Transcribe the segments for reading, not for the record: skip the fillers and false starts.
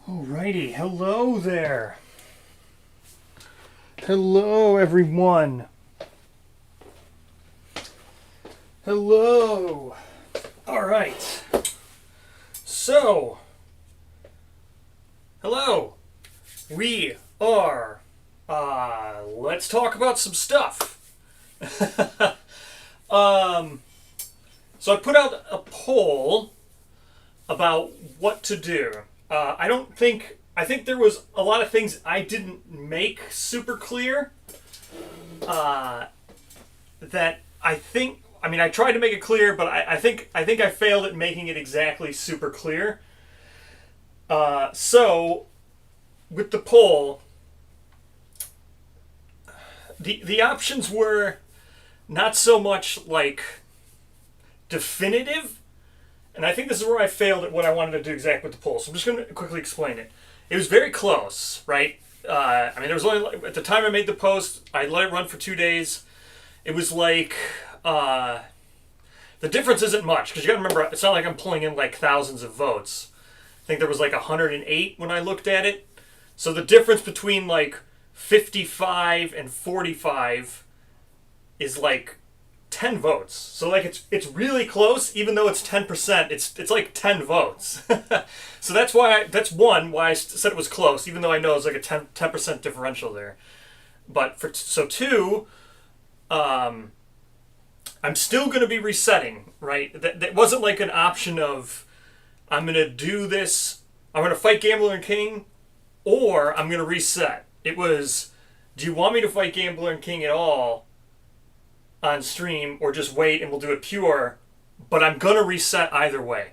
Alrighty, hello there. Hello, everyone. Hello. All right. So, hello. We are, let's talk about some stuff. So I put out a poll about what to do. I think there was a lot of things I didn't make super clear. That I tried to make it clear, but I think I failed at making it exactly super clear. So, with the poll, the options were not so much like definitive, and I think this is where I failed at what I wanted to do exactly with the poll. So I'm just going to quickly explain it. It was very close, right? There was only, at the time I made the post, I let it run for 2 days. It was like, the difference isn't much, because you gotta remember, it's not like I'm pulling in like thousands of votes. I think there was like 108 when I looked at it. So the difference between like 55 and 45 is like 10 votes. So like it's really close, even though it's 10%. It's like 10 votes. So that's why I said it was close, even though I know it's like a 10% differential there. But two, I'm still going to be resetting, right? That wasn't like an option of I'm going to do this, I'm going to fight Gambler and King, or I'm going to reset. It was, do you want me to fight Gambler and King at all on stream, or just wait and we'll do it pure? But I'm going to reset either way.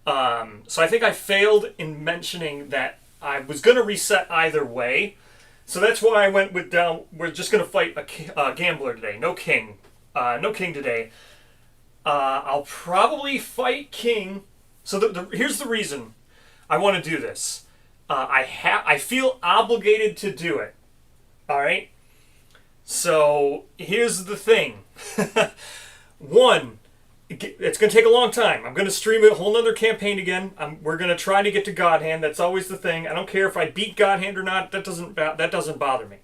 So I think I failed in mentioning that I was going to reset either way. So that's why I went with we're just going to fight a Gambler today. No King. No King today. I'll probably fight King. So here's the reason I want to do this. I feel obligated to do it. All right. So here's the thing. One, it's going to take a long time. I'm going to stream a whole nother campaign again. We're going to try to get to God Hand. That's always the thing. I don't care if I beat God Hand or not. That doesn't bother me.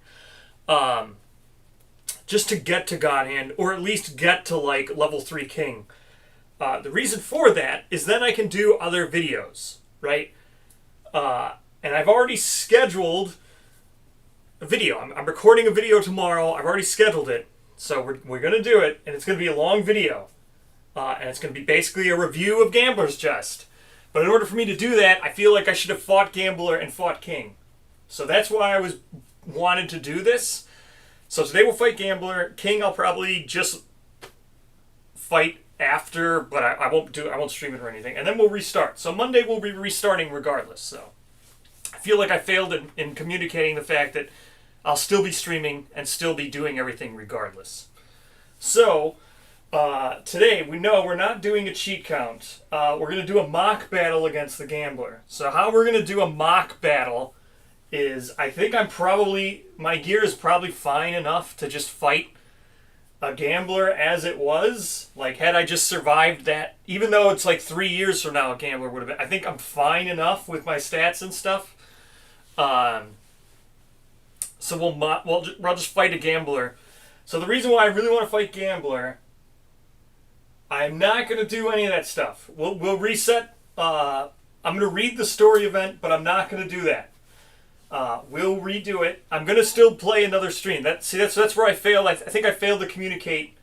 Just to get to God Hand, or at least get to like level 3 King. The reason for that is then I can do other videos, right? And I've already scheduled a video. I'm recording a video tomorrow. I've already scheduled it. So we're going to do it, and it's going to be a long video. And it's going to be basically a review of Gambler's Chest. But in order for me to do that, I feel like I should have fought Gambler and fought King. So that's why I wanted to do this. So today we'll fight Gambler. King I'll probably just fight after, but I won't stream it or anything. And then we'll restart. So Monday we'll be restarting regardless. So I feel like I failed in communicating the fact that I'll still be streaming and still be doing everything regardless. So today we know we're not doing a cheat count. We're going to do a mock battle against the Gambler. So how we're going to do a mock battle is, I think my gear is probably fine enough to just fight a Gambler as it was. Like, had I just survived that, even though it's like 3 years from now a Gambler would have been, I think I'm fine enough with my stats and stuff. So we'll just fight a Gambler. So the reason why I really want to fight Gambler, I'm not going to do any of that stuff. We'll reset. I'm going to read the story event, but I'm not going to do that. We'll redo it. I'm going to still play another stream. That's where I failed. I think I failed to communicate.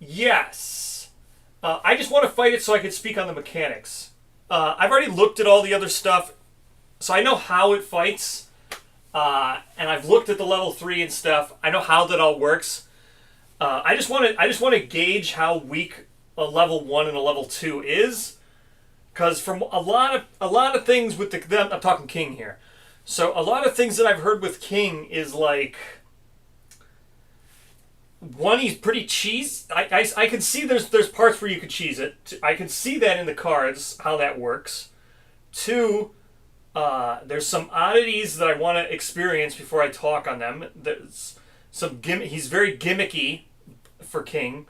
Yes. I just want to fight it so I can speak on the mechanics. I've already looked at all the other stuff, so I know how it fights. And I've looked at the level 3 and stuff. I know how that all works. I just want to gauge how weak a level 1 and a level 2 is. Because from a lot of things with I'm talking King here. So a lot of things that I've heard with King is like, one, he's pretty cheese. I can see there's parts where you could cheese it. I can see that in the cards, how that works. Two, there's some oddities that I want to experience before I talk on them. There's he's very gimmicky for King.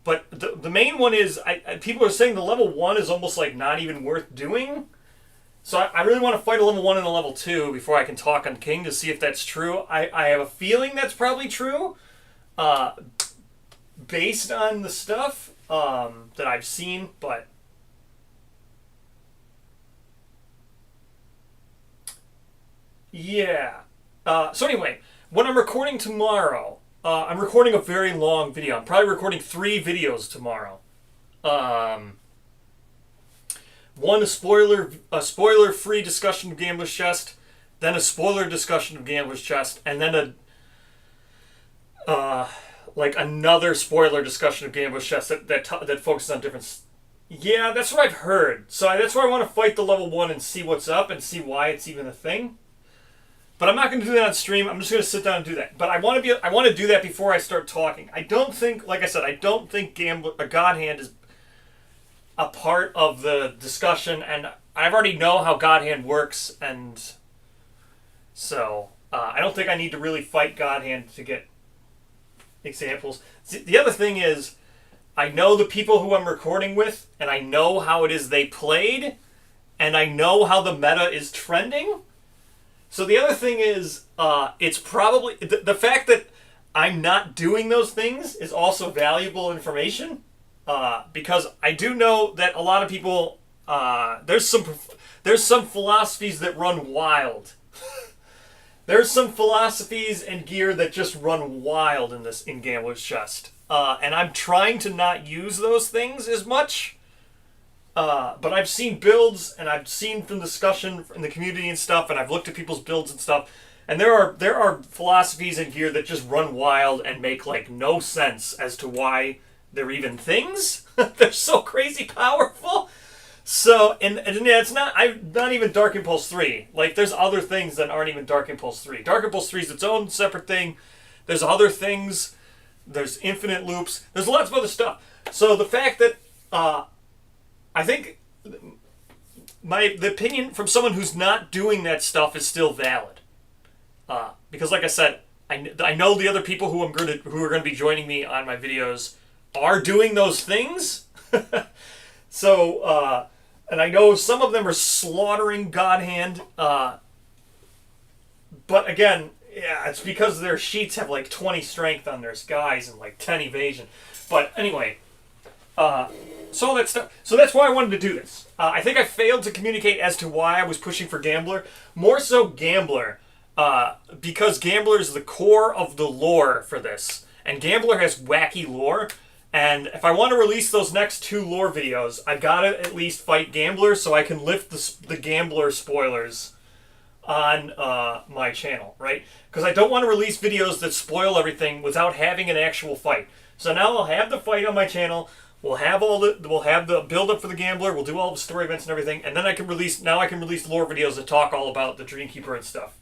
But the main one is, people are saying the level 1 is almost like not even worth doing. So I really want to fight a level 1 and a level 2 before I can talk on King to see if that's true. I have a feeling that's probably true, based on the stuff that I've seen, but yeah. So anyway, when I'm recording tomorrow, I'm recording a very long video. I'm probably recording 3 videos tomorrow. One, a spoiler-free discussion of Gambler's Chest, then a spoiler discussion of Gambler's Chest, and then another spoiler discussion of Gambler's Chest that focuses on different. Yeah, that's what I've heard. So that's why I want to fight the level 1 and see what's up and see why it's even a thing. But I'm not going to do that on stream. I'm just going to sit down and do that. But I want to do that before I start talking. I don't think, like I said, I don't think God Hand is a part of the discussion, and I already know how God Hand works, and so I don't think I need to really fight God Hand to get examples. The other thing is, I know the people who I'm recording with, and I know how it is they played, and I know how the meta is trending. So the other thing is, it's probably the fact that I'm not doing those things is also valuable information. Because I do know that a lot of people, there's some philosophies that run wild. There's some philosophies and gear that just run wild in Gambler's Chest. And I'm trying to not use those things as much. But I've seen builds, and I've seen from discussion in the community and stuff, and I've looked at people's builds and stuff, and there are philosophies and gear that just run wild and make like no sense as to why they're even things. They're so crazy powerful. So, and yeah, I'm not even Dark Impulse 3. Like, there's other things that aren't even Dark Impulse 3. Dark Impulse 3 is its own separate thing. There's other things. There's infinite loops. There's lots of other stuff. So the fact that, I think the opinion from someone who's not doing that stuff is still valid. Because like I said, I know the other people who are going to be joining me on my videos are doing those things. So, and I know some of them are slaughtering God Hand. But again, yeah, it's because their sheets have like 20 strength on their guys and like 10 evasion. But anyway, so all that stuff. So that's why I wanted to do this. I think I failed to communicate as to why I was pushing for Gambler. More so Gambler, because Gambler is the core of the lore for this. And Gambler has wacky lore. And if I want to release those next 2 lore videos, I gotta at least fight Gambler so I can lift the Gambler spoilers on my channel, right? Because I don't want to release videos that spoil everything without having an actual fight. So now I'll have the fight on my channel. We'll have the build up for the Gambler. We'll do all the story events and everything, and then I can release lore videos that talk all about the Dreamkeeper and stuff.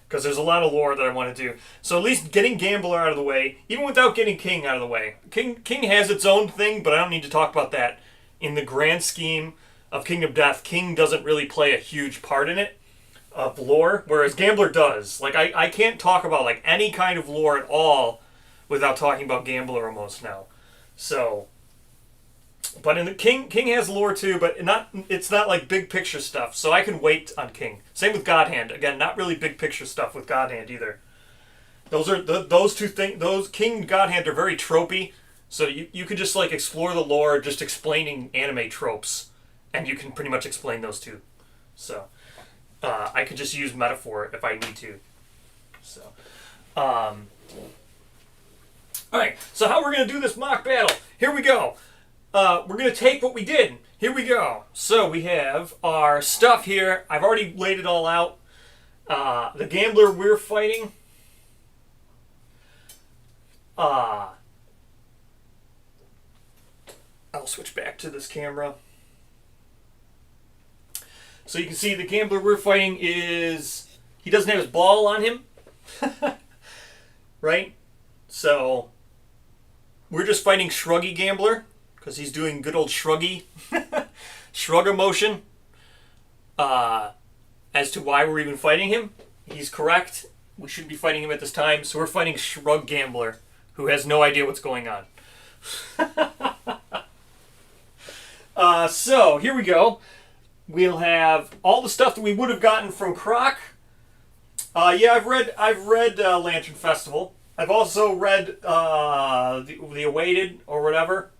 Because there's a lot of lore that I want to do. So at least getting Gambler out of the way, even without getting King out of the way. King has its own thing, but I don't need to talk about that. In the grand scheme of Kingdom Death, King doesn't really play a huge part in it, of lore, whereas Gambler does. Like, I can't talk about like any kind of lore at all without talking about Gambler almost now. So, but in the King has lore too, but it's not like big picture stuff, so I can wait on King. Same with God Hand. Again, not really big picture stuff with God Hand either. Those two things. Those King and God Hand are very tropey, so you could just like explore the lore, just explaining anime tropes, and you can pretty much explain those two. So I could just use metaphor if I need to. So, all right. So how we're gonna do this mock battle? Here we go. We're going to take what we did. Here we go. So we have our stuff here. I've already laid it all out. The Gambler we're fighting. I'll switch back to this camera. So you can see the Gambler we're fighting is... He doesn't have his ball on him. Right? So we're just fighting Shruggy Gambler. Because he's doing good old shruggy, shrug emotion. As to why we're even fighting him, he's correct. We shouldn't be fighting him at this time, so we're fighting Shrug Gambler, who has no idea what's going on. So here we go. We'll have all the stuff that we would have gotten from Croc. Yeah, I've read Lantern Festival. I've also read the Awaited or whatever.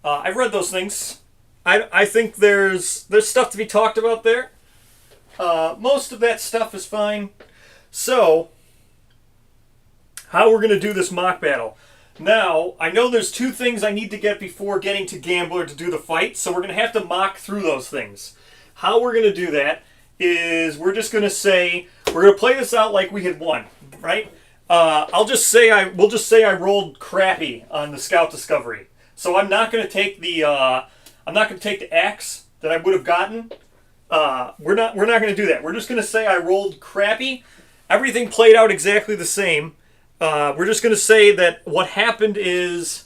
I've read those things. I think there's stuff to be talked about there. Most of that stuff is fine. So, how we're gonna do this mock battle? Now, I know there's two things I need to get before getting to Gambler to do the fight, so we're gonna have to mock through those things. How we're gonna do that is we're just gonna say we're gonna play this out like we had won, right? We'll just say I rolled crappy on the Scout Discovery, so I'm not gonna take the axe that I would have gotten. We're not gonna do that. We're just gonna say I rolled crappy. Everything played out exactly the same. We're just gonna say that what happened is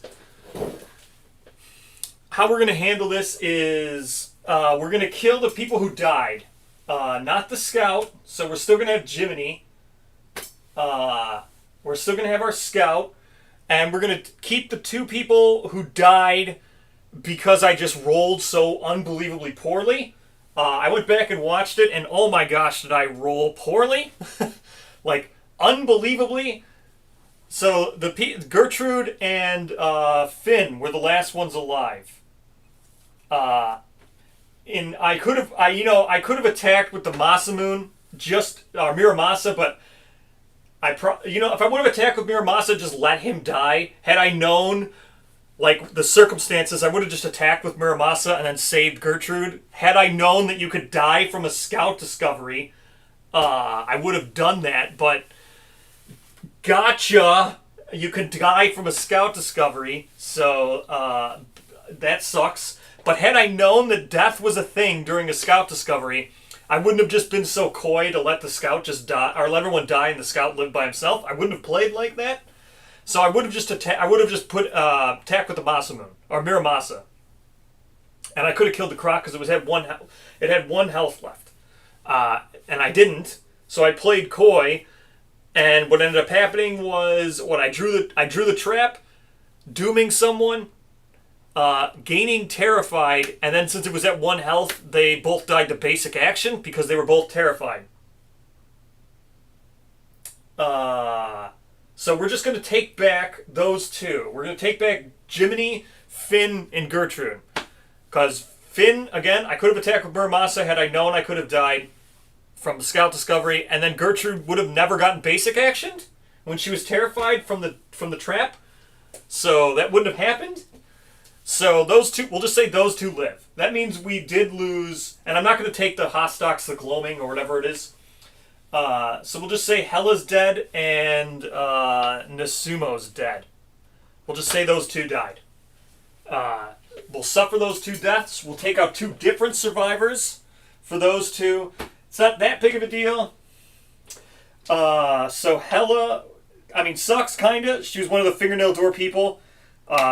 how we're gonna handle this is we're gonna kill the people who died. Not the scout, so we're still going to have Jiminy. We're still going to have our scout. And we're going to keep the two people who died because I just rolled so unbelievably poorly. I went back and watched it, and oh my gosh, did I roll poorly? Like, unbelievably. So, Gertrude and Finn were the last ones alive. I could have attacked with the Masamune, Miramasa, but if I would have attacked with Miramasa, just let him die. Had I known, like, the circumstances, I would have just attacked with Miramasa and then saved Gertrude. Had I known that you could die from a Scout Discovery, I would have done that, but gotcha! You could die from a Scout Discovery, so that sucks. But had I known that death was a thing during a Scout Discovery, I wouldn't have just been so coy to let the Scout just die, or let everyone die and the Scout live by himself. I wouldn't have played like that. So I would have just put attack with the Masamune or Miramasa, and I could have killed the Croc because it had one health left, and I didn't. So I played coy, and what ended up happening was I drew the trap, dooming someone. Gaining terrified, and then since it was at one health, they both died to basic action because they were both terrified. So we're just going to take back those two. We're going to take back Jiminy, Finn, and Gertrude. Because Finn, again, I could have attacked with Muramasa had I known I could have died from the Scout Discovery, and then Gertrude would have never gotten basic action when she was terrified from the trap. So that wouldn't have happened. So those two, we'll just say those two live. That means we did lose, and I'm not going to take the Hostox, the Gloaming, or whatever it is. So we'll just say Hella's dead and Nasumo's dead. We'll just say those two died. We'll suffer those two deaths. We'll take out two different survivors for those two. It's not that big of a deal. So Hella, sucks, kinda. She was one of the fingernail door people.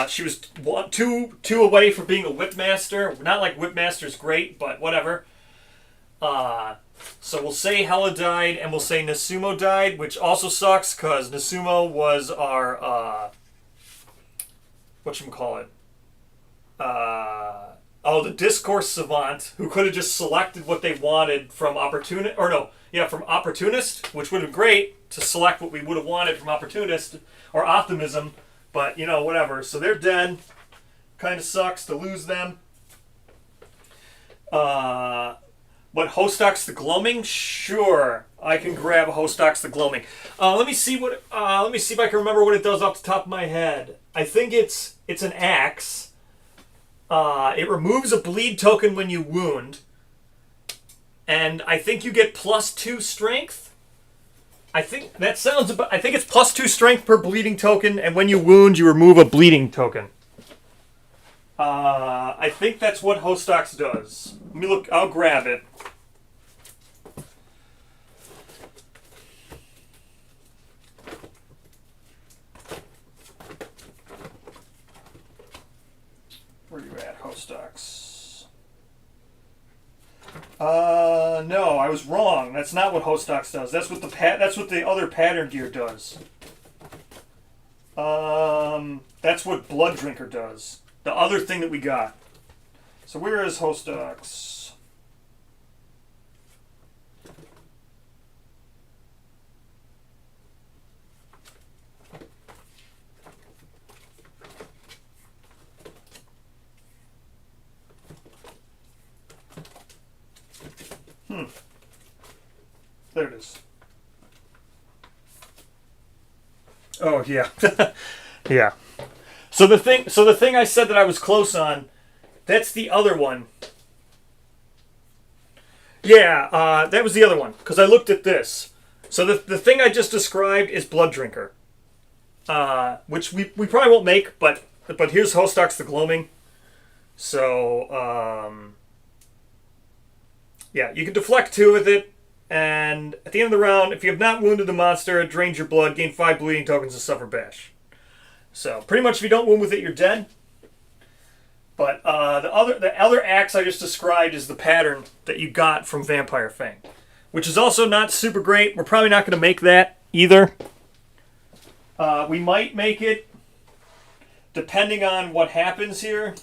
She was two away from being a Whipmaster. Not like Whipmaster's great, but whatever. So we'll say Hella died, and we'll say Nasumo died, which also sucks, because Nasumo was our, whatchamacallit? The Discourse Savant, who could have just selected what they wanted from from Opportunist, which would have been great to select what we would have wanted from Opportunist, or Optimism. But, whatever. So they're dead. Kind of sucks to lose them. But Hostox the Gloaming? Sure. I can grab a Hostox the Gloaming. Let me see if I can remember what it does off the top of my head. I think it's an axe. It removes a bleed token when you wound. And I think you get +2 strength. I think it's +2 strength per bleeding token, and when you wound, you remove a bleeding token. I think that's what Hostox does. Let me look. I'll grab it. Where are you at, Hostox? No, I was wrong. That's not what Hostox does. That's what the other pattern gear does. That's what Blood Drinker does. The other thing that we got. So where is host docs? There it is. Oh yeah. Yeah. So the thing I said that I was close on, that's the other one. Yeah, that was the other one, because I looked at this. So the thing I just described is Blood Drinker. Which we probably won't make, but here's Hostox the Gloaming. So, yeah, you can deflect 2 with it, and at the end of the round, if you have not wounded the monster, it drains your blood, gain 5 bleeding tokens, and suffer bash. So, pretty much if you don't wound with it, you're dead. But the other axe I just described is the pattern that you got from Vampire Fang, which is also not super great. We're probably not going to make that either. We might make it, depending on what happens here.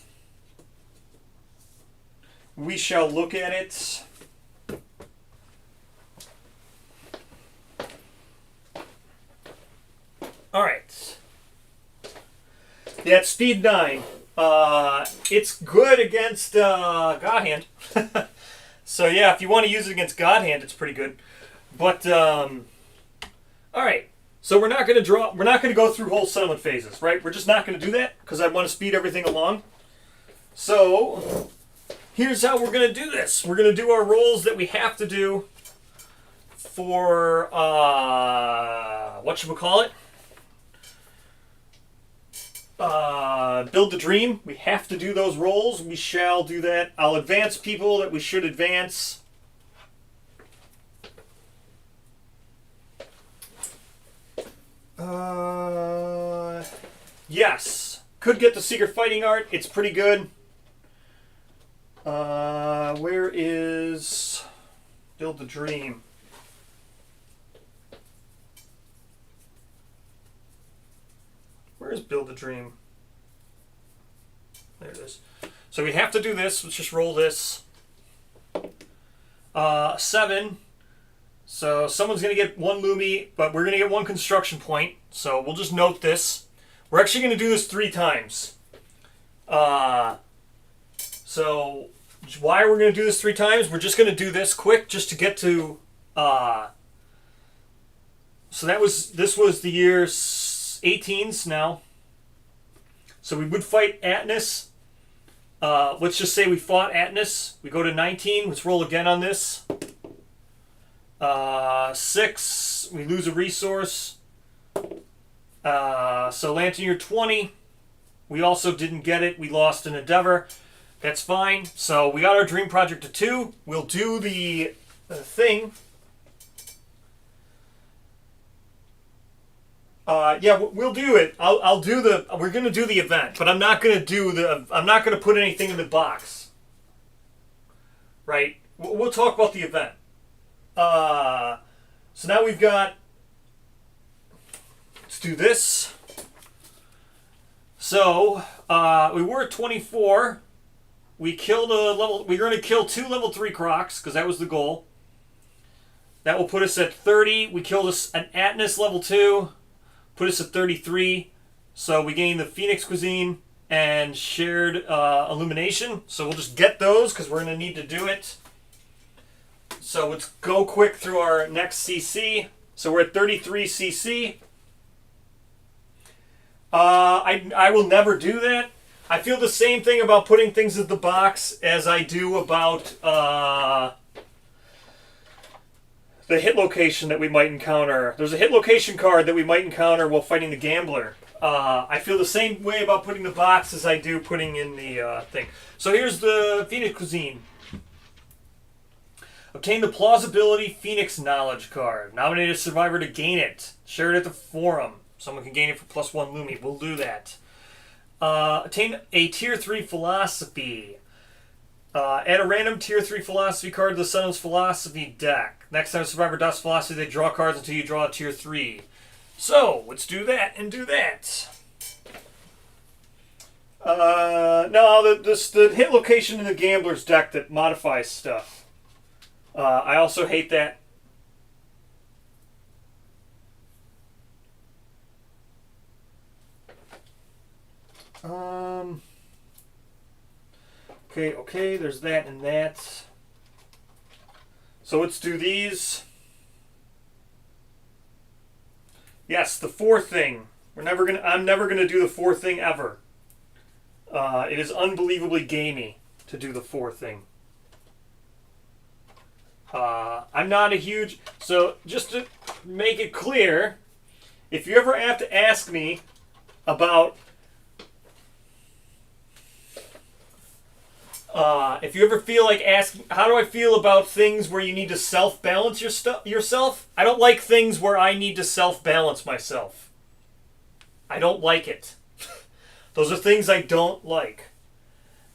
We shall look at it. All right. Yeah, it's speed 9. It's good against Godhand. So yeah, if you want to use it against Godhand, it's pretty good. But all right. So we're not going to go through whole settlement phases, right? We're just not going to do that because I want to speed everything along. So here's how we're going to do this. We're going to do our rolls that we have to do for whatchamacallit? Build the Dream. We have to do those rolls. We shall do that. I'll advance people that we should advance. Yes. Could get the Secret Fighting Art. It's pretty good. Where is Build the Dream? Where is Build the Dream? There it is. So we have to do this. Let's just roll this. 7. So someone's going to get 1 Lumi, but we're going to get 1 construction point. So we'll just note this. We're actually going to do this 3 times. So why we're going to do this 3 times? We're just going to do this quick just to get to... So this was the year 18s now. So we would fight Atnus. Let's just say we fought Atnus. We go to 19. Let's roll again on this. 6. We lose a resource. So Lantern Year 20. We also didn't get it. We lost an Endeavor. That's fine. So we got our Dream Project to 2. We'll do the thing. Yeah, we'll do it. I'll do the. We're gonna do the event, but I'm not gonna do the. I'm not gonna put anything in the box. Right. We'll talk about the event. So now we've got. Let's do this. So we were at 24. We killed a level. We're gonna kill 2 level 3 Crocs because that was the goal. That will put us at 30. We killed an Atnus level 2. Put us at 33. So we gain the Phoenix Cuisine and Shared Illumination. So we'll just get those because we're going to need to do it. So let's go quick through our next CC. So we're at 33 CC. I will never do that. I feel the same thing about putting things in the box as I do about... the hit location that we might encounter. There's a hit location card that we might encounter while fighting the Gambler. I feel the same way about putting the box as I do putting in the thing. So here's the Phoenix Cuisine. Obtain the Plausibility Phoenix Knowledge card. Nominate a survivor to gain it. Share it at the forum. Someone can gain it for +1 Lumi. We'll do that. Obtain a Tier 3 Philosophy. Add a random Tier 3 Philosophy card to the Sun's Philosophy deck. Next time a survivor does Philosophy, they draw cards until you draw a Tier 3. So, let's do that and do that. No, the hit location in the Gambler's deck that modifies stuff. I also hate that. Okay, there's that and that. So let's do these. Yes, the 4 thing. I'm never gonna do the 4 thing ever. It is unbelievably gamey to do the 4 thing. I'm not a huge... So, just to make it clear, if you ever have to ask me about... if you ever feel like asking, how do I feel about things where you need to self-balance yourself? I don't like things where I need to self-balance myself. I don't like it. Those are things I don't like.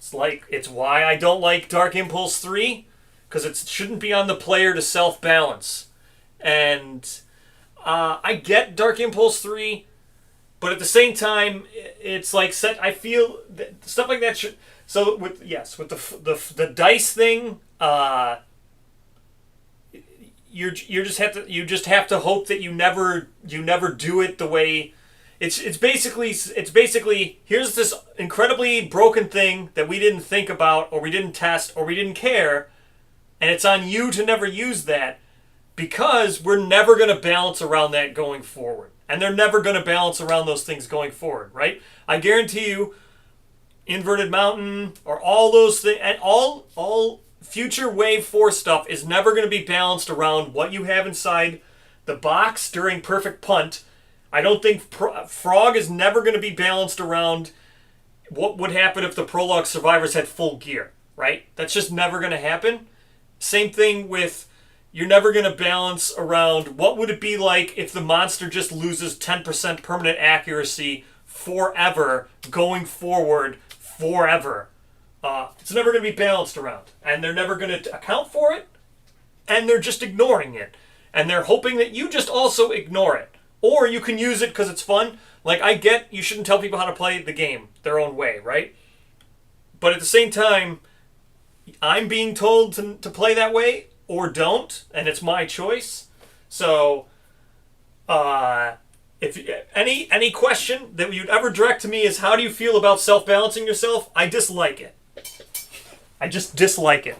It's why I don't like Dark Impulse 3, because it shouldn't be on the player to self-balance. And I get Dark Impulse 3, but at the same time, it's like I feel that stuff like that should... So with the dice thing, you just have to hope that you never do it the way it's basically here's this incredibly broken thing that we didn't think about or we didn't test or we didn't care, and it's on you to never use that because we're never going to balance around that going forward, and they're never going to balance around those things going forward, right? I guarantee you. Inverted Mountain, or all those things, and all future Wave 4 stuff is never going to be balanced around what you have inside the box during Perfect Punt. I don't think Frog is never going to be balanced around what would happen if the Prologue Survivors had full gear, right? That's just never going to happen. Same thing with, you're never going to balance around what would it be like if the monster just loses 10% permanent accuracy forever going forward forever. It's never going to be balanced around, and they're never going to account for it, and they're just ignoring it, and they're hoping that you just also ignore it, or you can use it because it's fun. Like, I get you shouldn't tell people how to play the game their own way, right? But at the same time, I'm being told to play that way or don't, and it's my choice. So if any question that you'd ever direct to me is how do you feel about self-balancing yourself, I dislike it. I just dislike it.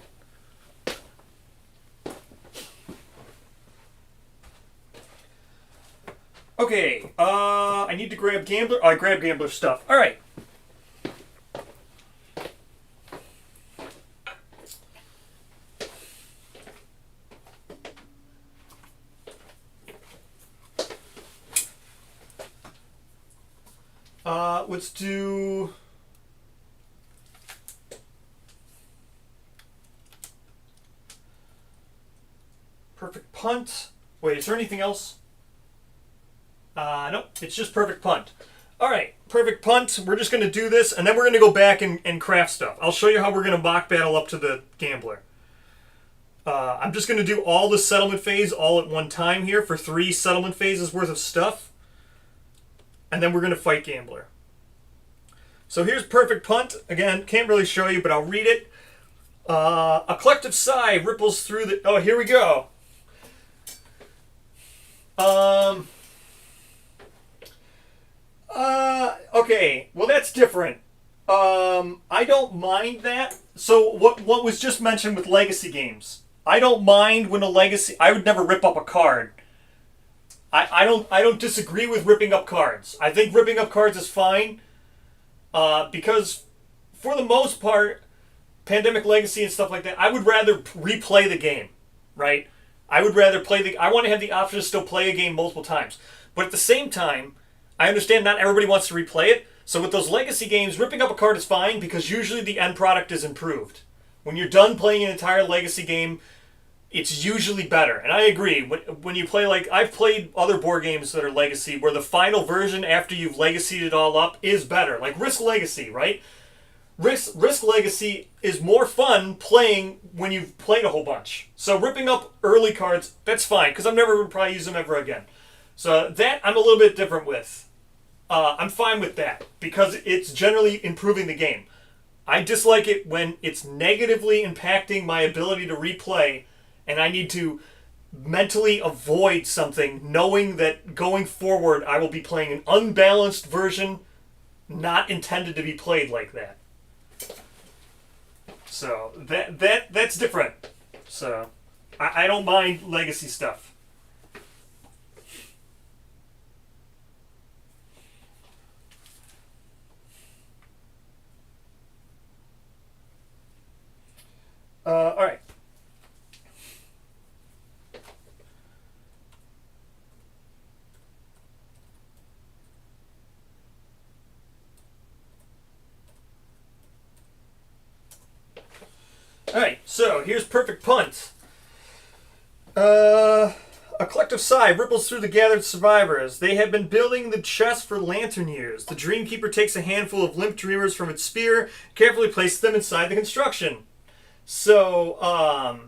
Okay, I need to grab Gambler. I grabbed Gambler stuff. All right. Let's do... Perfect Punt. Wait, is there anything else? Nope, it's just Perfect Punt. Alright, Perfect Punt. We're just going to do this, and then we're going to go back and craft stuff. I'll show you how we're going to mock battle up to the Gambler. I'm just going to do all the settlement phase all at one time here for 3 settlement phases worth of stuff. And then we're going to fight Gambler. So here's Perfect Punt. Again, can't really show you, but I'll read it. A collective sigh ripples through the... Oh, here we go. Okay, well that's different. I don't mind that. So what was just mentioned with legacy games. I don't mind when a legacy... I would never rip up a card. I don't disagree with ripping up cards. I think ripping up cards is fine. Because for the most part, Pandemic Legacy and stuff like that, I would rather replay the game, right? I would rather play I want to have the option to still play a game multiple times. But at the same time, I understand not everybody wants to replay it. So with those legacy games, ripping up a card is fine because usually the end product is improved. When you're done playing an entire legacy game, it's usually better. And I agree. When you play, like, I've played other board games that are legacy where the final version after you've legacied it all up is better. Like Risk Legacy, right? Risk Legacy is more fun playing when you've played a whole bunch. So ripping up early cards, that's fine, because I'm never going to probably use them ever again. So that I'm a little bit different with. I'm fine with that because it's generally improving the game. I dislike it when it's negatively impacting my ability to replay, and I need to mentally avoid something, knowing that going forward I will be playing an unbalanced version, not intended to be played like that. So that's different. So I don't mind legacy stuff. All right. All right. So here's perfect punt. A collective sigh ripples through the gathered survivors. They have been building the chest for lantern years. The Dreamkeeper takes a handful of limp dreamers from its spear, carefully places them inside the construction. So,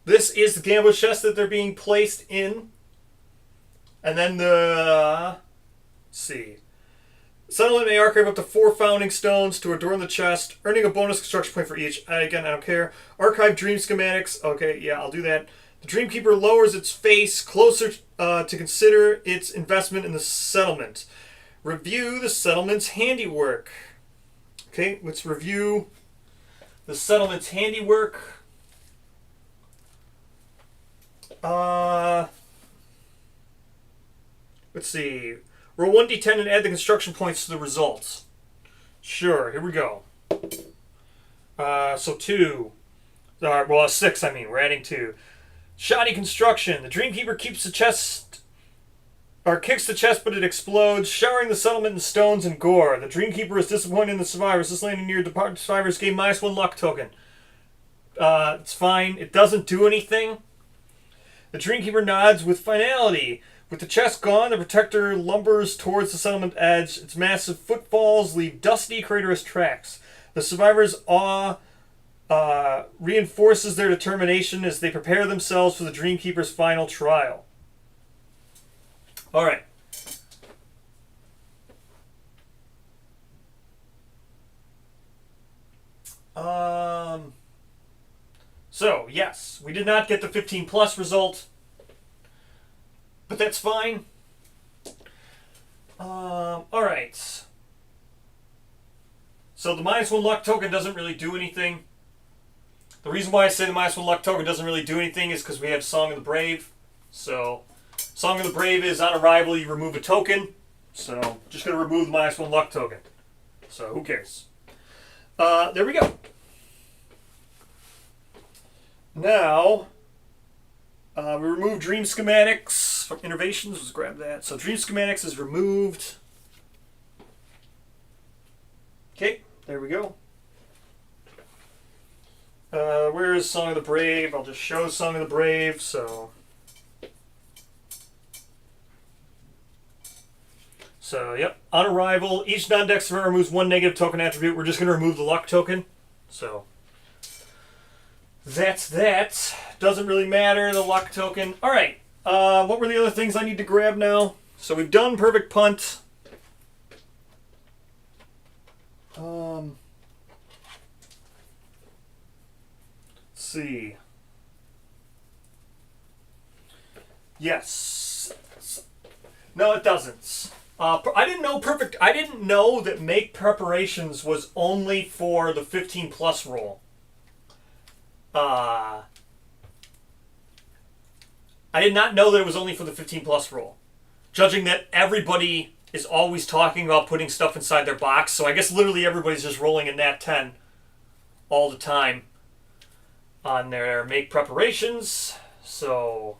this is the gambler's chest that they're being placed in. And then let's see. Settlement may archive up to 4 founding stones to adorn the chest, earning a bonus construction point for each. Again, I don't care. Archive dream schematics. Okay, yeah, I'll do that. The Dreamkeeper lowers its face closer to consider its investment in the settlement. Review the settlement's handiwork. Okay, let's review the settlement's handiwork. Let's see. Roll 1d10 and add the construction points to the results. Sure, here we go. So 2. Well, 6, I mean. We're adding 2. Shoddy construction. The Dreamkeeper keeps the chest, or kicks the chest, but it explodes, showering the settlement in stones and gore. The Dreamkeeper is disappointed in the survivors. This landing near departed survivors gain -1 luck token. It's fine. It doesn't do anything. The Dreamkeeper nods with finality. With the chest gone, the Protector lumbers towards the settlement edge. Its massive footfalls leave dusty, craterous tracks. The survivors' awe reinforces their determination as they prepare themselves for the Dreamkeeper's final trial. All right. So, yes, we did not get the 15 plus result, but that's fine. All right. So the -1 luck token doesn't really do anything. The reason why I say the -1 luck token doesn't really do anything is because we have Song of the Brave. So, Song of the Brave is on arrival, you remove a token. So, just going to remove the -1 luck token. So, who cares? There we go. Now, we remove Dream Schematics from Innovations. Let's grab that. So, Dream Schematics is removed. Okay, there we go. Where is Song of the Brave? I'll just show Song of the Brave, so yep. On arrival, each non-deck survivor removes 1 negative token attribute. We're just going to remove the luck token. So that's that. Doesn't really matter, the luck token. All right. What were the other things I need to grab now? So we've done Perfect Punt. Let's see. Yes. No, it doesn't. I didn't know I didn't know that Make Preparations was only for the 15 plus roll. I did not know that it was only for the 15 plus roll. Judging that everybody is always talking about putting stuff inside their box, so I guess literally everybody's just rolling a nat 10 all the time on their Make Preparations. So,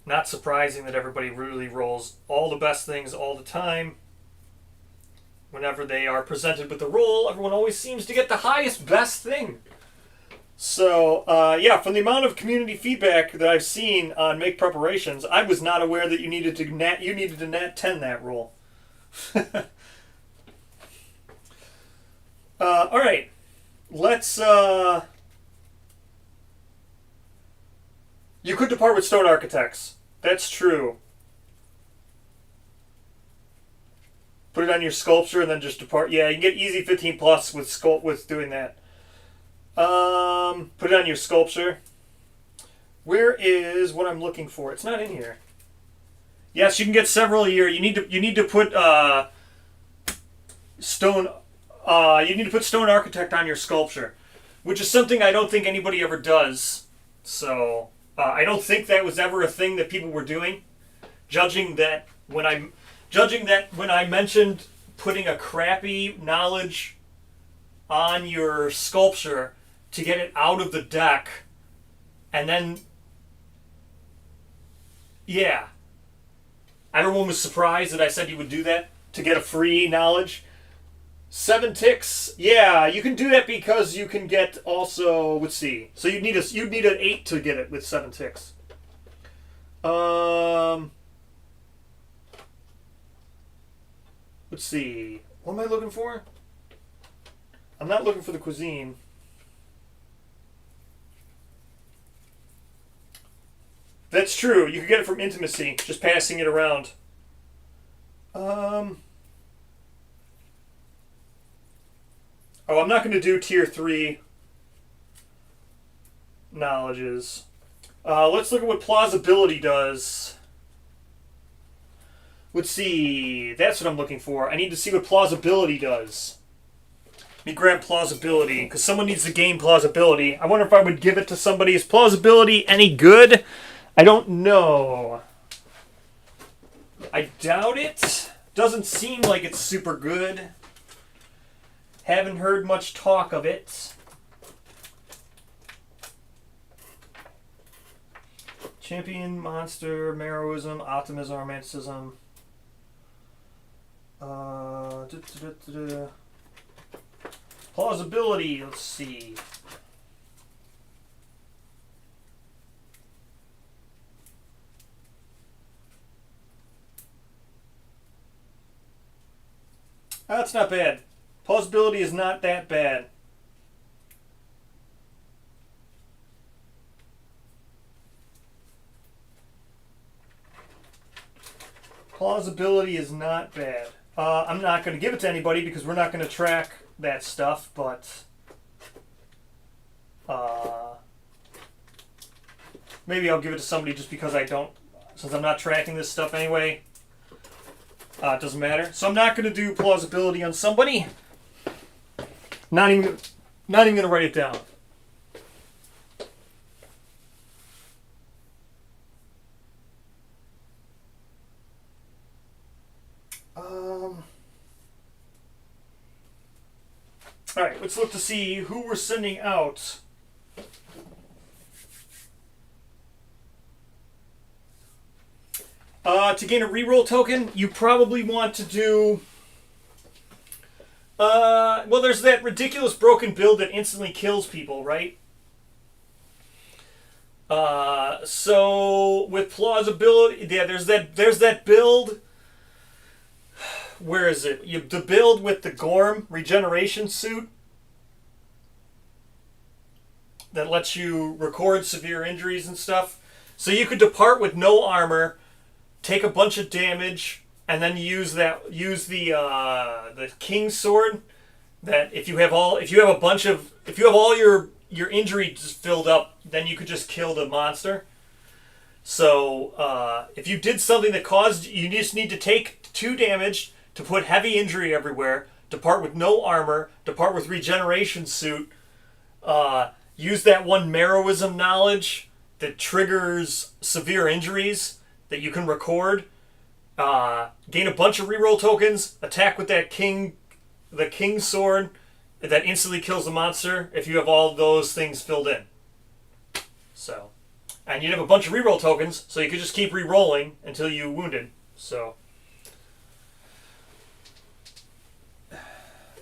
not surprising that everybody really rolls all the best things all the time. Whenever they are presented with the roll, everyone always seems to get the highest best thing. So, yeah, from the amount of community feedback that I've seen on Make Preparations, I was not aware that you needed to nat 10 that roll. All right. Let's, you could depart with Stone Architects. That's true. Put it on your sculpture and then just depart. Yeah, you can get easy 15 plus with doing that. Put it on your sculpture. Where is what I'm looking for? It's not in here. Yes, you can get several a year. You need to put stone. You need to put stone architect on your sculpture, which is something I don't think anybody ever does. So I don't think that was ever a thing that people were doing. Judging that when I mentioned putting a crappy knowledge on your sculpture to get it out of the deck, and then yeah, everyone was surprised that I said you would do that to get a free knowledge. 7 ticks. Yeah, you can do that because you can get also. Let's see. So you'd need an 8 to get it with 7 ticks. Let's see. What am I looking for? I'm not looking for the cuisine. That's true. You could get it from intimacy, just passing it around. Oh, I'm not going to do tier 3 knowledges. Let's look at what plausibility does. Let's see. That's what I'm looking for. I need to see what plausibility does. Let me grab plausibility, because someone needs to gain plausibility. I wonder if I would give it to somebody. Is plausibility any good? I don't know. I doubt it. Doesn't seem like it's super good. Haven't heard much talk of it. Champion, monster, heroism, optimism, romanticism. Plausibility, let's see. That's not bad. Plausibility is not that bad. Plausibility is not bad. I'm not going to give it to anybody because we're not going to track that stuff, but maybe I'll give it to somebody just because I don't, since I'm not tracking this stuff anyway. It doesn't matter. So I'm not going to do plausibility on somebody. Not even going to write it down. All right, let's look to see who we're sending out. To gain a reroll token, you probably want to do... well, there's that ridiculous broken build that instantly kills people, right? So with plausibility, yeah, there's that build. Where is it? The build with the Gorm regeneration suit that lets you record severe injuries and stuff. So you could depart with no armor, take a bunch of damage, and then use the King's Sword. That if you have all your injuries filled up, then you could just kill the monster. So if you did something that caused, you just need to take 2 damage to put heavy injury everywhere, depart with no armor, depart with regeneration suit, use that one Meroism knowledge that triggers severe injuries that you can record, gain a bunch of reroll tokens, attack with the King's Sword that instantly kills the monster if you have all those things filled in. So, and you'd have a bunch of reroll tokens, so you could just keep rerolling until you wounded. So,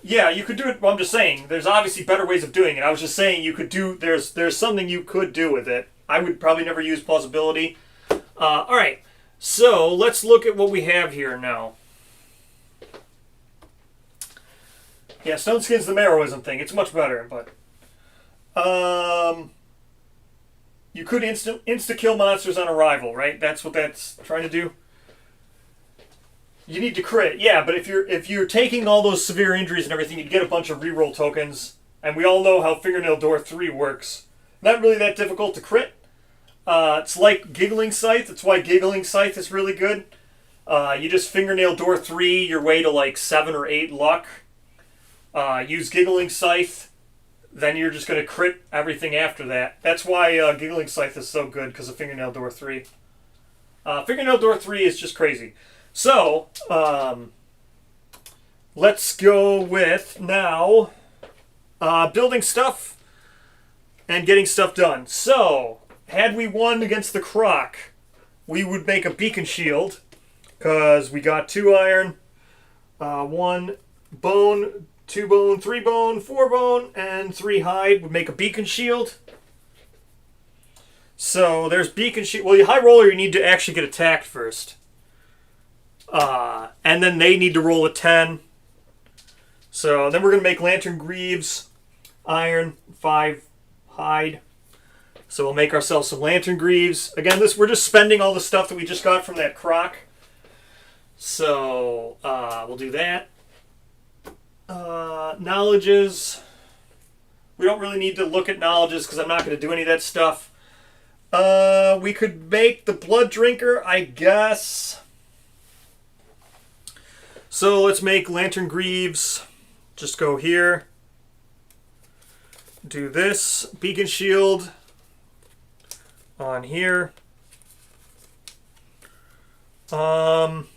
yeah, you could do it. Well, I'm just saying, there's obviously better ways of doing it. I was just saying you could do. There's something you could do with it. I would probably never use plausibility. All right, so let's look at what we have here now. Yeah, Stone Skin's the Meroism thing. It's much better, but you could insta kill monsters on arrival, right? That's what that's trying to do. You need to crit, yeah, but if you're taking all those severe injuries and everything, you'd get a bunch of reroll tokens, and we all know how Fingernail Door 3 works. Not really that difficult to crit. It's like Giggling Scythe. That's why Giggling Scythe is really good. You just Fingernail Door 3 your way to like 7 or 8 luck. Use Giggling Scythe. Then you're just going to crit everything after that. That's why Giggling Scythe is so good, because of Fingernail Door 3. Fingernail Door 3 is just crazy. So, let's go with now building stuff and getting stuff done. So, had we won against the Croc, we would make a beacon shield, because we got 2 iron, 1 bone, 2 bone, 3 bone, 4 bone, and 3 hide would make a beacon shield. So there's beacon shield. Well, you high roller, you need to actually get attacked first. And then they need to roll a 10. So then we're going to make Lantern Greaves, iron, 5 hide. So we'll make ourselves some Lantern Greaves. Again, we're just spending all the stuff that we just got from that Croc. So we'll do that. Knowledges. We don't really need to look at knowledges because I'm not going to do any of that stuff. We could make the Blood Drinker, I guess. So let's make Lantern Greaves. Just go here. Do this. Beacon Shield on here. That's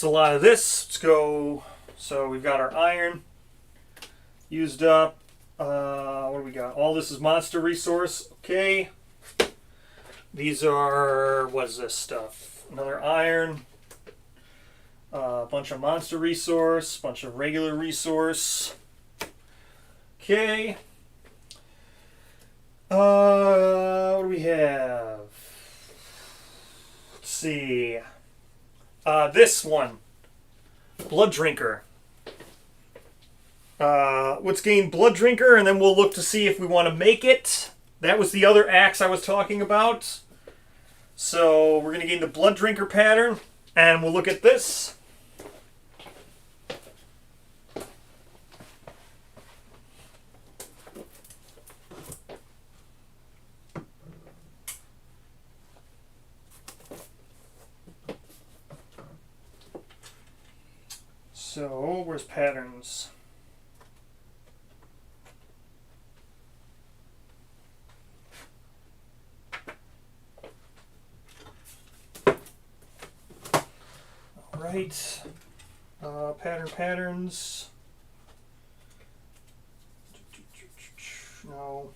a lot of this. Let's go. So we've got our iron used up. What do we got? All this is monster resource. Okay. These are, what is this stuff? Another iron. A bunch of monster resource. Bunch of regular resource. Okay. What do we have? Let's see. This one. Blood Drinker. Let's gain Blood Drinker, and then we'll look to see if we want to make it. That was the other axe I was talking about. So we're going to gain the Blood Drinker pattern, and we'll look at this. So, where's patterns? All right. Patterns. No.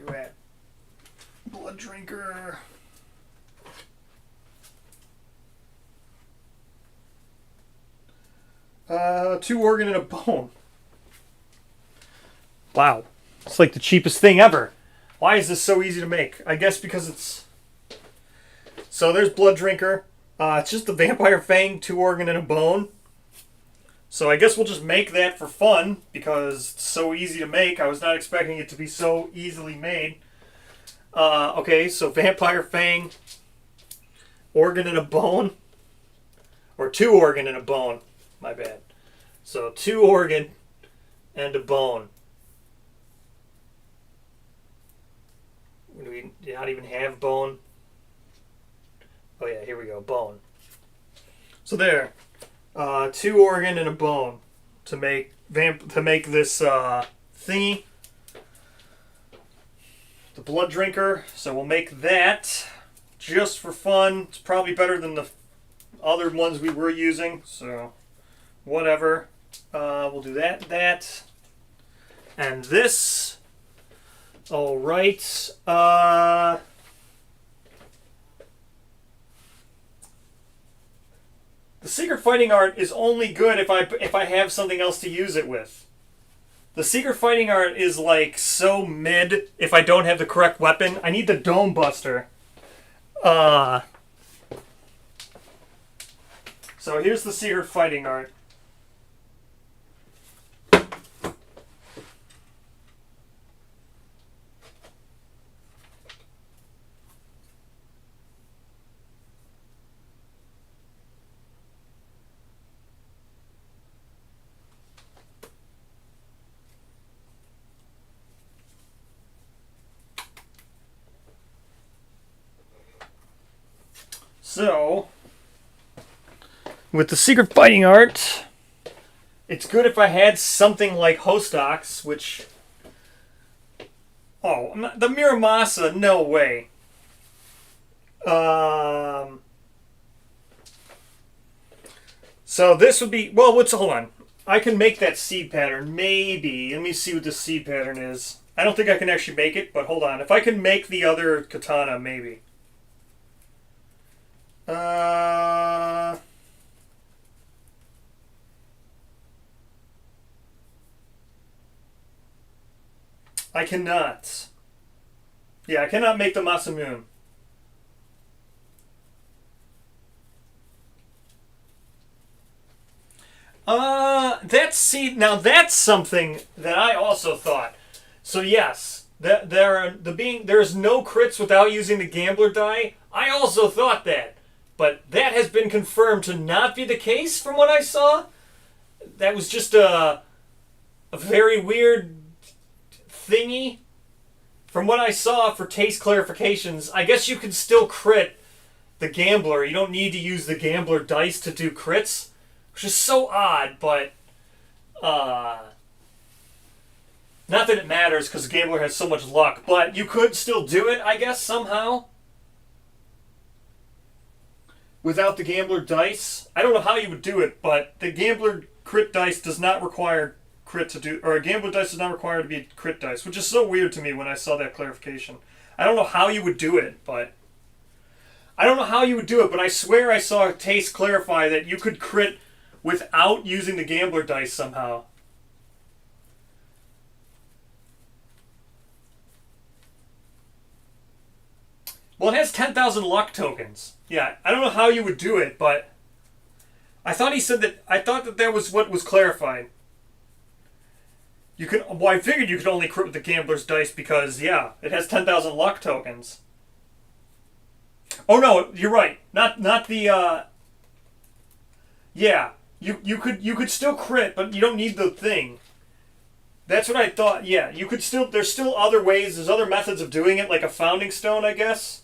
At Blood Drinker. Two organ and a bone. Wow. It's like the cheapest thing ever. Why is this so easy to make? I guess because it's... So there's Blood Drinker. It's just the Vampire Fang, 2 organ and a bone. So I guess we'll just make that for fun, because it's so easy to make. I was not expecting it to be so easily made. Okay, so Vampire Fang, organ and a bone. Or 2 organ and a bone. My bad. So 2 organ and a bone. Do we not even have bone? Oh yeah, here we go, bone. So there. 2 organ and a bone to make this thingy, the Blood Drinker. So we'll make that just for fun. It's probably better than the other ones we were using. So whatever. We'll do that, and this. All right. The Secret Fighting Art is only good if I have something else to use it with. The Secret Fighting Art is like so mid if I don't have the correct weapon. I need the Dome Buster. So here's the Secret Fighting Art. So, with the secret fighting art, it's good if I had something like Hostox, which... Oh, the Miramasa, no way. So this would be... Well, hold on. I can make that seed pattern, maybe. Let me see what the seed pattern is. I don't think I can actually make it, but hold on. If I can make the other katana, maybe. I cannot. Yeah, I cannot make the Masamune. Now that's something that I also thought. So yes, there's no crits without using the gambler die. I also thought that, but that has been confirmed to not be the case from what I saw. That was just a very weird thingy. From what I saw for taste clarifications, I guess you can still crit the gambler. You don't need to use the gambler dice to do crits, which is so odd, but not that it matters because the gambler has so much luck, but you could still do it, I guess, somehow. Without the gambler dice. I don't know how you would do it, but the gambler crit dice does not require crit to do, or a gambler dice is not required to be a crit dice, which is so weird to me when I saw that clarification. I don't know how you would do it, but I swear I saw Taste clarify that you could crit without using the gambler dice somehow. Well, it has 10,000 luck tokens. Yeah, I don't know how you would do it, but I thought that was what was clarified. I figured you could only crit with the gambler's dice because, yeah, it has 10,000 luck tokens. Oh no, you're right. Not the. Yeah, you could still crit, but you don't need the thing. That's what I thought. Yeah, you could still. There's still other ways. There's other methods of doing it, like a founding stone, I guess.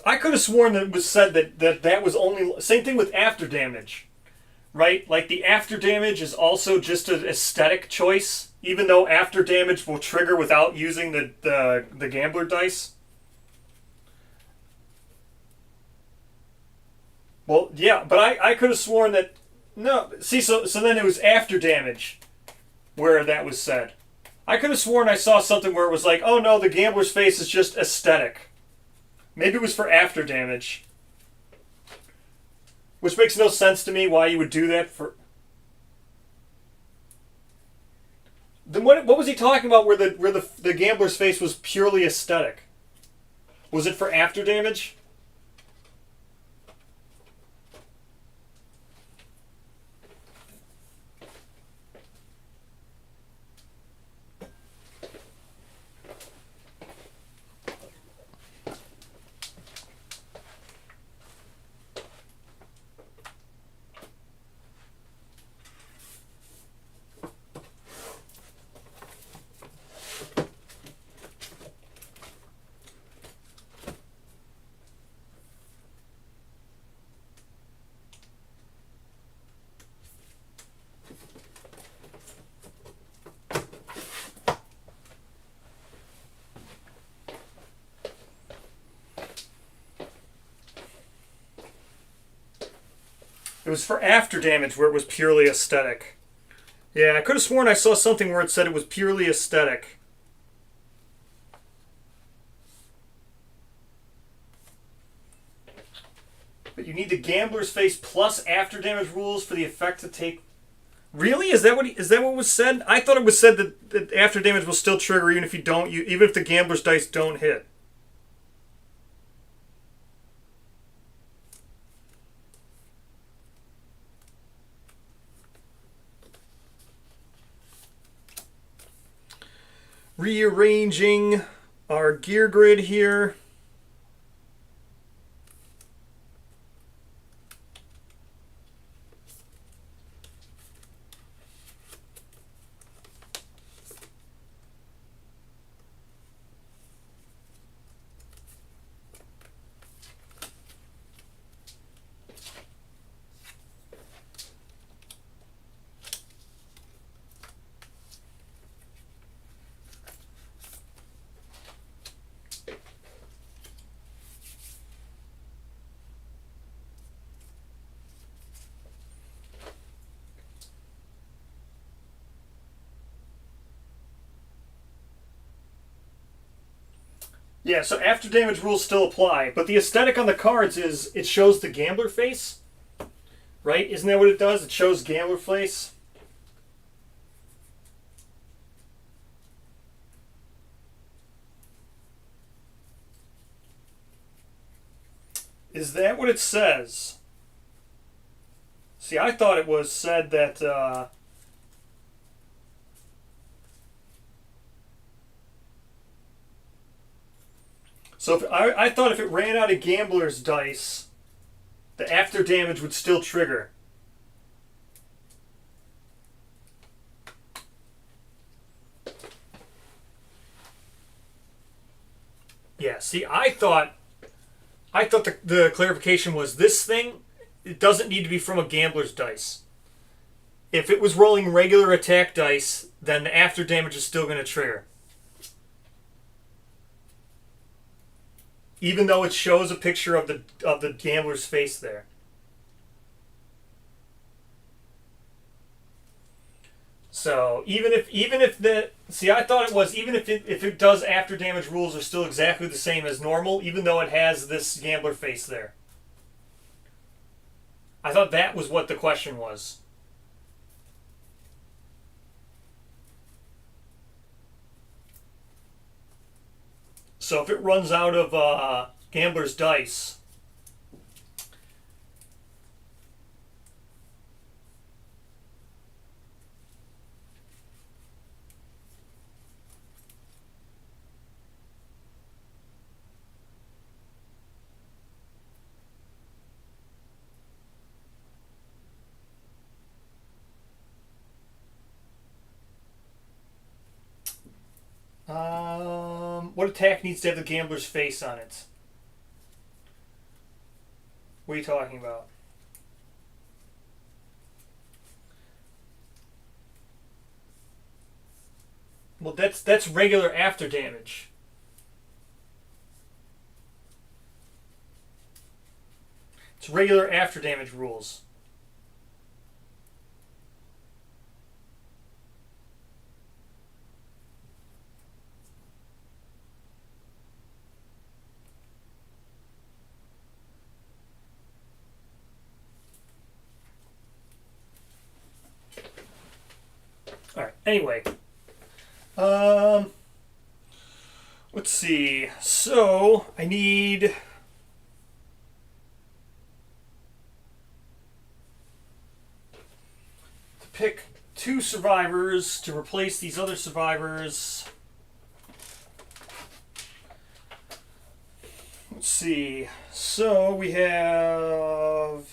I could have sworn that it was said that was only... Same thing with after damage, right? Like the after damage is also just an aesthetic choice, even though after damage will trigger without using the gambler dice. Well, yeah, but I could have sworn that... No, see, so then it was after damage where that was said. I could have sworn I saw something where it was like, oh no, the gambler's face is just aesthetic. Maybe it was for after damage. Which makes no sense to me why you would do that for... Then what was he talking about where the gambler's face was purely aesthetic? Was it for after damage? It was for after damage where it was purely aesthetic. Yeah, I could have sworn I saw something where it said it was purely aesthetic. But you need the gambler's face plus after damage rules for the effect to take... Really? Is that what was said? I thought it was said that after damage will still trigger even if even if the gambler's dice don't hit. Rearranging our gear grid here. Yeah, so after damage rules still apply, but the aesthetic on the cards is it shows the gambler face, right? Isn't that what it does? It shows gambler face. Is that what it says? See, I thought it was said that. So if I thought if it ran out of gambler's dice, the after damage would still trigger. Yeah. See, I thought the clarification was this thing. It doesn't need to be from a gambler's dice. If it was rolling regular attack dice, then the after damage is still going to trigger. Even though it shows a picture of the gambler's face there. So even if the see, I thought it was even if it does after damage rules are still exactly the same as normal, even though it has this gambler face there. I thought that was what the question was. So if it runs out of gambler's dice. What attack needs to have the gambler's face on it? What are you talking about? Well, that's regular after damage. It's regular after damage rules. All right. Anyway, let's see. So I need. To pick 2 survivors to replace these other survivors. Let's see. So we have.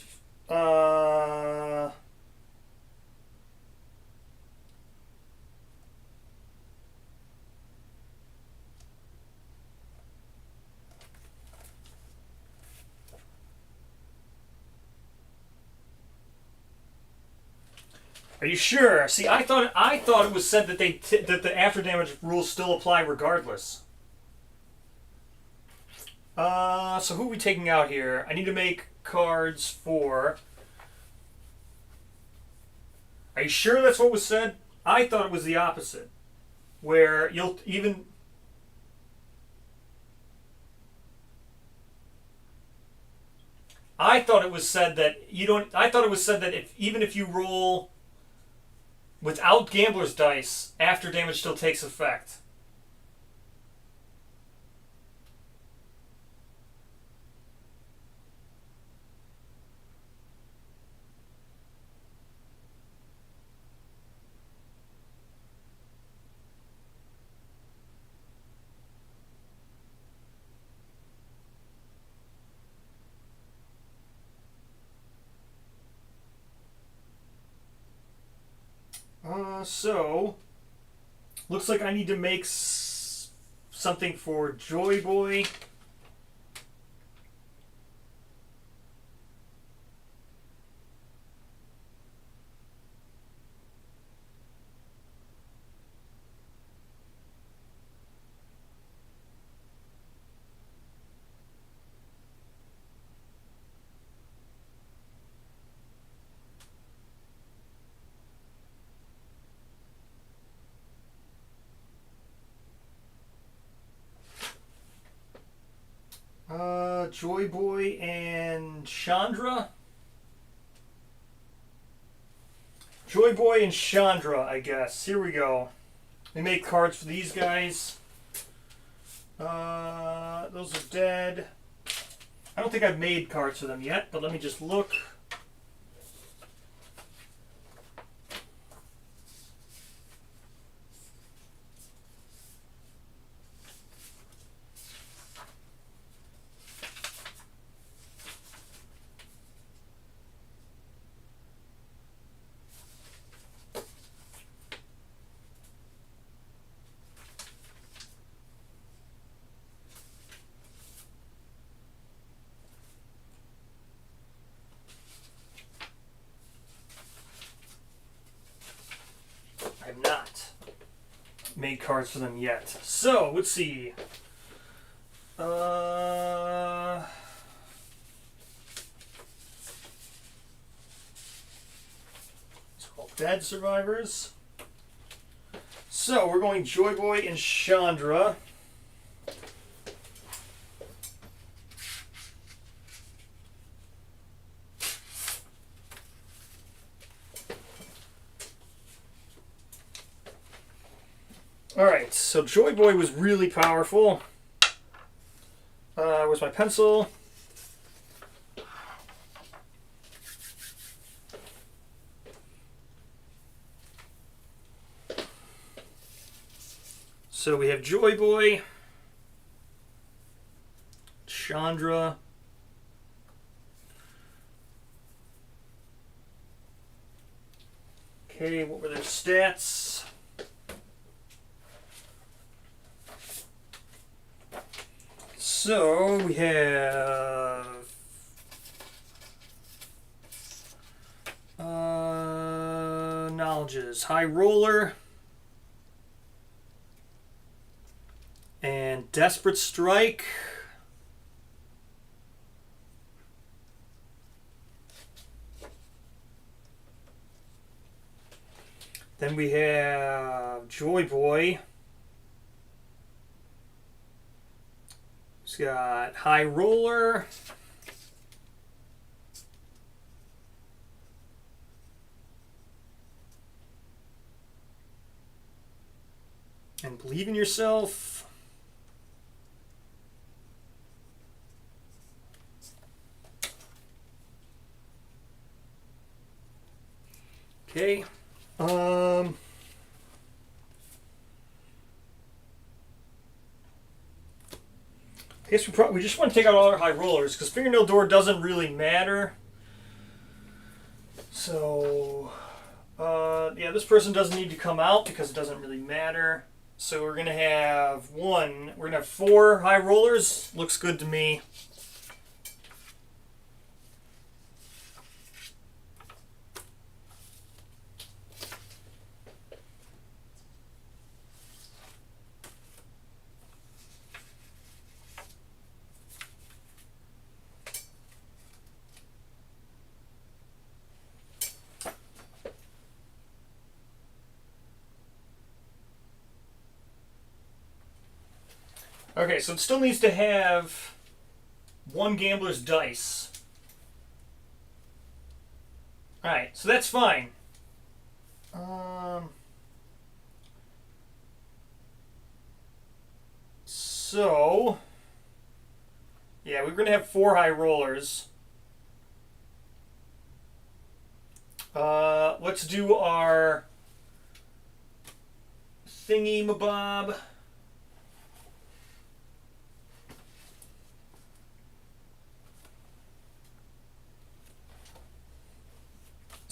Are you sure? See, I thought it was said that that the after damage rules still apply regardless. So who are we taking out here? I need to make cards for. Are you sure that's what was said? I thought it was the opposite, where you'll even. I thought it was said that you don't. I thought it was said that even if you roll without gambler's dice, after damage still takes effect. So looks like I need to make something for Joy Boy. Joy Boy and Chandra. Joy Boy and Chandra, I guess. Here we go. We made cards for these guys. Those are dead. I don't think I've made cards for them yet, but let me just look. I have not made cards for them yet. So, let's see. It's called Dead Survivors. So, we're going Joy Boy and Chandra. Alright, so Joy Boy was really powerful. Where's my pencil? So we have Joy Boy, Chandra, okay, what were their stats? So we have knowledges, High Roller and Desperate Strike. Then we have Joy Boy. He's got High Roller. And Believe in Yourself. Okay. I guess we just want to take out all our high rollers because Fingernail Door doesn't really matter. So, yeah, this person doesn't need to come out because it doesn't really matter. So we're gonna have we're gonna have 4 high rollers. Looks good to me. Okay, so it still needs to have 1 gambler's dice. Alright, so that's fine. So, yeah, we're going to have 4 high rollers. Let's do our thingy-mabob.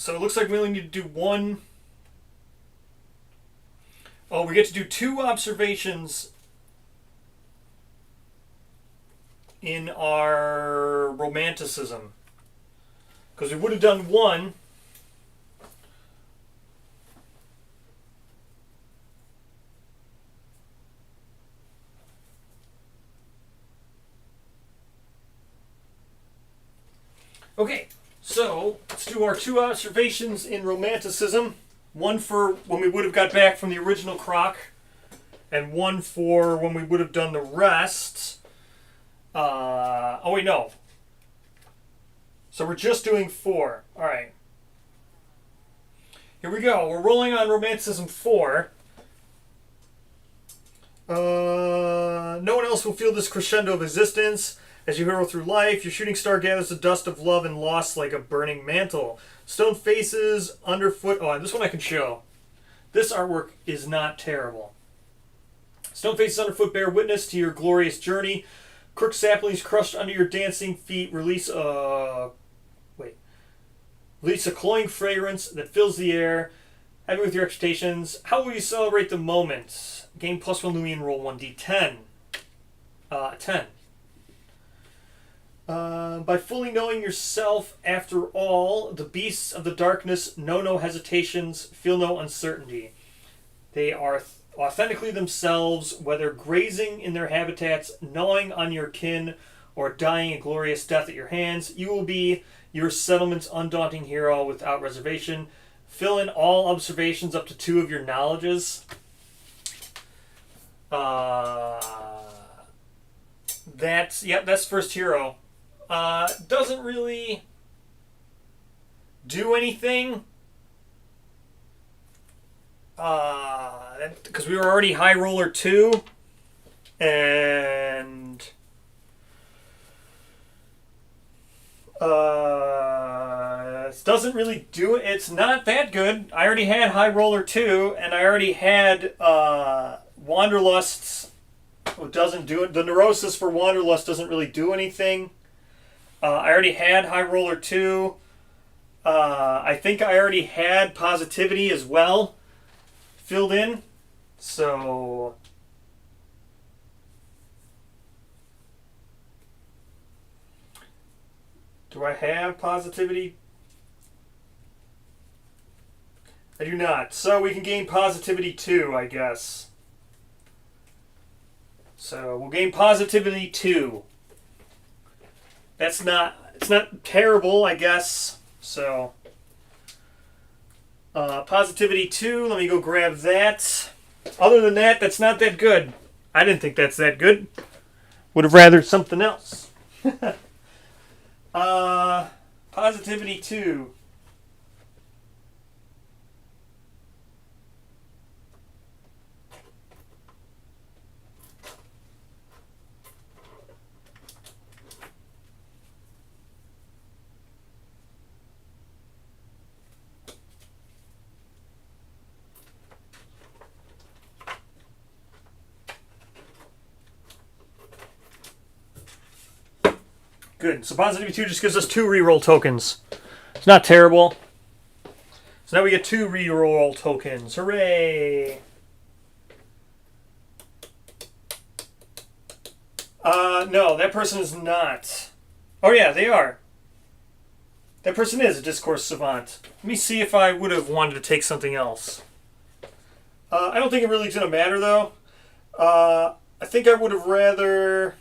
So it looks like we only need to do 1. Oh, we get to do 2 observations in our romanticism. Because we would have done 1. Okay. So, let's do our 2 observations in romanticism. 1 for when we would have got back from the original croc, and 1 for when we would have done the rest. Oh wait, no. So we're just doing 4. All right. Here we go. We're rolling on Romanticism 4. No one else will feel this crescendo of existence. As you hurtle through life, your shooting star gathers the dust of love and loss like a burning mantle. Stone faces underfoot. Oh, this one I can show. This artwork is not terrible. Stone faces underfoot bear witness to your glorious journey. Crooked saplings crushed under your dancing feet release a cloying fragrance that fills the air, having with your expectations. How will you celebrate the moment? Gain +1 Louis and roll 1d10. 10. By fully knowing yourself, after all, the beasts of the darkness know no hesitations, feel no uncertainty. They are authentically themselves, whether grazing in their habitats, gnawing on your kin, or dying a glorious death at your hands. You will be your settlement's undaunting hero without reservation. Fill in all observations up to 2 of your knowledges. That's first hero. Doesn't really do anything. Because we were already high roller 2, and it doesn't really do it. It's not that good. I already had high roller 2, and I already had Wanderlust's. It doesn't do it. The neurosis for Wanderlust doesn't really do anything. I already had high roller 2. I think I already had positivity as well filled in. So do I have positivity? I do not. So we can gain positivity 2, I guess. So we'll gain positivity 2. It's not terrible, I guess. So positivity 2, let me go grab that. Other than that, that's not that good. I didn't think that's that good. Would have rather something else. Positivity 2. Good. So positivity 2 just gives us 2 reroll tokens. It's not terrible. So now we get 2 reroll tokens. Hooray! No, that person is not. Oh yeah, they are. That person is a discourse savant. Let me see if I would have wanted to take something else. I don't think it really is going to matter though. I think I would have rather...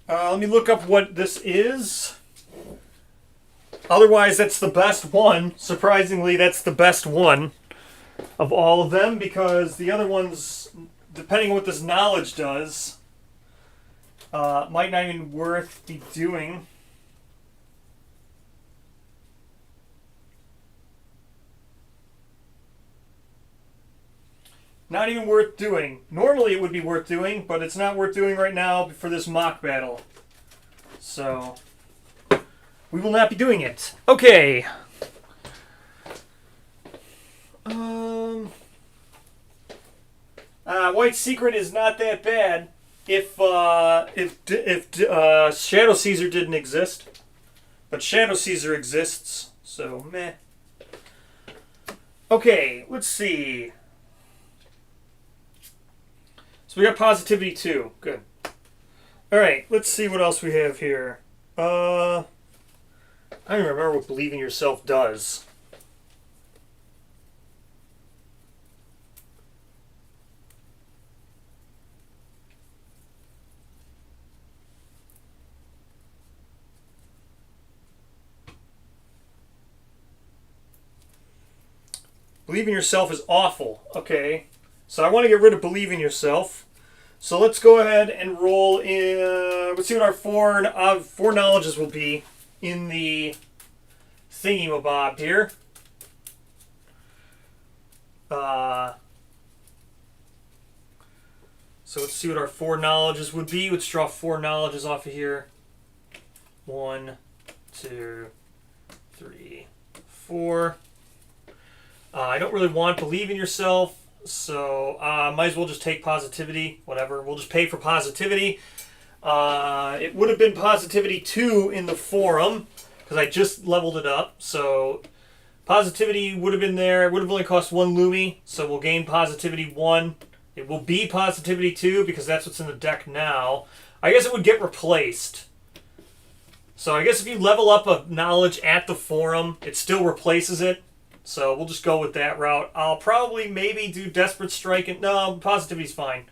let me look up what this is. Otherwise, that's the best one. Surprisingly, that's the best one of all of them, because the other ones, depending on what this knowledge does, might not even worth be doing. Not even worth doing. Normally it would be worth doing, but it's not worth doing right now for this mock battle. So, we will not be doing it. Okay. White Secret is not that bad if Shadow Caesar didn't exist. But Shadow Caesar exists, so meh. Okay, let's see. So we got positivity 2. Good. Alright, let's see what else we have here. I don't even remember what believe in yourself does. Believe in yourself is awful. Okay. So I want to get rid of believe in yourself. So let's go ahead and roll in. Let's see what our four knowledges will be in the thingy-mabob here. So let's see what our four knowledges would be. Let's draw four knowledges off of here. 1, 2, 3, 4. I don't really want believe in yourself, so might as well just take positivity. Whatever. We'll just pay for positivity. It would have been positivity 2 in the forum because I just leveled it up. So positivity would have been there. It would have only cost 1 Lumi, so we'll gain positivity 1. It will be positivity 2 because that's what's in the deck now. I guess it would get replaced. So I guess if you level up a knowledge at the forum, it still replaces it. So we'll just go with that route. I'll probably maybe do Desperate Strike. And no, positivity's fine.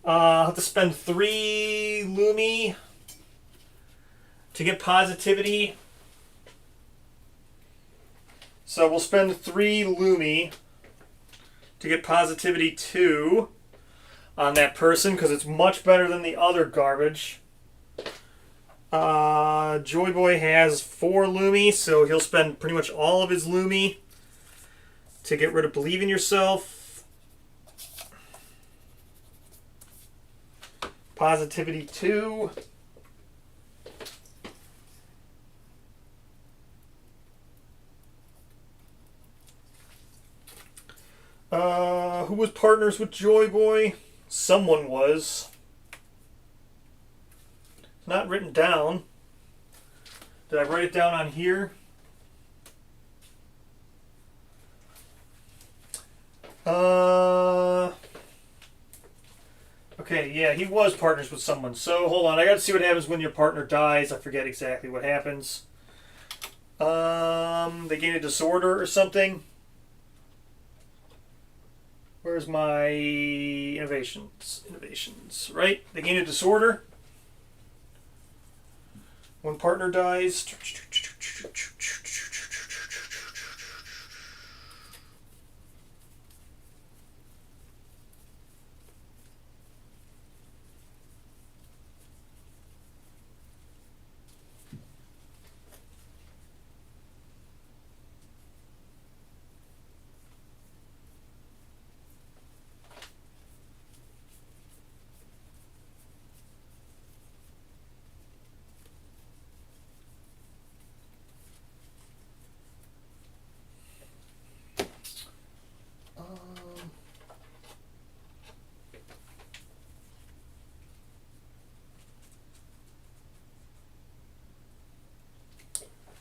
I'll have to spend 3 Lumi to get positivity. So we'll spend 3 Lumi to get positivity 2 on that person because it's much better than the other garbage. Joy Boy has 4 Lumi, so he'll spend pretty much all of his Lumi to get rid of believe in yourself. Positivity 2. Who was partners with Joy Boy? Someone was. It's not written down. Did I write it down on here? Okay, yeah, he was partners with someone. So, hold on. I gotta see what happens when your partner dies. I forget exactly what happens. They gain a disorder or something. Where's my innovations? Innovations, right? They gain a disorder. When partner dies.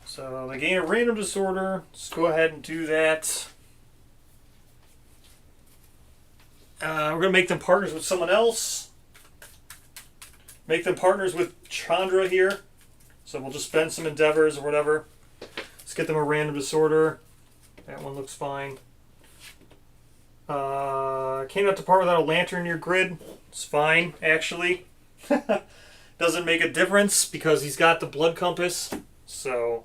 So they gain a random disorder. Let's go ahead and do that. We're going to make them partners with someone else. Make them partners with Chandra here. So we'll just spend some endeavors or whatever. Let's get them a random disorder. That one looks fine. Cannot depart without a lantern in your grid. It's fine, actually. Doesn't make a difference because he's got the blood compass. So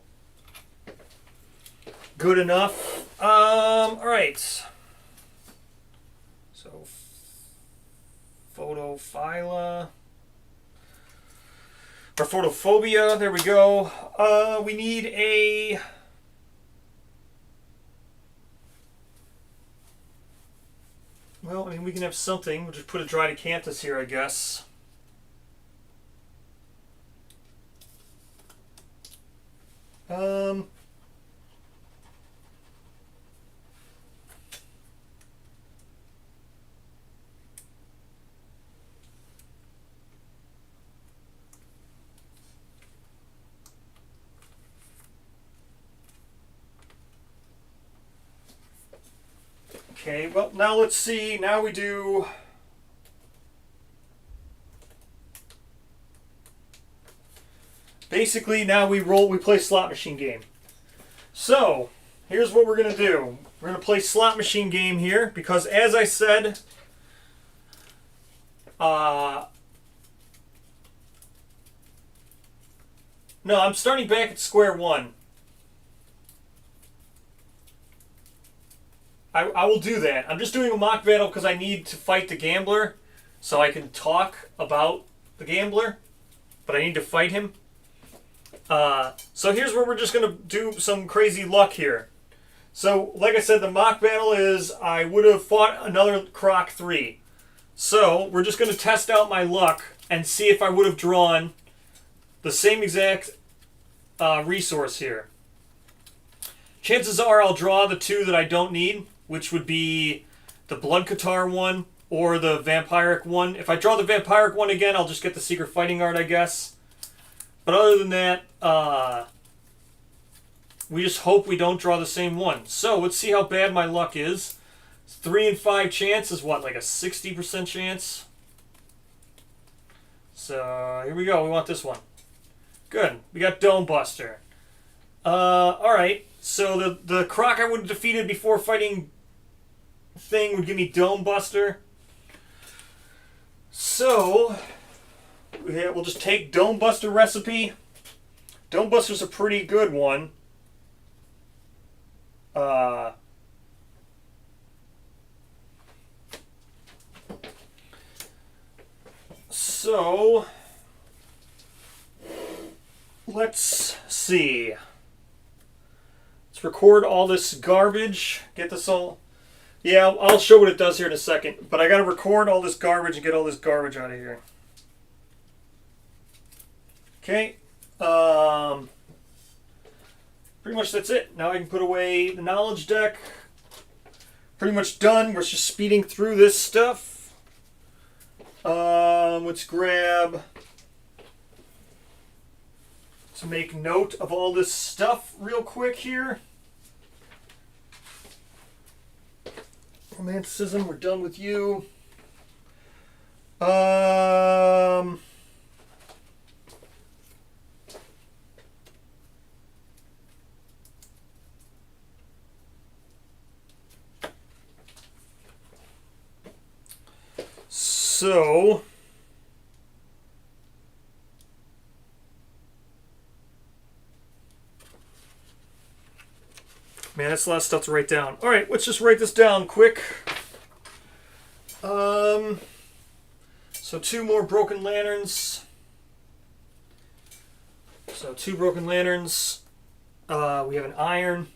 good enough. Alright. So, photophilia. Or photophobia. There we go. We need a... Well, I mean, we can have something. We'll just put a Dridecanthus here, I guess. Okay, well, now let's see. Now we do... Basically, now we play slot machine game. So, here's what we're going to do. We're going to play slot machine game here, because as I said, no, I'm starting back at square one. I will do that. I'm just doing a mock battle because I need to fight the gambler so I can talk about the gambler, but I need to fight him. So here's where we're just going to do some crazy luck here. So, like I said, the mock battle is I would have fought another Croc 3. So, we're just going to test out my luck and see if I would have drawn the same exact resource here. Chances are I'll draw the two that I don't need, which would be the Blood Catar one or the Vampiric one. If I draw the Vampiric one again, I'll just get the Secret Fighting Art, I guess. But other than that, we just hope we don't draw the same one. So let's see how bad my luck is. 3 in 5 chance is what, like a 60% chance? So here we go. We want this one. Good. We got Dome Buster. Alright. So the Croc I would have defeated before fighting thing would give me Dome Buster. So yeah, we'll just take Dome Buster recipe. Dome Buster's a pretty good one. So let's see. Let's record all this garbage. Get this all. Yeah, I'll show what it does here in a second. But I got to record all this garbage and get all this garbage out of here. Okay. Pretty much that's it. Now I can put away the knowledge deck. Pretty much done. We're just speeding through this stuff. Let's grab to make note of all this stuff real quick here. Romanticism, we're done with you. So man, that's a lot of stuff to write down. All right, let's just write this down quick. So 2 more Broken Lanterns. So 2 Broken Lanterns. We have an Iron.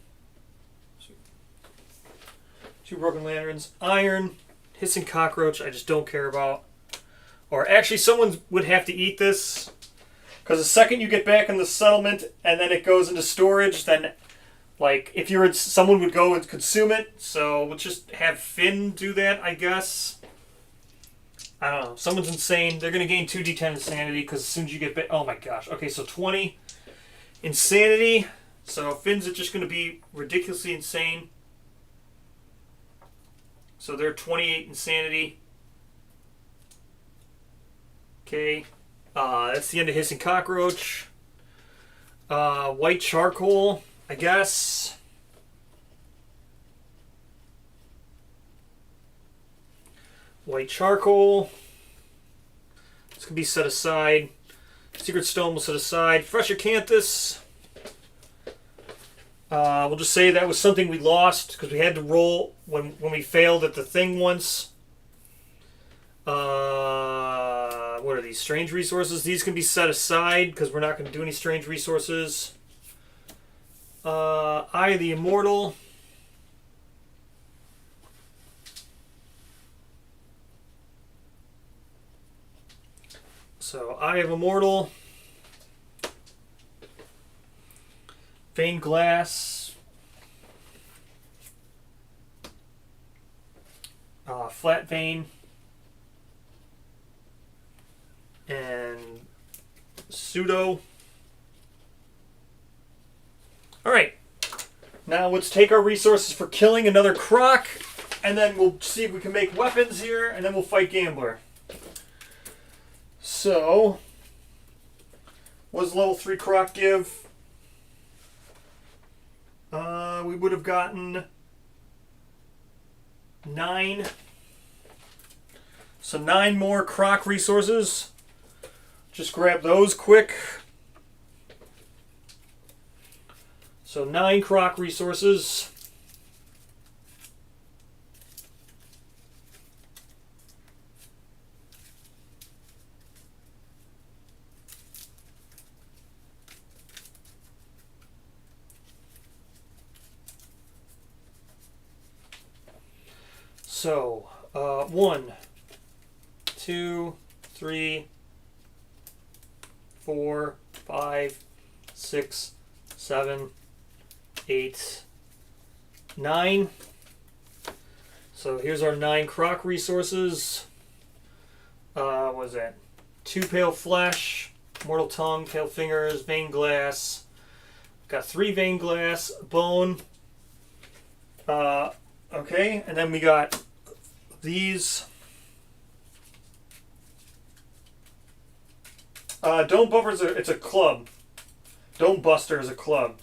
2 Broken Lanterns. Iron. Hissing Cockroach, I just don't care about. Or actually, someone would have to eat this. Because the second you get back in the settlement and then it goes into storage, then, like, if you're someone would go and consume it. So we'll just have Finn do that, I guess. I don't know. Someone's insane. They're going to gain 2d10 insanity because as soon as you get back... Oh my gosh. Okay, so 20 insanity. So Finn's just going to be ridiculously insane. So they're 28 insanity. Okay. That's the end of Hissing Cockroach. White Charcoal, I guess. White Charcoal. This can be set aside. Secret Stone will set aside. Fresh Acanthus. We'll just say that was something we lost because we had to roll when we failed at the thing once. What are these? Strange resources? These can be set aside because we're not going to do any strange resources. Eye of the Immortal. So, Eye of Immortal. Veined Glass. Flat Vein. And Pseudo. Alright. Now let's take our resources for killing another Croc. And then we'll see if we can make weapons here. And then we'll fight Gambler. So, what does level 3 Croc give? We would have gotten 9. So 9 more Croc resources. Just grab those quick. So 9 Croc resources. So, 1, 2, 3, 4, 5, 6, 7, 8, 9. So here's our 9 croc resources. What was that? 2 pale flesh, mortal tongue, pale fingers, vein glass. Got 3 vein glass, bone. Okay, and then we got these. Dome Buffer it's a club. Dome Buster is a club.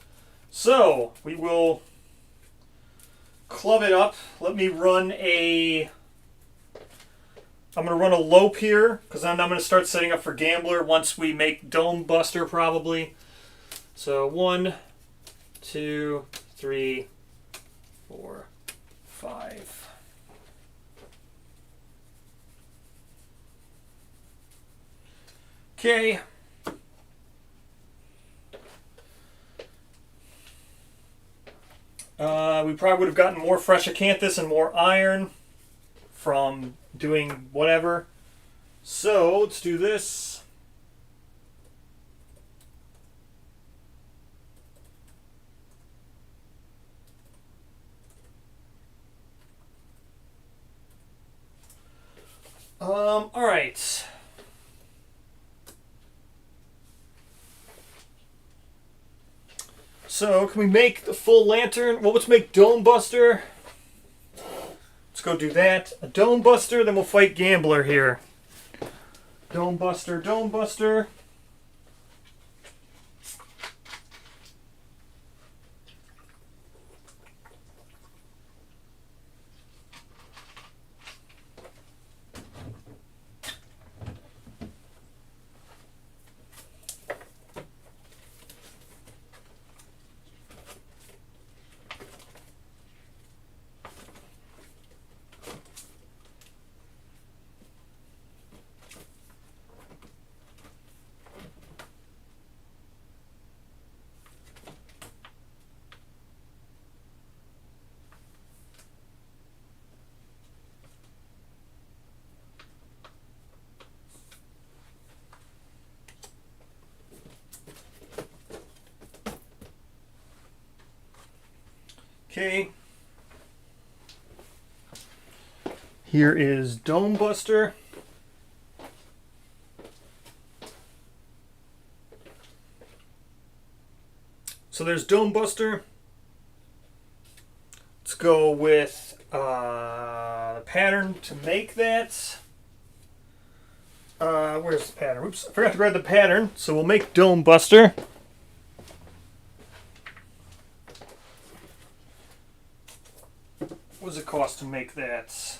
So we will club it up. Let me run a. I'm going to run a lope here because then I'm going to start setting up for Gambler once we make Dome Buster probably. So 1, 2, 3, 4, 5. Okay. We probably would have gotten more fresh acanthus and more iron from doing whatever. So let's do this. All right. So can we make the full lantern? Well, let's make Dome Buster. Let's go do that. A Dome Buster, then we'll fight Gambler here. Dome Buster, Dome Buster. Okay. Here is Dome Buster. So there's Dome Buster. Let's go with the pattern to make that. Where's the pattern? Oops, I forgot to grab the pattern. So we'll make Dome Buster. What does it cost to make that?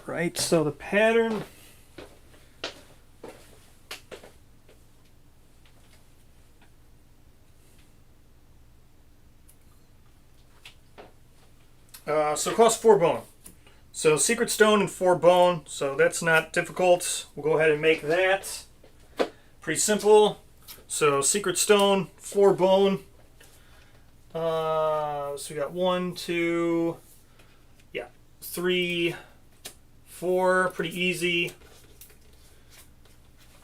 Right, so the pattern. So it costs 4 bone. So secret stone and 4 bone, so that's not difficult. We'll go ahead and make that. Pretty simple. So secret stone, 4 bone. So we got 1, 2, 3, 4. Pretty easy.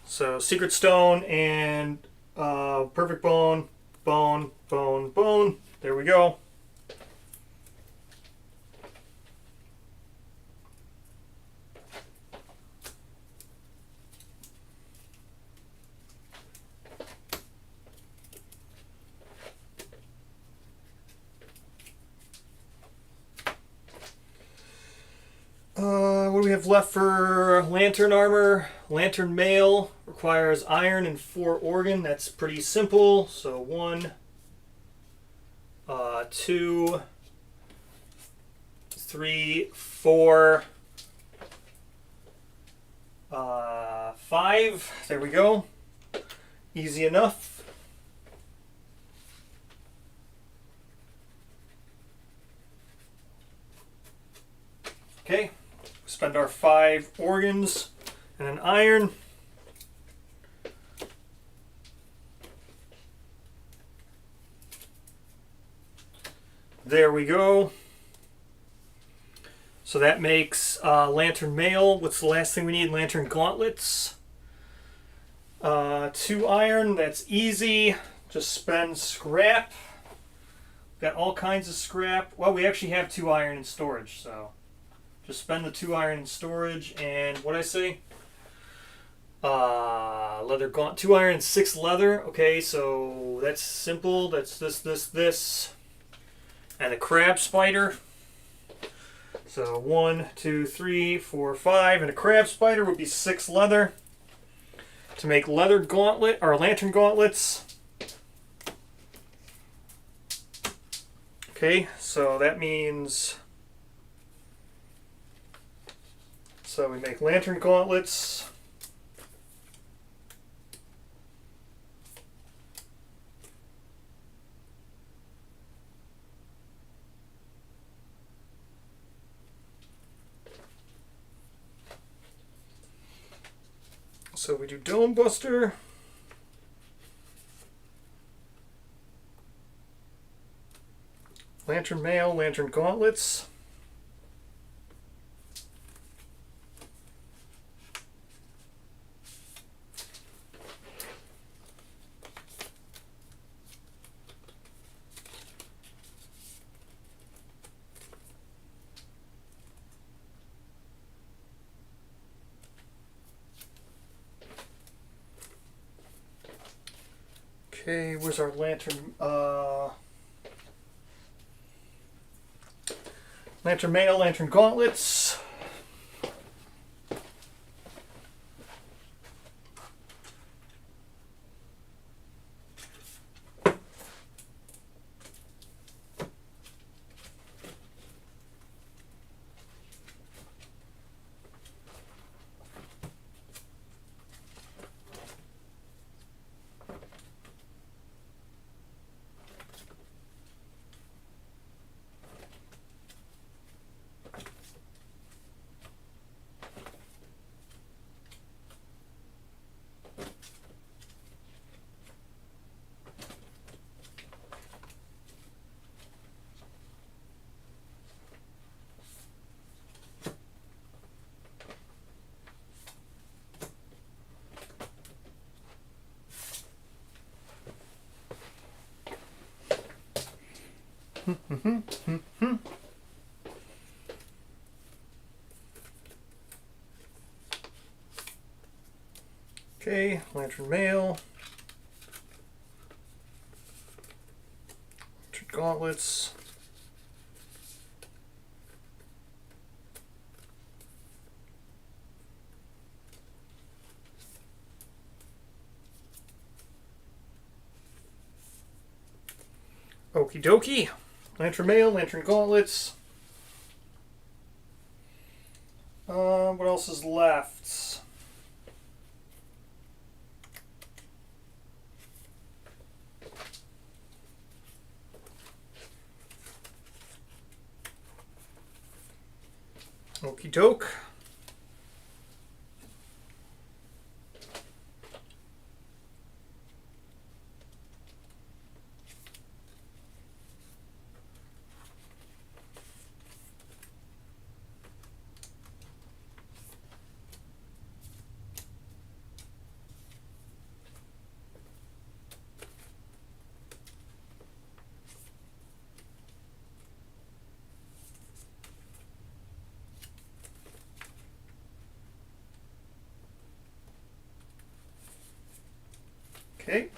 So secret stone and perfect bone, bone, bone, bone. There we go. What do we have left for lantern armor? Lantern mail requires iron and 4 organ. That's pretty simple. So 1, 2, 3, 4, 5. There we go. Easy enough. Okay. Spend our 5 organs and an iron. There we go. So that makes lantern mail. What's the last thing we need? Lantern gauntlets. 2 iron. That's easy. Just spend scrap. Got all kinds of scrap. Well, we actually have 2 iron in storage, so just spend the 2 iron in storage. And what I say? Leather gaunt. 2 iron and 6 leather. Okay, so that's simple. That's this. And a crab spider. So 1, 2, 3, 4, 5, and a crab spider would be 6 leather to make leather gauntlet or lantern gauntlets. Okay, so that means we make lantern gauntlets. So we do Dome Buster. Lantern Mail, Lantern Gauntlets. Okay, where's our lantern? Lantern Mail, Lantern Gauntlets. Okay, Lantern Mail. Lantern Gauntlets. Okie dokie. Lantern Mail, Lantern Gauntlets. What else is left? Okie doke. Okay.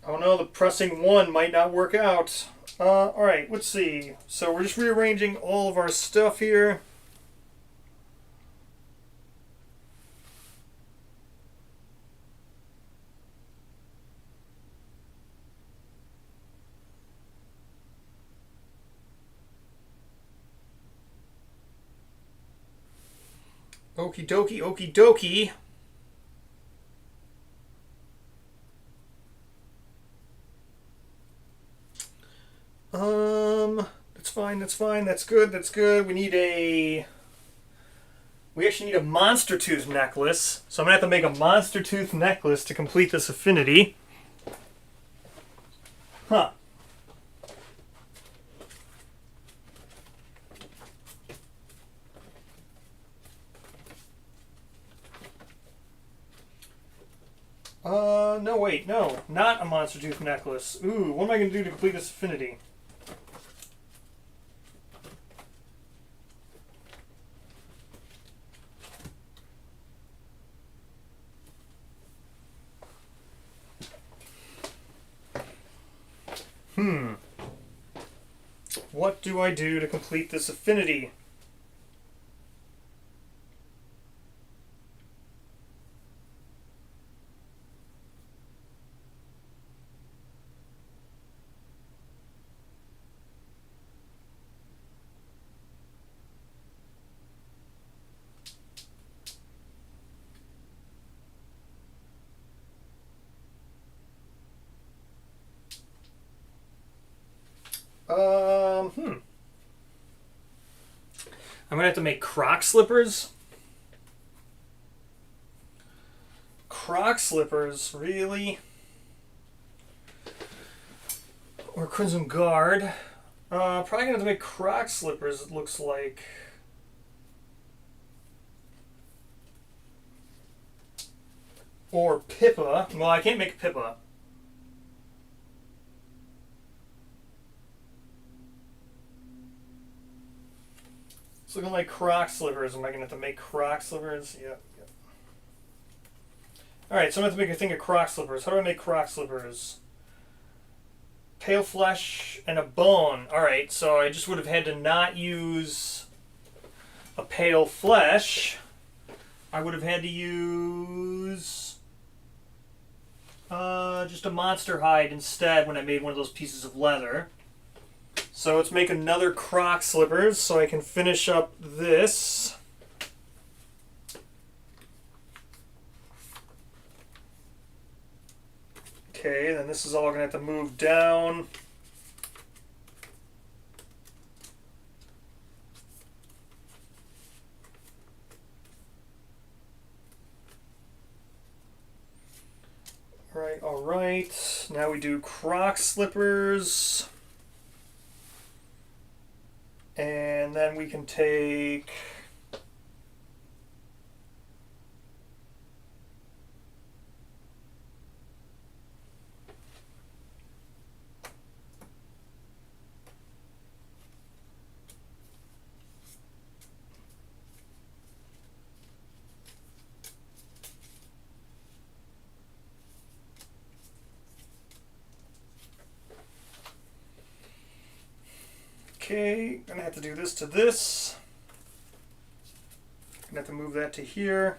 Oh no, the pressing 1 might not work out. Alright, let's see. So we're just rearranging all of our stuff here. Okie dokie, okie dokie. That's fine, that's fine, that's good, that's good. We actually need a monster tooth necklace. So I'm gonna have to make a monster tooth necklace to complete this affinity. Huh. No, wait, no. Not a monster tooth necklace. Ooh, what am I going to do to complete this affinity? What do I do to complete this affinity? I'm gonna have to make Croc slippers. Croc slippers, really? Or Crimson Guard. Probably gonna have to make Croc slippers, it looks like. Or Pippa. Well, I can't make Pippa. It's looking like Croc slippers. Am I going to have to make Croc slippers? Yep. Alright, so I'm going to have to make a thing of Croc slippers. How do I make Croc slippers? Pale flesh and a bone. Alright, so I just would have had to not use a pale flesh. I would have had to use just a monster hide instead when I made one of those pieces of leather. So let's make another Croc slippers so I can finish up this. Okay, then this is all going to have to move down. All right. Now we do Croc slippers. And then we can take okay, gonna have to do this to this. Gonna have to move that to here.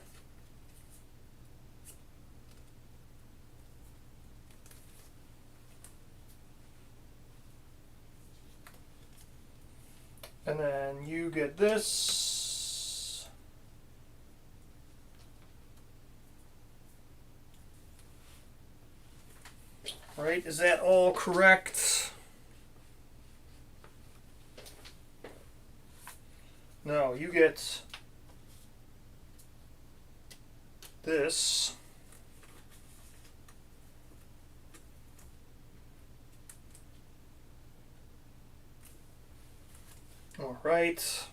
And then you get this. Right, is that all correct? No, you get this. All right.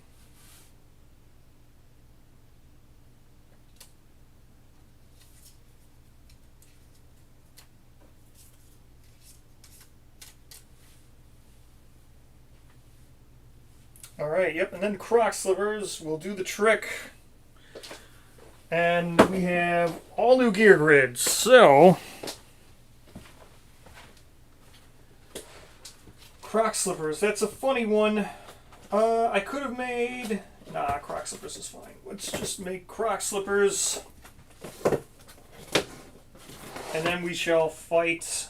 All right, yep, and then Croc slippers will do the trick. And we have all new gear grids. So, Croc slippers, that's a funny one. I could have made... Nah, Croc slippers is fine. Let's just make Croc slippers. And then we shall fight...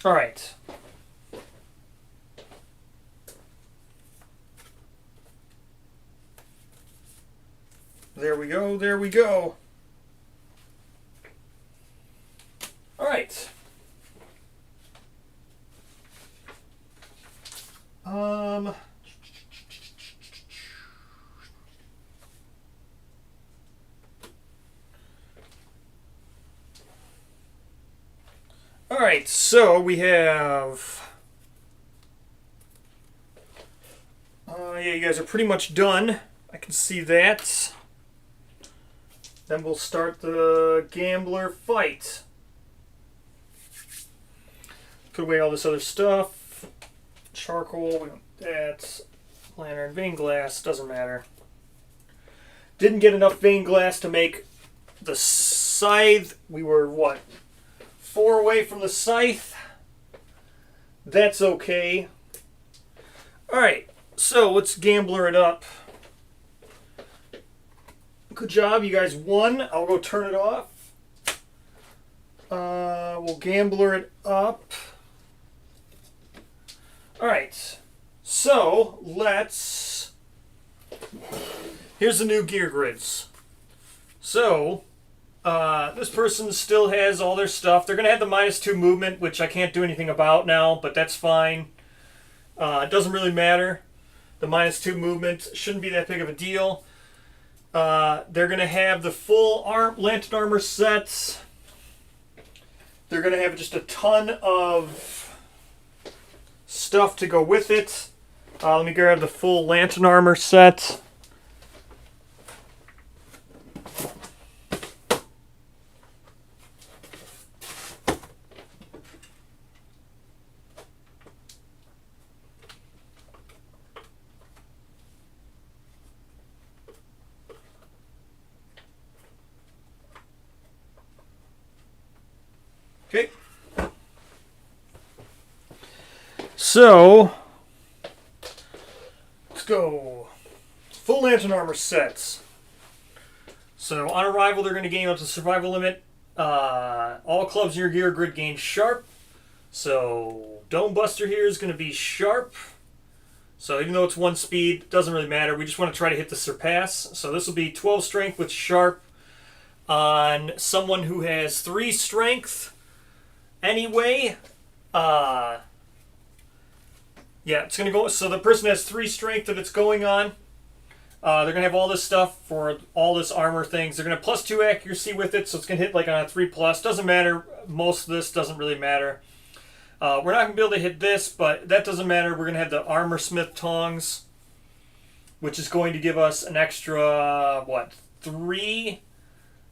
Alright. there we go, there we go. All right. All right, so we have... yeah, you guys are pretty much done. I can see that. Then we'll start the gambler fight. Put away all this other stuff. Charcoal, we want that. Lantern, vein glass, doesn't matter. Didn't get enough vein glass to make the scythe. We were, what, 4 away from the scythe? That's okay. Alright, so let's gambler it up. Good job, you guys won. I'll go turn it off. We'll gambler it up. Alright, so let's... Here's the new gear grids. So, this person still has all their stuff. They're going to have the -2 movement, which I can't do anything about now, but that's fine. It doesn't really matter. The -2 movement shouldn't be that big of a deal. They're going to have the full lantern armor sets. They're going to have just a ton of stuff to go with it. Let me grab the full lantern armor set. Okay. So, let's go. Full lantern armor sets. So, on arrival, they're going to gain up to survival limit. All clubs in your gear grid gain sharp. So, Dome Buster here is going to be sharp. So, even though it's 1 speed, doesn't really matter. We just want to try to hit the surpass. So, this will be 12 strength with sharp on someone who has 3 strength. Anyway, yeah, it's going to go, so the person has 3 strength that it's going on. They're going to have all this stuff for all this armor things. They're going to have +2 accuracy with it, so it's going to hit like on a 3+. Doesn't matter. Most of this doesn't really matter. We're not going to be able to hit this, but that doesn't matter. We're going to have the Armor Smith Tongs, which is going to give us an extra, what, 3?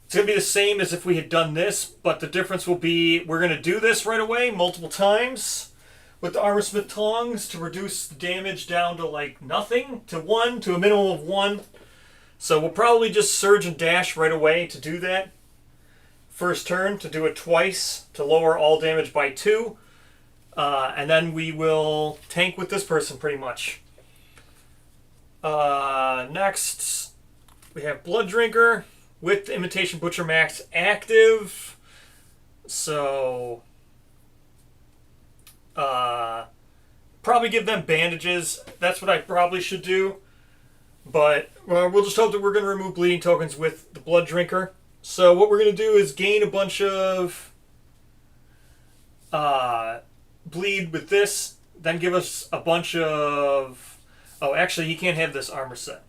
It's going to be the same as if we had done this, but the difference will be we're going to do this right away multiple times with the Armor Smith Tongs to reduce the damage down to like nothing, to 1, to a minimum of 1. So we'll probably just surge and dash right away to do that. First turn, to do it twice, to lower all damage by 2. And then we will tank with this person pretty much. Next, we have Blood Drinker with the Imitation Butcher Max active. So, probably give them bandages. That's what I probably should do. But we'll just hope that we're going to remove bleeding tokens with the Blood Drinker. So what we're going to do is gain a bunch of bleed with this, then give us a bunch of... Oh, actually, he can't have this armor set,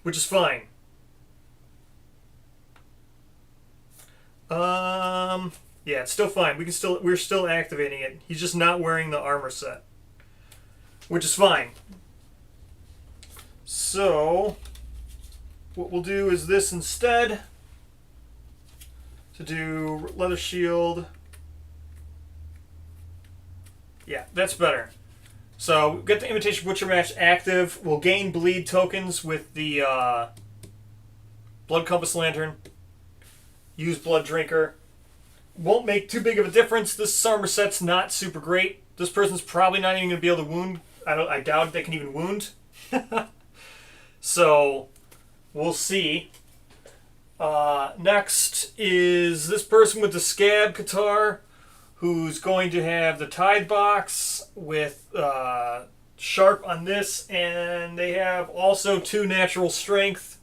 which is fine. Yeah, it's still fine. We're still activating it. He's just not wearing the armor set, which is fine. So, what we'll do is this instead. To do leather shield. Yeah, that's better. So, get the Imitation Butcher Match active. We'll gain bleed tokens with the Blood Compass Lantern. Use Blood Drinker. Won't make too big of a difference. This armor set's not super great. This person's probably not even going to be able to wound. I doubt they can even wound. So, we'll see. Next is this person with the Scab Guitar, who's going to have the Tide Box with Sharp on this, and they have also 2 natural strength.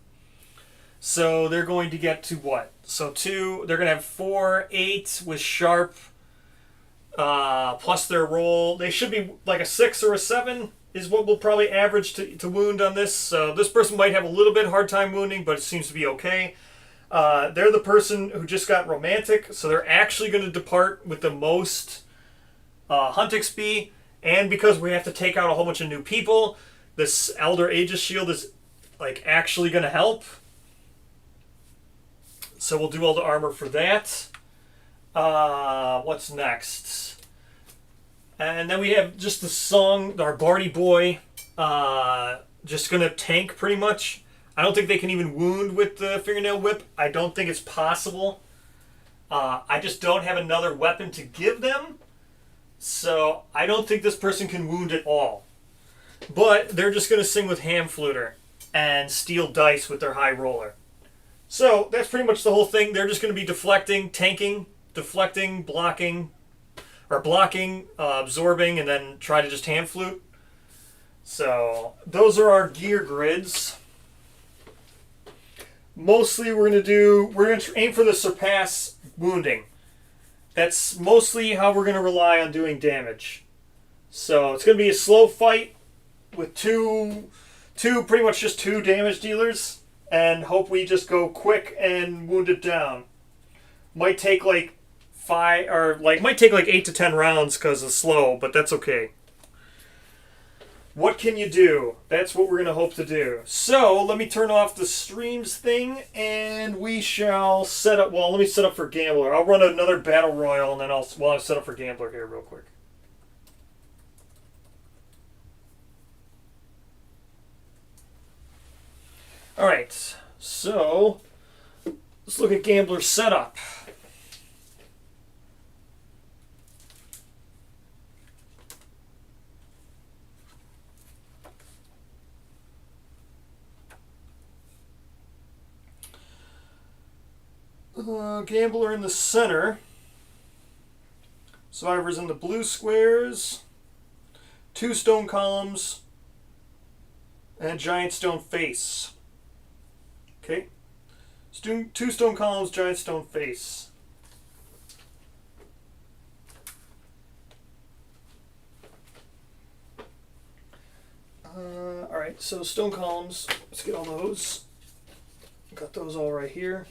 So they're going to get to what? So two. They're going to have 4, 8 with sharp. Plus their roll. They should be like a 6 or a 7 is what we'll probably average to wound on this. So this person might have a little bit hard time wounding, but it seems to be okay. They're the person who just got romantic, so they're actually going to depart with the most hunt XP. And because we have to take out a whole bunch of new people, this Elder Aegis Shield is like actually going to help. So we'll do all the armor for that. What's next? And then we have just the song, our Barty Boy, just going to tank pretty much. I don't think they can even wound with the Fingernail Whip. I don't think it's possible. I just don't have another weapon to give them. So I don't think this person can wound at all. But they're just going to sing with Ham Fluter and steal dice with their high roller. So that's pretty much the whole thing. They're just going to be deflecting, tanking, deflecting, blocking, absorbing, and then try to just hand flute. So those are our gear grids. Mostly we're going to aim for the surpass wounding. That's mostly how we're going to rely on doing damage. So it's going to be a slow fight with pretty much just two damage dealers, and hope we just go quick and wound it down. Might take like 8 to 10 rounds because it's slow, but that's okay. What can you do? That's what we're going to hope to do. So let me turn off the streams thing, and we shall set up. Well, let me set up for Gambler. I'll run another battle royal, and then I'll set up for Gambler here real quick. All right. So let's look at Gambler's setup. Gambler in the center. Survivors in the blue squares. 2 stone columns. And giant stone face. Okay. 2 stone columns, giant stone face. Alright, so stone columns. Let's get all those. Got those all right here.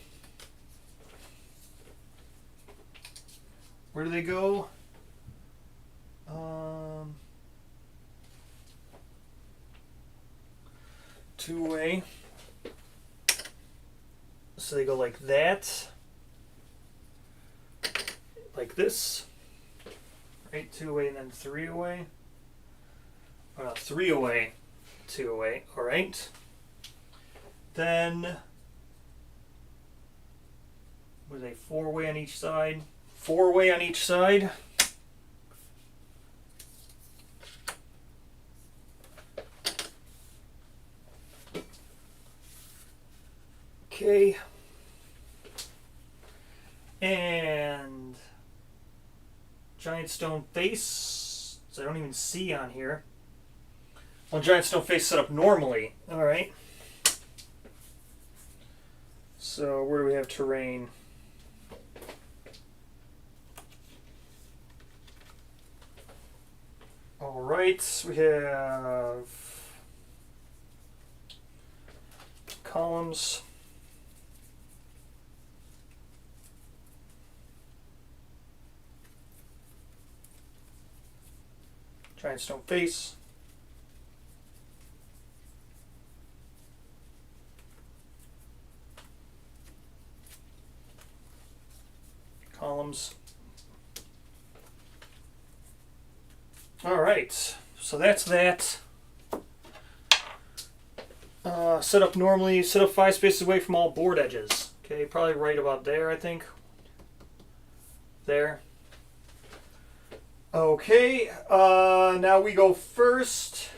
Where do they go? 2-way. So they go like that. Like this. Right, 2-away and then 3-away. 3-away, 2-away. Alright. Then, was a 4-way on each side. 4-way on each side. Okay. And giant stone face. So I don't even see on here. Well, giant stone face set up normally. All right. So where do we have terrain? All right, we have columns. Giant stone face. Columns. All right, so that's that. Set up normally, set up 5 spaces away from all board edges. Okay, probably right about there, I think. There. Okay, now we go first.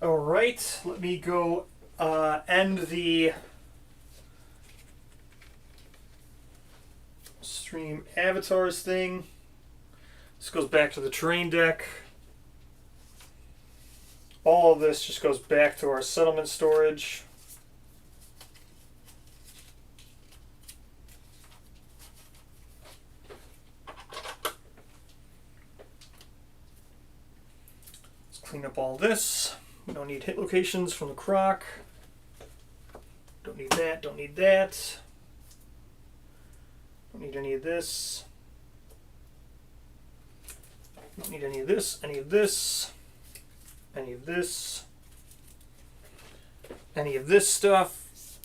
All right, let me go end the stream avatars thing. This goes back to the terrain deck. all of this just goes back to our settlement storage. Let's clean up all this. We don't need hit locations from the croc. Don't need that, don't need that. Don't need any of this. Don't need any of this, any of this, any of this, any of this stuff.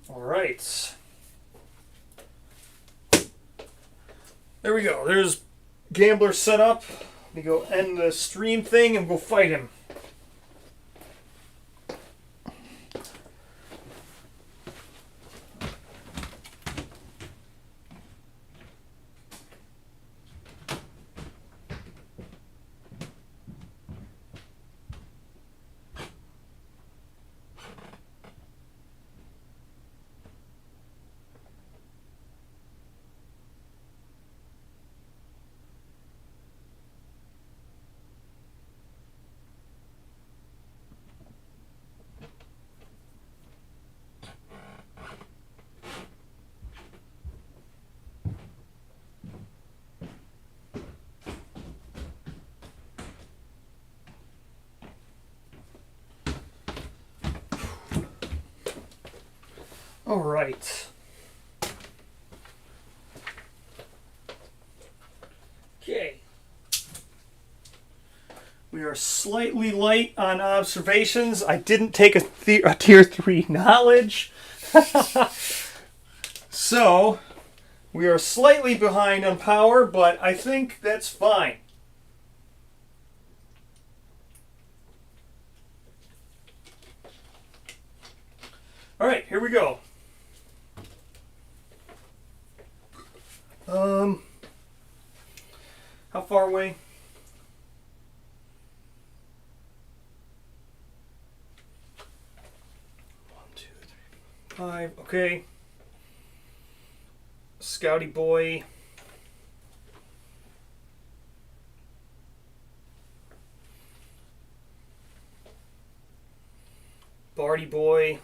All right. There we go. There's Gambler set up. Let me go end the stream thing and go fight him. All right. Okay. We are slightly light on observations. I didn't take a tier 3 knowledge. So, we are slightly behind on power, but I think that's fine. All right, here we go. How far away? 1, 2, 3, 5. Okay. Scouty boy. Barty boy.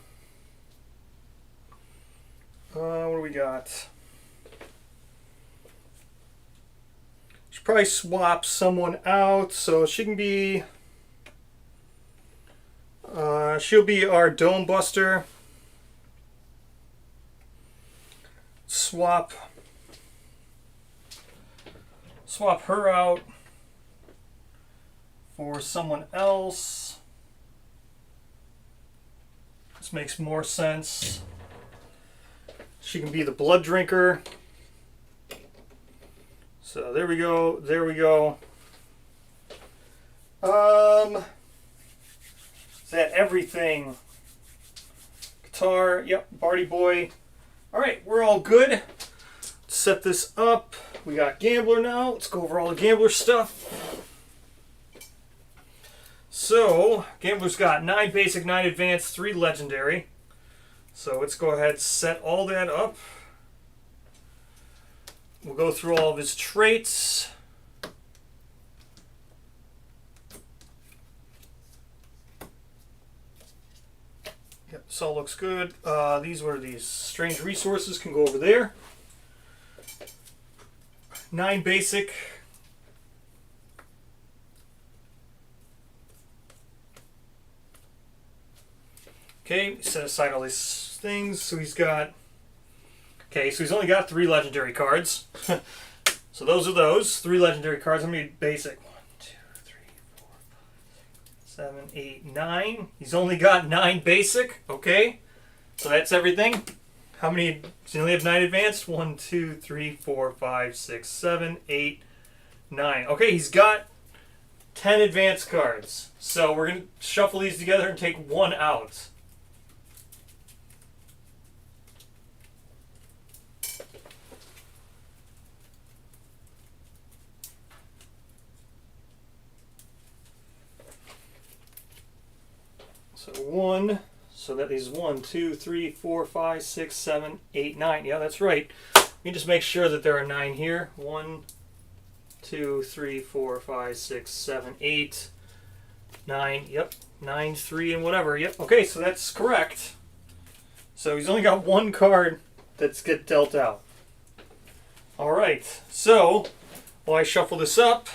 What do we got? Should probably swap someone out so she can be. She'll be our dome buster. Swap her out for someone else. This makes more sense. She can be the blood drinker. So there we go. There we go. Is that everything? Guitar. Yep. Barty boy. All right. We're all good. Set this up. We got Gambler now. Let's go over all the Gambler stuff. So Gambler's got 9 basic, 9 advanced, 3 legendary. So let's go ahead and set all that up. We'll go through all of his traits. Yep, this all looks good. These were these strange resources, can go over there. 9 basic. Okay, set aside all these things. So he's got. Okay, so he's only got 3 legendary cards. So those are those 3 legendary cards. How many basic? 1, 2, 3, 4, 5, 6, 7, 8, 9. He's only got 9 basic. Okay, so that's everything. How many? Does he only have 9 advanced? 1, 2, 3, 4, 5, 6, 7, 8, 9. Okay, he's got 10 advanced cards. So we're gonna shuffle these together and take 1 out. So 1, so that is 1, 2, 3, 4, 5, 6, 7, 8, 9. Yeah, that's right. me just make sure that there are 9 here. 1, 2, 3, 4, 5, 6, 7, 8, 9. Yep, 9, 3, and whatever. Yep. Okay, so that's correct. So he's only got 1 card that's get dealt out. All right. So while I shuffle this up,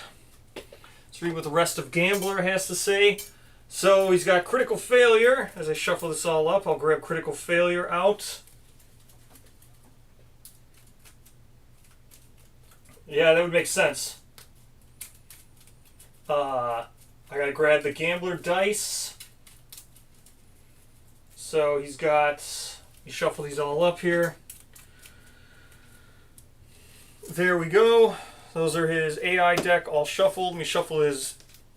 let's read what the rest of Gambler has to say. So he's got critical failure. As I shuffle this all up, I'll grab critical failure out. Yeah, that would make sense. I gotta grab the Gambler dice. So he's got, you shuffle these all up here. There we go. Those are his AI deck all shuffled. Let me shuffle his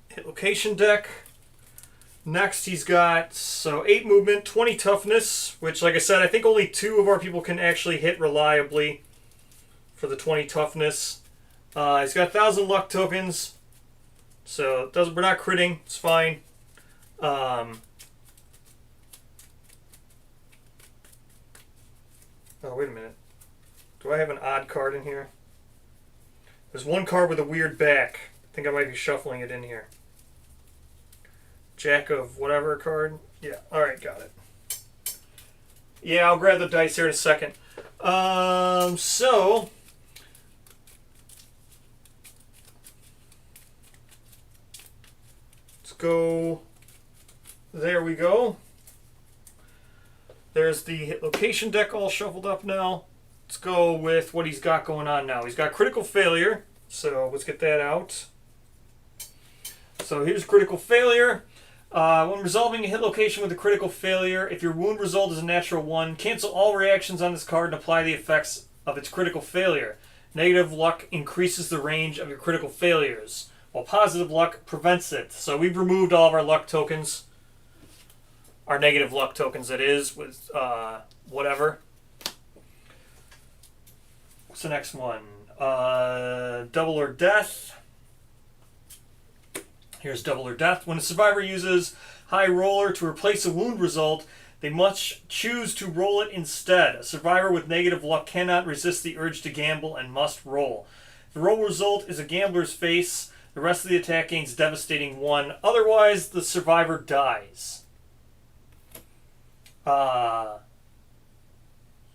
hit location deck. Next he's got, so 8 movement, 20 toughness, which like I said, I think only 2 of our people can actually hit reliably for the 20 toughness. He's got 1,000 luck tokens. So it doesn't, we're not critting. It's fine. Oh, wait a minute. Do I have an odd card in here? There's 1 card with a weird back. I think I might be shuffling it in here. Jack of whatever card. Yeah, alright, got it. Yeah, I'll grab the dice here in a second. So let's go. There we go. There's the hit location deck all shuffled up now. Let's go with what he's got going on now. He's got critical failure. So let's get that out. So here's critical failure. When resolving a hit location with a critical failure, if your wound result is a natural 1, cancel all reactions on this card and apply the effects of its critical failure. Negative luck increases the range of your critical failures, while positive luck prevents it. So we've removed all of our luck tokens. Our negative luck tokens, that is, with whatever. What's the next one? Double or death. Here's double or death. When a survivor uses high roller to replace a wound result, they must choose to roll it instead. A survivor with negative luck cannot resist the urge to gamble and must roll. If the roll result is a gambler's face, the rest of the attack gains devastating 1. Otherwise, the survivor dies.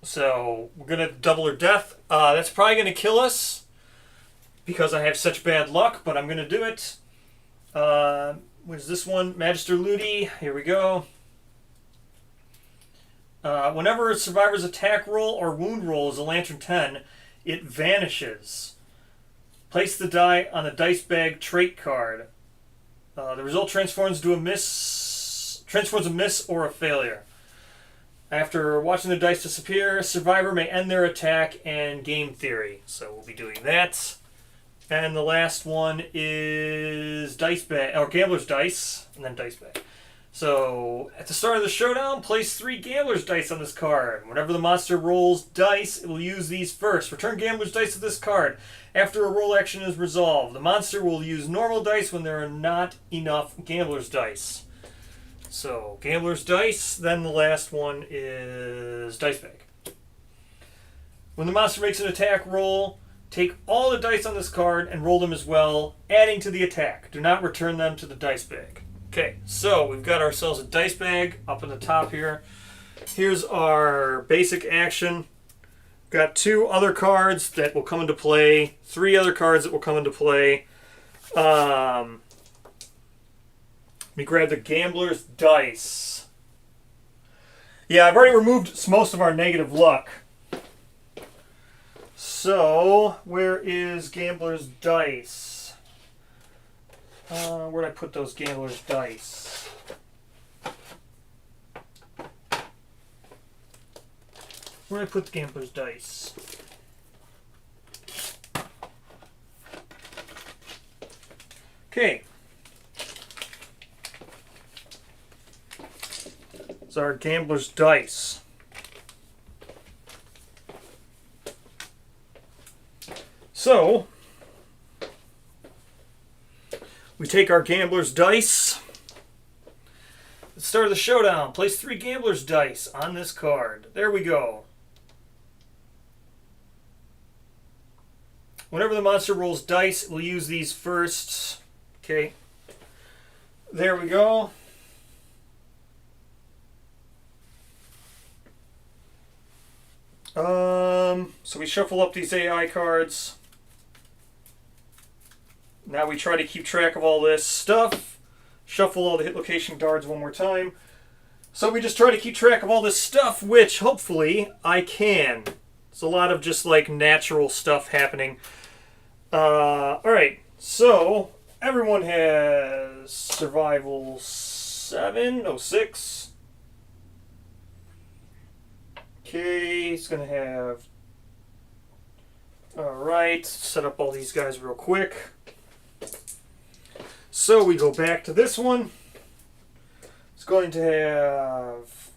So we're going to double or death. That's probably going to kill us because I have such bad luck, but I'm going to do it. What is this one? Magister Ludi. Here we go. Whenever a survivor's attack roll or wound roll is a Lantern 10, it vanishes. Place the die on the dice bag trait card. The result transforms to a miss or a failure. After watching the dice disappear, a survivor may end their attack and game theory. So we'll be doing that. And the last one is dice bag, or gambler's dice, and then dice bag. So at the start of the showdown, place 3 gambler's dice on this card. Whenever the monster rolls dice, it will use these first. Return gambler's dice to this card after a roll action is resolved. The monster will use normal dice when there are not enough gambler's dice. So gambler's dice, then the last one is dice bag. When the monster makes an attack roll, take all the dice on this card and roll them as well, adding to the attack. Do not return them to the dice bag. Okay, so we've got ourselves a dice bag up in the top here. Here's our basic action. Got 2 other cards that will come into play, 3 other cards that will come into play. Let me grab the gambler's dice. Yeah, I've already removed most of our negative luck. So, where is gambler's dice? Where'd I put those gambler's dice? Where'd I put the gambler's dice? Okay. It's our gambler's dice. So, we take our gambler's dice. At the start of the showdown, place 3 gambler's dice on this card. There we go. Whenever the monster rolls dice, we'll use these first. Okay. There we go. So we shuffle up these AI cards. Now we try to keep track of all this stuff. Shuffle all the hit location cards one more time. So we just try to keep track of all this stuff, which hopefully I can. It's a lot of just like natural stuff happening. Alright, so everyone has survival 7, no 6. Okay, he's gonna have. Alright, set up all these guys real quick. So we go back to this one. It's going to have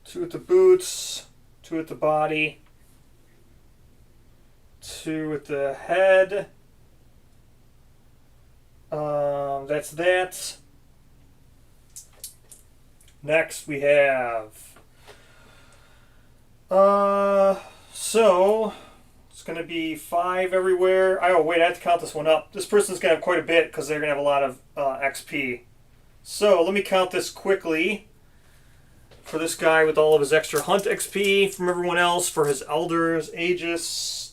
2 at the boots, 2 at the body, 2 at the head. That's that. Next we have. So it's going to be 5 everywhere. Oh wait, I have to count this one up. This person's going to have quite a bit because they're going to have a lot of XP. So let me count this quickly. For this guy with all of his extra hunt XP from everyone else, for his elders, Aegis.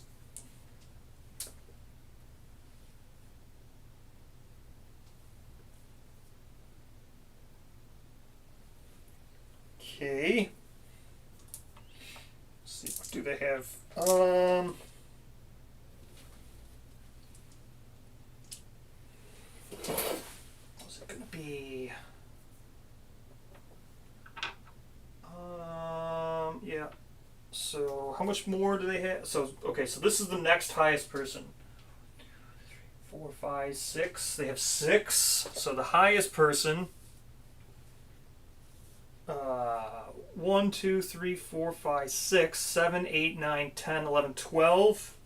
Okay. Let's see, what do they have? What's it gonna be? Yeah. So how much more do they have? So okay, so this is the next highest person. 4, 5, 6. They have 6. So the highest person. 1, 2, 3, 4, 5, 6, 7, 8, 9, 10, 11, 12.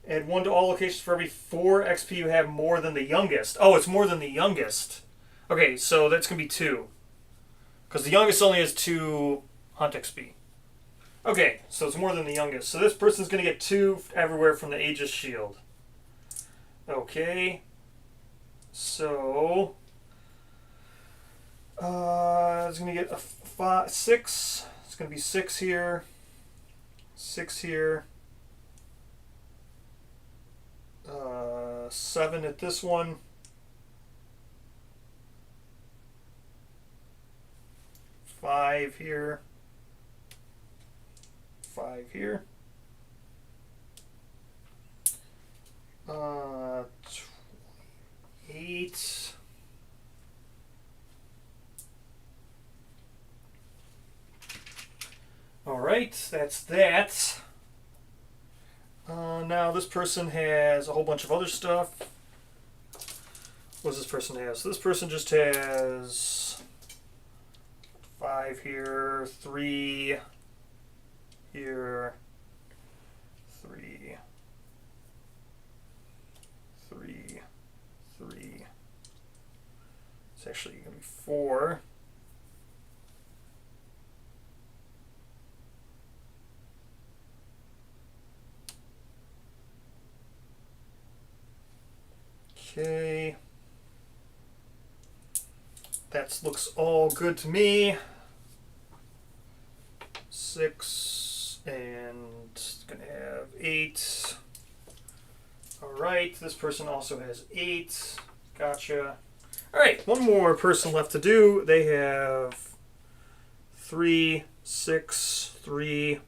Add 1 to all locations for every 4 XP you have more than the youngest. Oh, it's more than the youngest. Okay, so that's going to be 2. Because the youngest only has 2 hunt XP. Okay, so it's more than the youngest. So this person's going to get 2 everywhere from the Aegis shield. Okay. So it's going to get a 6. It's going to be 6 here. 6 here. 7 at this one. 5 here. 5 here. 8. All right, that's that. Now this person has a whole bunch of other stuff. What does this person have? So this person just has 5 here, 3 here, 3, 3, 3. It's actually going to be 4. Okay. That looks all good to me. 6 and it's going to have 8. All right, this person also has 8. Gotcha. All right, one more person left to do. They have 3, 6, 3.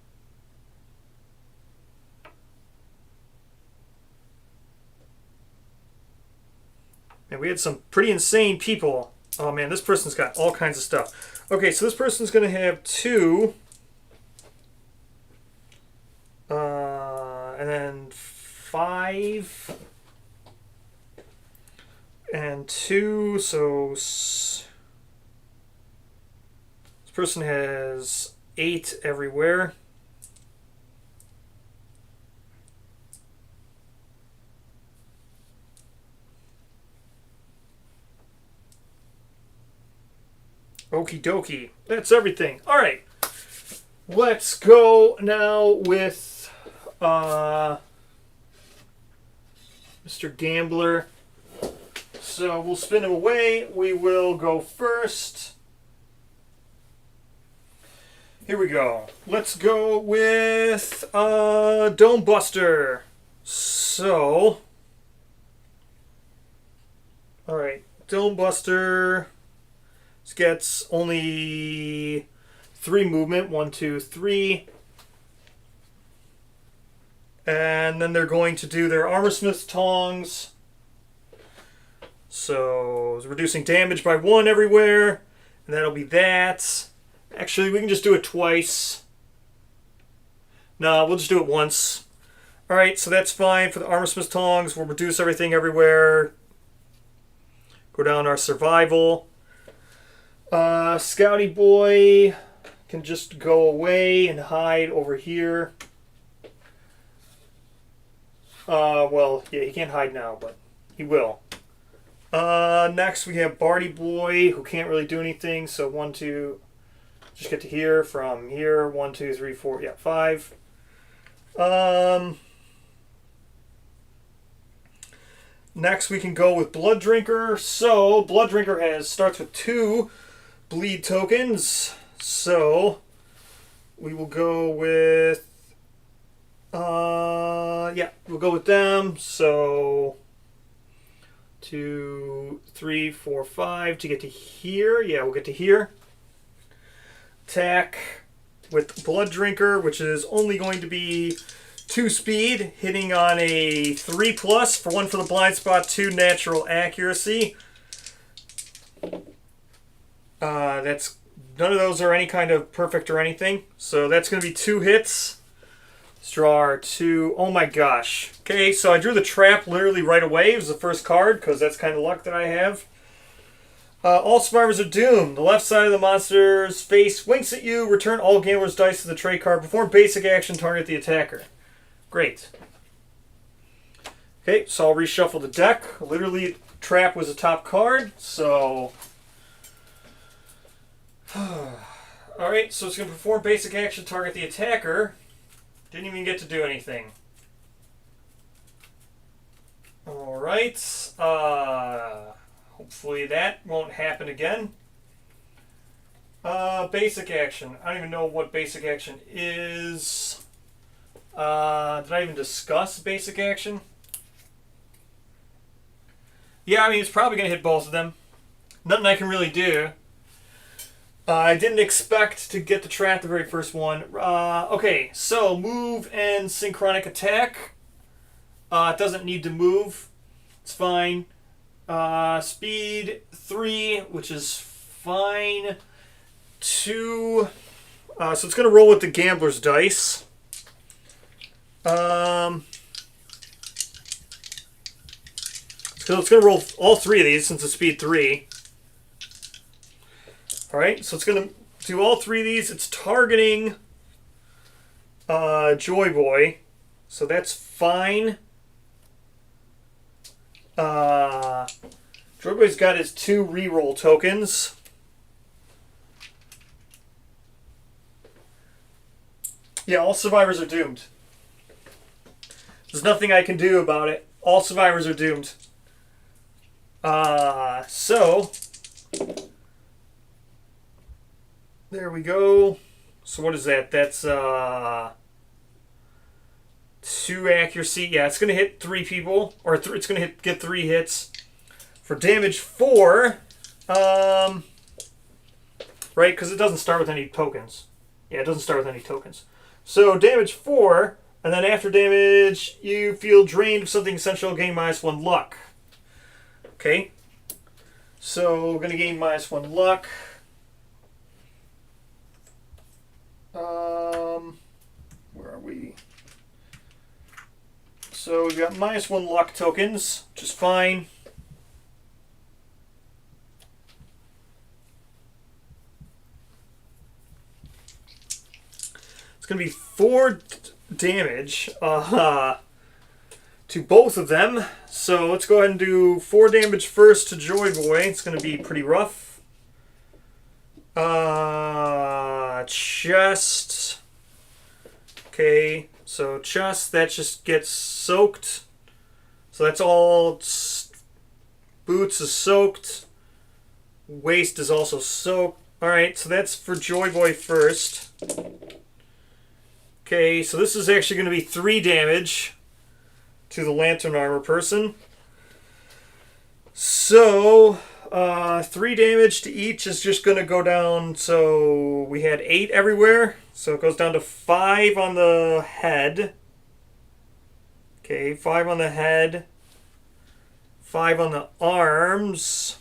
And we had some pretty insane people. Oh man, this person's got all kinds of stuff. Okay, so this person's going to have 2. And then 5. And 2, so this person has 8 everywhere. Okie dokie. That's everything. All right. Let's go now with Mr. Gambler. So we'll spin him away. We will go first. Here we go. Let's go with Dome Buster. So, all right, Dome Buster gets only 3 movement. 1, 2, 3. And then they're going to do their Armorsmith's Tongs. So, reducing damage by 1 everywhere. And that'll be that. Actually, we can just do it twice. No, we'll just do it once. Alright, so that's fine for the Armorsmith's Tongs. We'll reduce everything everywhere. Go down our survival. Scouty Boy can just go away and hide over here. Well, yeah, he can't hide now, but he will. Next we have Barty Boy, who can't really do anything. So 1, 2, just get to here from here. 1, 2, 3, 4, yeah, 5. Next we can go with Blood Drinker. So Blood Drinker starts with 2 bleed tokens. So we will go with yeah, we'll go with them. So 2, 3, 4, 5 to get to here. Yeah, we'll get to here. Attack with Blood Drinker, which is only going to be 2 speed, hitting on a 3+ for 1 for the blind spot, 2 natural accuracy. That's none of those are any kind of perfect or anything. So that's going to be 2 hits. Let's draw our 2. Oh my gosh. Okay, so I drew the trap literally right away. It was the first card because that's kind of luck that I have. All survivors are doomed. The left side of the monster's face winks at you. Return all gambler's dice to the tray card. Perform basic action. Target the attacker. Great. Okay, so I'll reshuffle the deck. Literally, trap was a top card. So, alright, so it's going to perform basic action. Target the attacker. Didn't even get to do anything. Alright. Hopefully that won't happen again. Basic action. I don't even know what basic action is. Did I even discuss basic action? Yeah, I mean, it's probably going to hit both of them. Nothing I can really do. I didn't expect to get the trap the very first one. Okay, so move and synchronic attack. It doesn't need to move. It's fine. Speed 3, which is fine. 2. So it's going to roll with the gambler's dice. So it's going to roll all 3 of these since it's speed 3. Alright, so it's going to do all 3 of these. It's targeting Joy Boy. So that's fine. Joy Boy's got his 2 reroll tokens. Yeah, all survivors are doomed. There's nothing I can do about it. All survivors are doomed. So there we go. So what is that? That's 2 accuracy. Yeah, it's going to hit 3 people. Or it's going to get 3 hits. For damage 4, right? Because it doesn't start with any tokens. Yeah, it doesn't start with any tokens. So damage 4, and then after damage, you feel drained of something essential, gain -1 luck. Okay. So we're going to gain -1 luck. Where are we? So we've got -1 luck tokens, which is fine. It's going to be 4 damage to both of them. So let's go ahead and do 4 damage first to Joy Boy. It's going to be pretty rough. Chest. Okay. So chest, that just gets soaked. So that's all. Boots is soaked. Waist is also soaked. Alright, so that's for Joy Boy first. Okay, so this is actually going to be 3 damage to the Lantern Armor person. So, 3 damage to each is just going to go down. So we had 8 everywhere. So it goes down to 5 on the head. Okay, 5 on the head. 5 on the arms.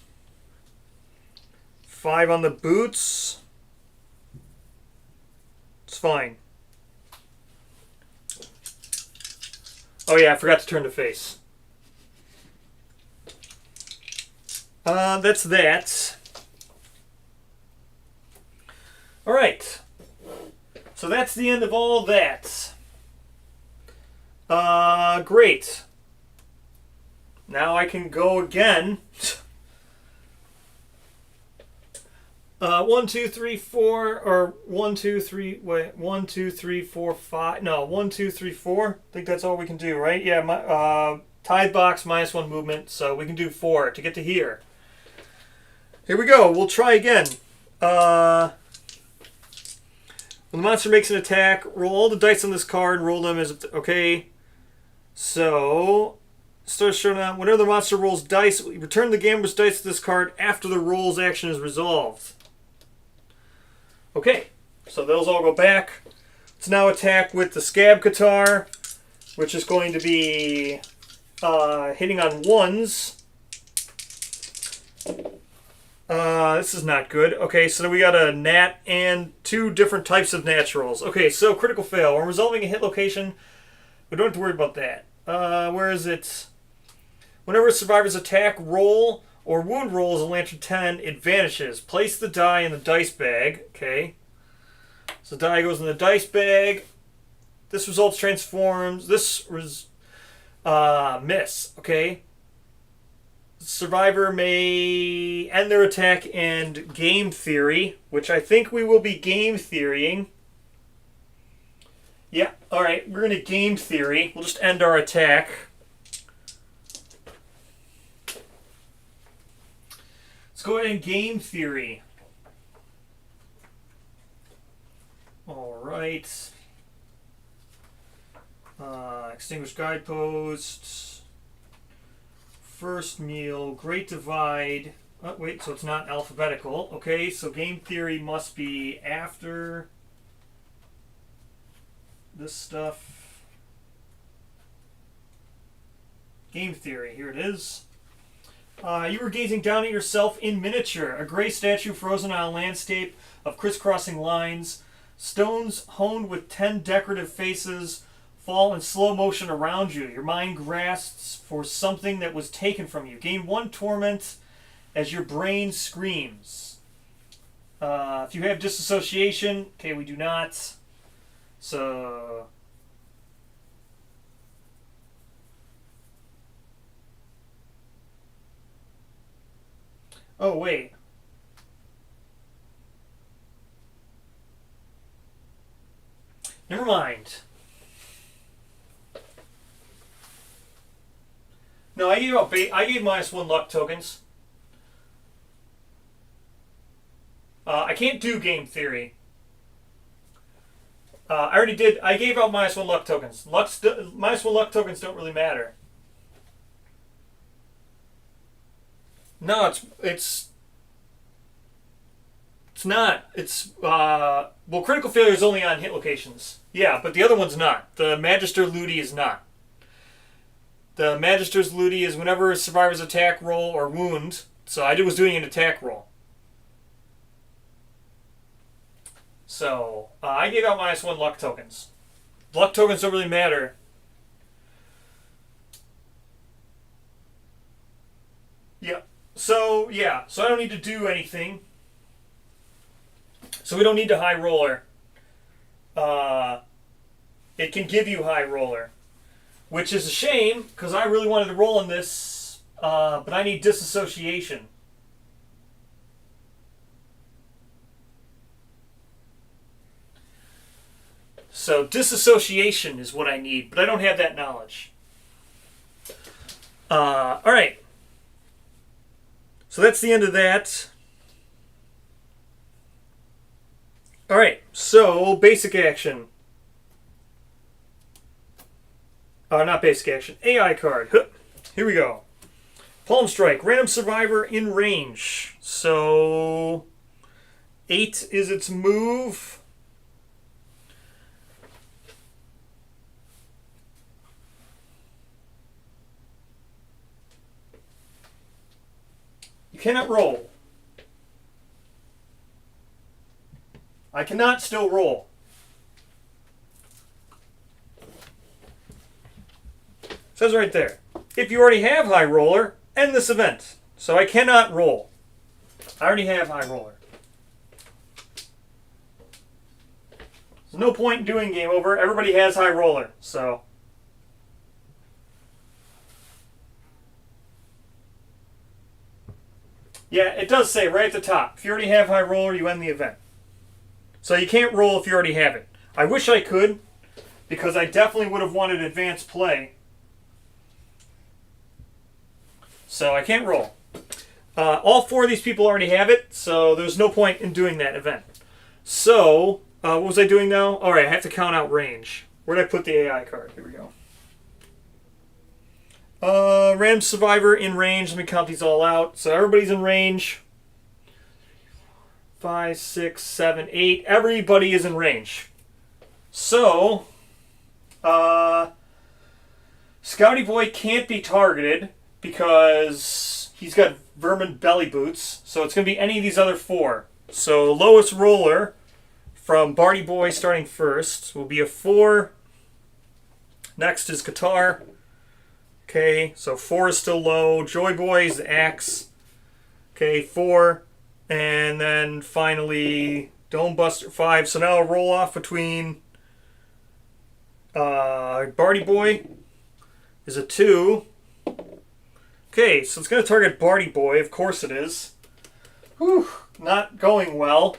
5 on the boots. It's fine. Oh yeah, I forgot to turn the face. That's that. Alright. So that's the end of all that. Great. Now I can go again. 1, 2, 3, 4, or 1, 2, 3, wait, 1, 2, 3, 4, 5, no, 1, 2, 3, 4. I think that's all we can do, right? Yeah, tithe box, -1 movement, so we can do 4 to get to here. Here we go, we'll try again. When the monster makes an attack, roll all the dice on this card, roll them as, okay. So, start showdown. Whenever the monster rolls dice, return the gambler's dice to this card after the roll's action is resolved. Okay, so those all go back. Let's now attack with the Scab Guitar, which is going to be hitting on 1s. This is not good. Okay, so we got a nat and 2 different types of naturals. Okay, so critical fail. When resolving a hit location, we don't have to worry about that. Where is it? Whenever a survivor's attack, roll, or wound roll is a Lantern 10, it vanishes. Place the die in the dice bag. Okay. So the die goes in the dice bag. This results transforms. This was miss. Okay. Survivor may end their attack and game theory, which I think we will be game theorying. Yeah, alright, we're going to game theory. We'll just end our attack. Let's go ahead and game theory. Alright. Extinguish guideposts. First meal, Great Divide. Oh, wait, so it's not alphabetical. Okay, so game theory must be after this stuff. Game theory, here it is. You were gazing down at yourself in miniature, a gray statue frozen on a landscape of crisscrossing lines. Stones honed with 10 decorative faces fall in slow motion around you. Your mind grasps for something that was taken from you. Gain 1 torment as your brain screams. If you have disassociation, okay, we do not. So, oh wait. Never mind. No, I gave -1 luck tokens. I can't do game theory. I already did. I gave out -1 luck tokens. -1 luck tokens don't really matter. No, it's not. It's well, critical failure is only on hit locations. Yeah, but the other one's not. The Magister Ludi is not. The Magister's Ludi is whenever a survivor's attack roll or wound. So I was doing an attack roll. So I gave out -1 luck tokens. Luck tokens don't really matter. Yeah. So I don't need to do anything. So we don't need to high roller. It can give you high roller. Which is a shame, because I really wanted to roll in this, but I need disassociation. So disassociation is what I need, but I don't have that knowledge. All right. So that's the end of that. All right. So basic action. Not basic action. AI card. Here we go. Palm Strike. Random survivor in range. So 8 is its move. You cannot roll. I cannot still roll. Says right there. If you already have High Roller, end this event. So I cannot roll. I already have High Roller. There's no point in doing game over. Everybody has High Roller. So. Yeah, it does say right at the top. If you already have High Roller, you end the event. So you can't roll if you already have it. I wish I could, because I definitely would have wanted advanced play. So I can't roll. All 4 of these people already have it, so there's no point in doing that event. So, what was I doing now? All right, I have to count out range. Where did I put the AI card? Here we go. Random survivor in range. Let me count these all out. So everybody's in range. 5, 6, 7, 8. Everybody is in range. So, Scouty Boy can't be targeted because he's got vermin belly boots. So it's going to be any of these other 4. So lowest roller from Barty Boy starting first will be a 4. Next is Guitar. Okay, so 4 is still low. Joy Boy's axe. Okay, 4. And then finally Dome Buster 5. So now a roll off between Barty Boy is a 2. Okay, so it's going to target Barty Boy. Of course it is. Whew, not going well.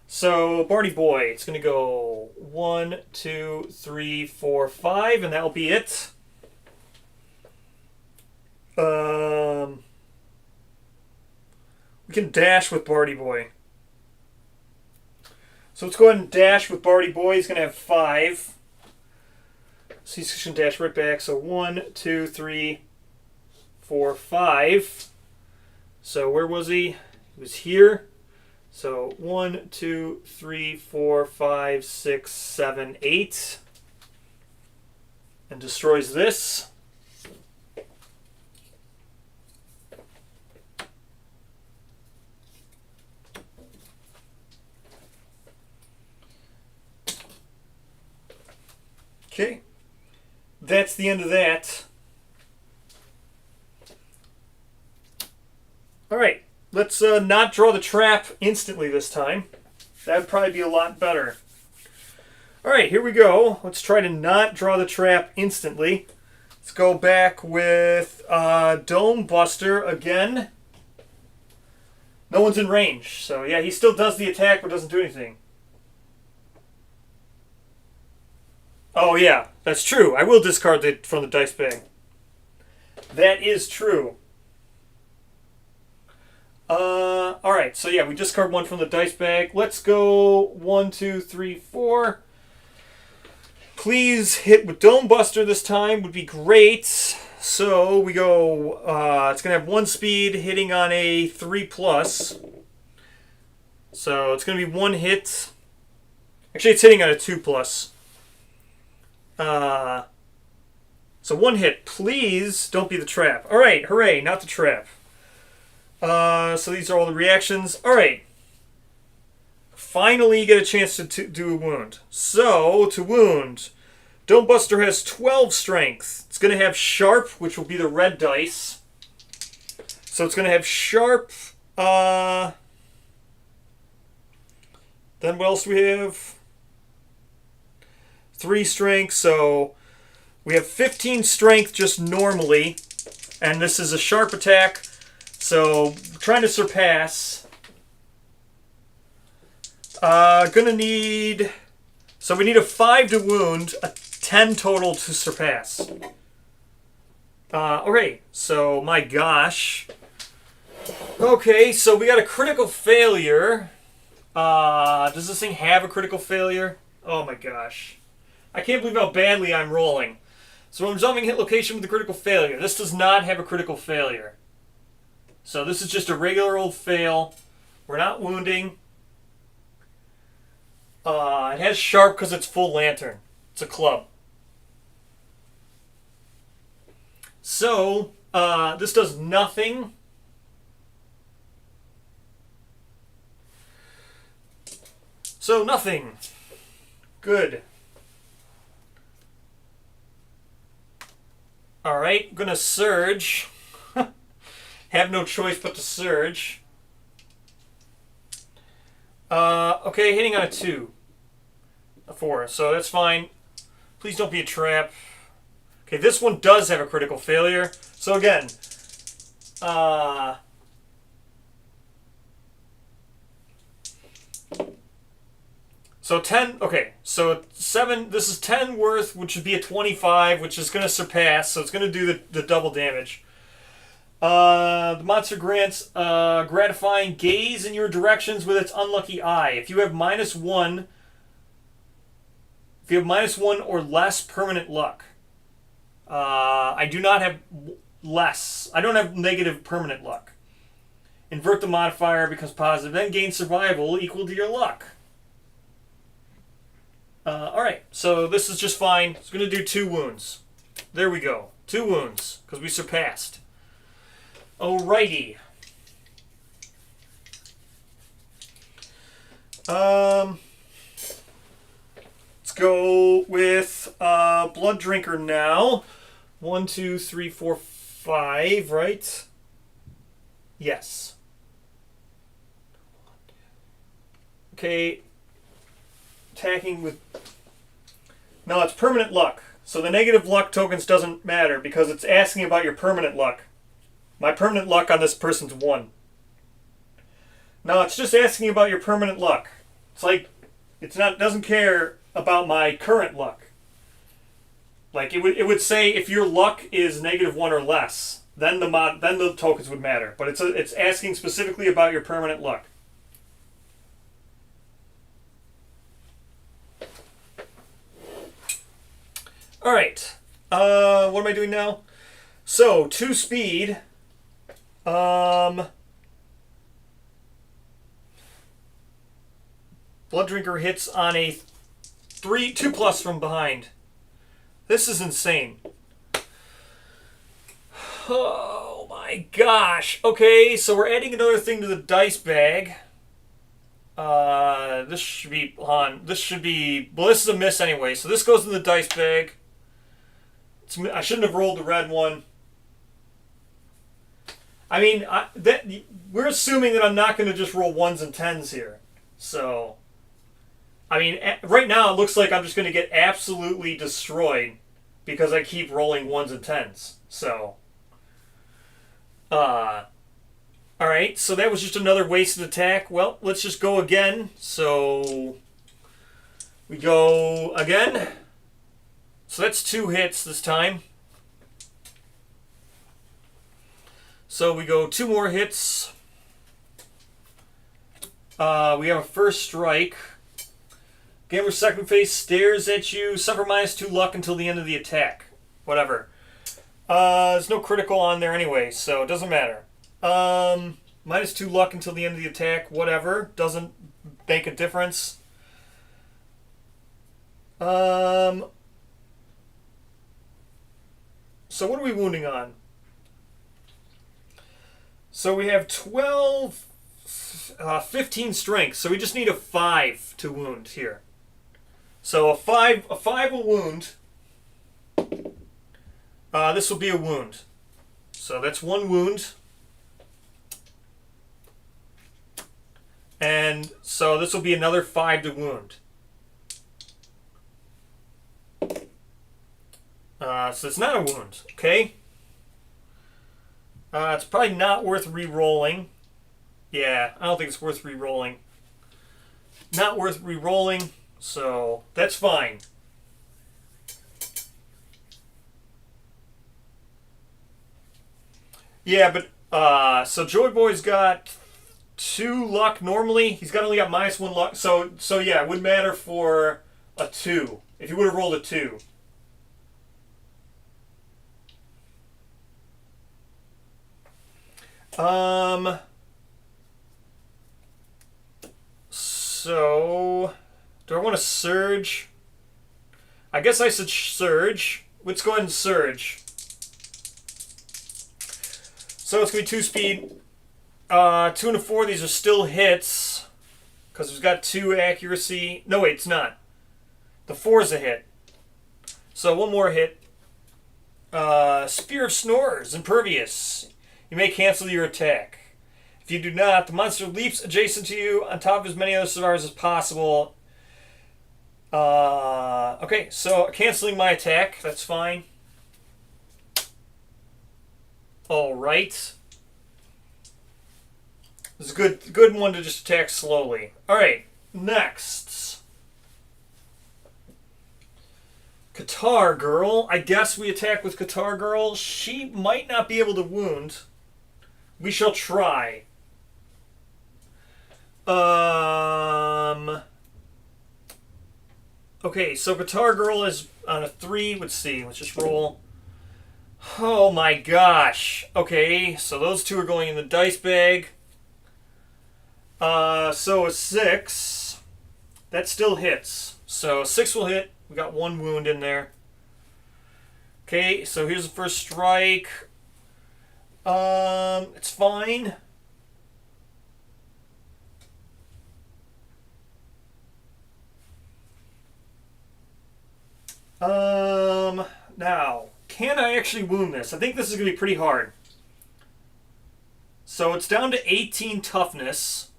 So Barty Boy, it's going to go 1, 2, 3, 4, 5, and that'll be it. We can dash with Barty Boy. So let's go ahead and dash with Barty Boy. He's going to have 5. So he's going to dash right back. So 1, 2, 3, 4, 5. So where was he? He was here. So 1, 2, 3, 4, 5, 6, 7, 8. And destroys this. Okay, that's the end of that. All right, let's not draw the trap instantly this time. That would probably be a lot better. All right, here we go. Let's try to not draw the trap instantly. Let's go back with Dome Buster again. No one's in range, so yeah, he still does the attack but doesn't do anything. Oh yeah, that's true. I will discard it from the dice bag. That is true. Alright, so yeah, we discard 1 from the dice bag. Let's go 1, 2, 3, 4. Please hit with Dome Buster this time would be great. So we go, it's going to have 1 speed hitting on a 3+. So it's going to be 1 hit. Actually, it's hitting on a 2+. So 1 hit. Please don't be the trap. All right, hooray, not the trap. So these are all the reactions. All right. Finally, you get a chance to do a wound. So, to wound, Dome Buster has 12 strength. It's going to have sharp, which will be the red dice. So it's going to have sharp. Then what else do we have? 3 strength, so we have 15 strength just normally, and this is a sharp attack, so trying to surpass. So So we need a 5 to wound, a 10 total to surpass. Okay, so my gosh. Okay, so we got a critical failure. Does this thing have a critical failure? Oh my gosh. I can't believe how badly I'm rolling. So I'm resolving hit location with a critical failure. This does not have a critical failure. So this is just a regular old fail. We're not wounding. It has sharp because it's full lantern. It's a club. So, this does nothing. So, nothing. Good. Alright, I'm gonna surge. Have no choice but to surge. Okay, hitting on a 2. A 4, so that's fine. Please don't be a trap. Okay, this one does have a critical failure. So again, so 10, okay, so 7, this is 10 worth, which would be a 25, which is going to surpass, so it's going to do the double damage. The monster grants gratifying gaze in your directions with its unlucky eye. If you have -1, if you have -1 or less permanent luck. I do not have less. I don't have negative permanent luck. Invert the modifier, becomes positive, then gain survival equal to your luck. Alright, so this is just fine. It's going to do 2 wounds. There we go. 2 wounds, because we surpassed. Alrighty. Let's go with Blood Drinker now. 1, 2, 3, 4, 5, right? Yes. Okay. Attacking with... No, it's permanent luck. So the negative luck tokens doesn't matter because it's asking about your permanent luck. My permanent luck on this person's 1. No, it's just asking about your permanent luck. It's like, it doesn't care about my current luck. Like it would say if your luck is -1 or less, then the tokens would matter. But it's asking specifically about your permanent luck. All right. What am I doing now? So 2 speed. Blood Drinker hits on a 2+ from behind. This is insane. Oh my gosh. Okay, so we're adding another thing to the dice bag. This should be on. This should be. Well, this is a miss anyway. So this goes in the dice bag. I shouldn't have rolled the red one. I mean, we're assuming that I'm not going to just roll 1s and 10s here. So, I mean, right now it looks like I'm just going to get absolutely destroyed because I keep rolling 1s and 10s. So, alright, so that was just another wasted attack. Well, let's just go again. So, we go again. So that's 2 hits this time. So we go 2 more hits. We have a first strike. Gamer's second phase stares at you. Suffer -2 luck until the end of the attack. Whatever. There's no critical on there anyway, so it doesn't matter. -2 luck until the end of the attack. Whatever. Doesn't make a difference. So what are we wounding on? So we have 15 strength. So we just need a 5 to wound here. So a 5 will wound. This will be a wound. So that's 1 wound. And so this will be another 5 to wound. So it's not a wound, okay? It's probably not worth re-rolling. Yeah, I don't think it's worth re-rolling. Not worth re-rolling. So that's fine. Yeah, but so Joy Boy's got 2 luck normally. He's only got -1 luck. So yeah, it wouldn't matter for a 2 if he would have rolled a 2. So do I want to surge? I guess I should surge. Let's go ahead and surge. So it's gonna be 2 speed. 2 and a 4. These are still hits because we've got 2 accuracy. No, wait, it's not. The 4 is a hit. So one more hit. Spear of Snorers, impervious. You may cancel your attack. If you do not, the monster leaps adjacent to you on top of as many other survivors as possible. Okay, so canceling my attack. That's fine. All right. This is a good one to just attack slowly. All right, next. Qatar Girl. I guess we attack with Qatar Girl. She might not be able to wound. We shall try. Okay, so Qatar Girl is on a 3. Let's see. Let's just roll. Oh my gosh. Okay, so those 2 are going in the dice bag. So a 6. That still hits. So 6 will hit. We got 1 wound in there. Okay, so here's the first strike. It's fine. Now, can I actually wound this? I think this is going to be pretty hard. So it's down to 18 toughness.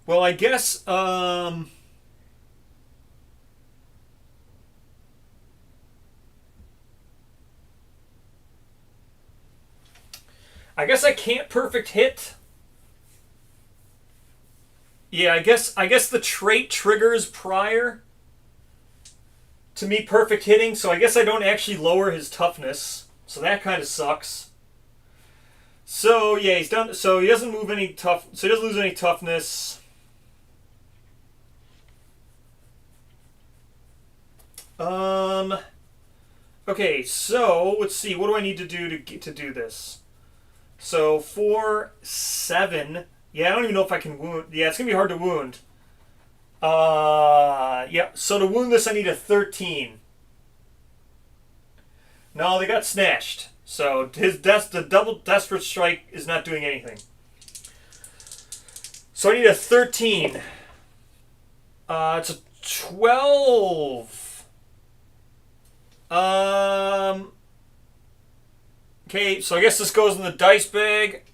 Well, I guess, I guess I can't perfect hit. Yeah, I guess the trait triggers prior to me perfect hitting, so I guess I don't actually lower his toughness. So that kind of sucks. So yeah, he's done. So he doesn't move any tough. So he doesn't lose any toughness. Okay, so let's see. What do I need to do to do this? So 4, 7. Yeah, I don't even know if I can wound. Yeah, it's gonna be hard to wound. Yeah. So to wound this, I need a 13. No, they got snatched. So the double desperate strike is not doing anything. So I need a 13. It's a 12. Okay, so I guess this goes in the dice bag.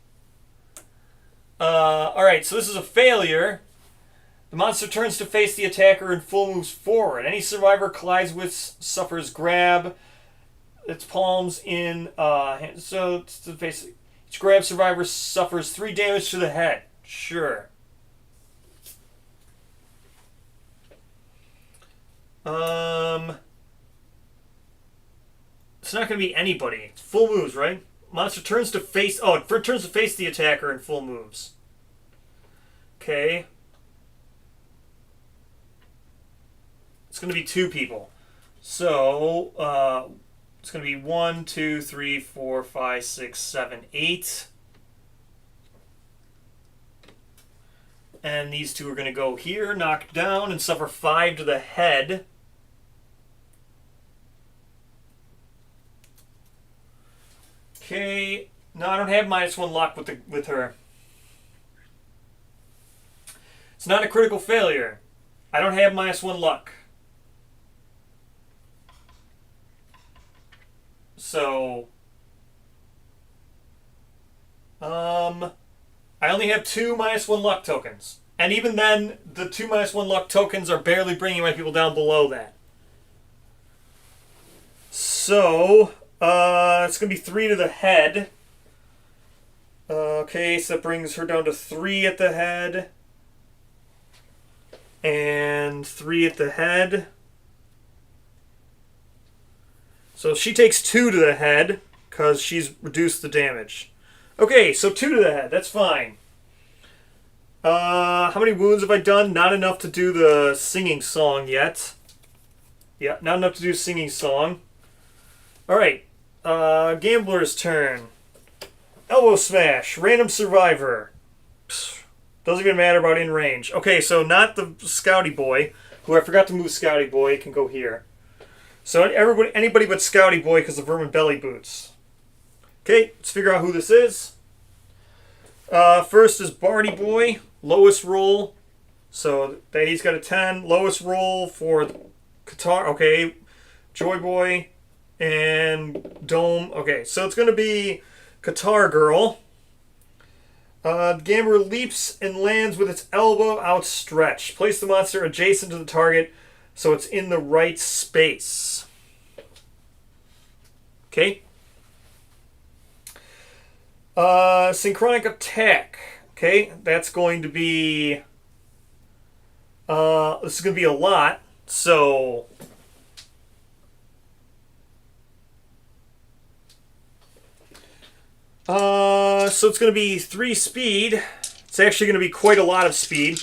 Alright, so this is a failure. The monster turns to face the attacker and full moves forward. Any survivor collides with suffers grab. Its palms in so it's to face each grab survivor suffers 3 damage to the head. Sure. It's not going to be anybody. It's full moves, right? Monster turns to face. Oh, it turns to face the attacker in full moves. Okay. It's going to be 2 people. So it's going to be 1, 2, 3, 4, 5, 6, 7, 8. And these 2 are going to go here, knocked down, and suffer 5 to the head. Okay. No, I don't have -1 luck with her. It's not a critical failure. I don't have -1 luck. So, I only have 2 -1 luck tokens. And even then, the 2 -1 luck tokens are barely bringing my people down below that. So, it's going to be 3 to the head. Okay, so that brings her down to 3 at the head. And 3 at the head. So she takes 2 to the head because she's reduced the damage. Okay, so 2 to the head. That's fine. How many wounds have I done? Not enough to do the singing song yet. Yeah, not enough to do singing song. Alright. Gambler's turn. Elbow smash. Random survivor. Doesn't even matter about in range. Okay, so not the Scouty Boy, who I forgot to move Scouty Boy, can go here. So anybody but Scouty Boy because of Vermin Belly Boots. Okay, let's figure out who this is. First is Barty Boy, lowest roll. So he's got a 10. Lowest roll for Qatar. Okay, Joy Boy and Dome. Okay, so it's going to be Qatar Girl. The gambler leaps and lands with its elbow outstretched. Place the monster adjacent to the target so it's in the right space. Okay. Synchronic attack. Okay, that's going to be... this is going to be a lot, so... So it's going to be 3 speed. It's actually going to be quite a lot of speed.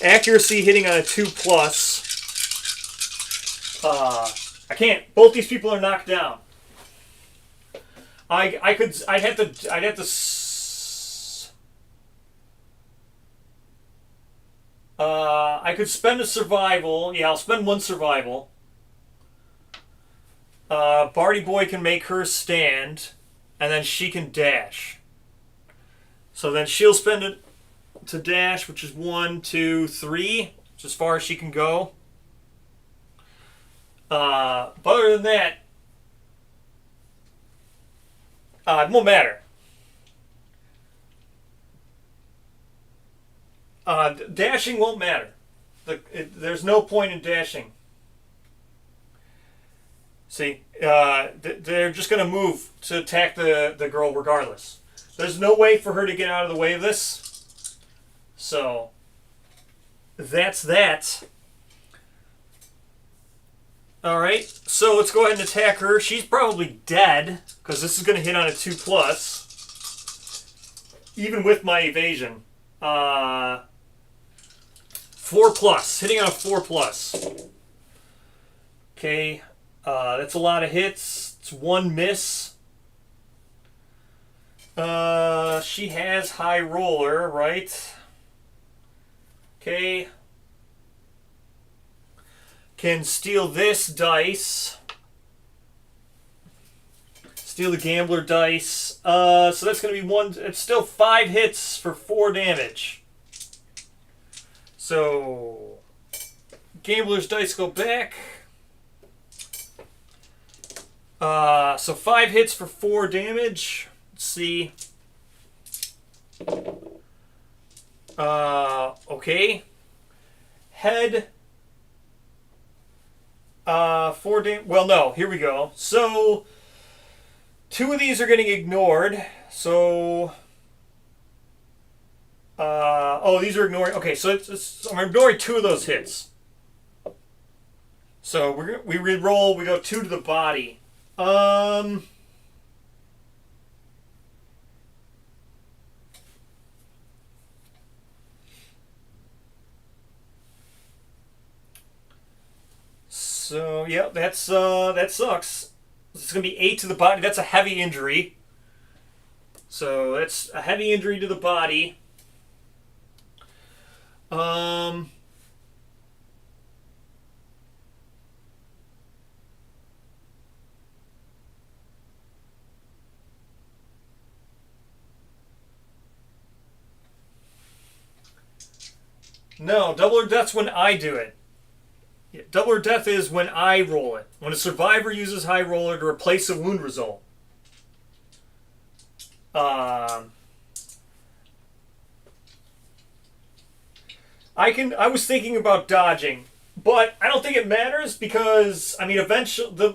Accuracy hitting on a 2+. I can't. Both these people are knocked down. I'd have to. I could spend a survival. Yeah, I'll spend 1 survival. Barty Boy can make her stand, and then she can dash. So then she'll spend it to dash, which is 1, 2, 3, which is as far as she can go. But other than that, it won't matter. Dashing won't matter. There's no point in dashing. See, they're just going to move to attack the girl regardless. There's no way for her to get out of the way of this. So, that's that. Alright, so let's go ahead and attack her. She's probably dead, because this is going to hit on a 2+. Even with my evasion. 4+. Hitting on a 4+. Okay, that's a lot of hits. It's 1 miss. She has high roller, right? Okay. Can steal this dice. Steal the gambler dice. So that's going to be 1. It's still 5 hits for 4 damage. So, gambler's dice go back. So 5 hits for 4 damage. Let's see. Okay. Head. 4 damage. Well, no. Here we go. So, 2 of these are getting ignored. So, these are ignoring. Okay, so I'm ignoring 2 of those hits. So we re-roll. We go 2 to the body. So yeah, that sucks. It's gonna be 8 to the body. That's a heavy injury. So that's a heavy injury to the body. No, double or death's when I do it. Yeah, double or death is when I roll it. When a survivor uses high roller to replace a wound result. I was thinking about dodging, but I don't think it matters because eventually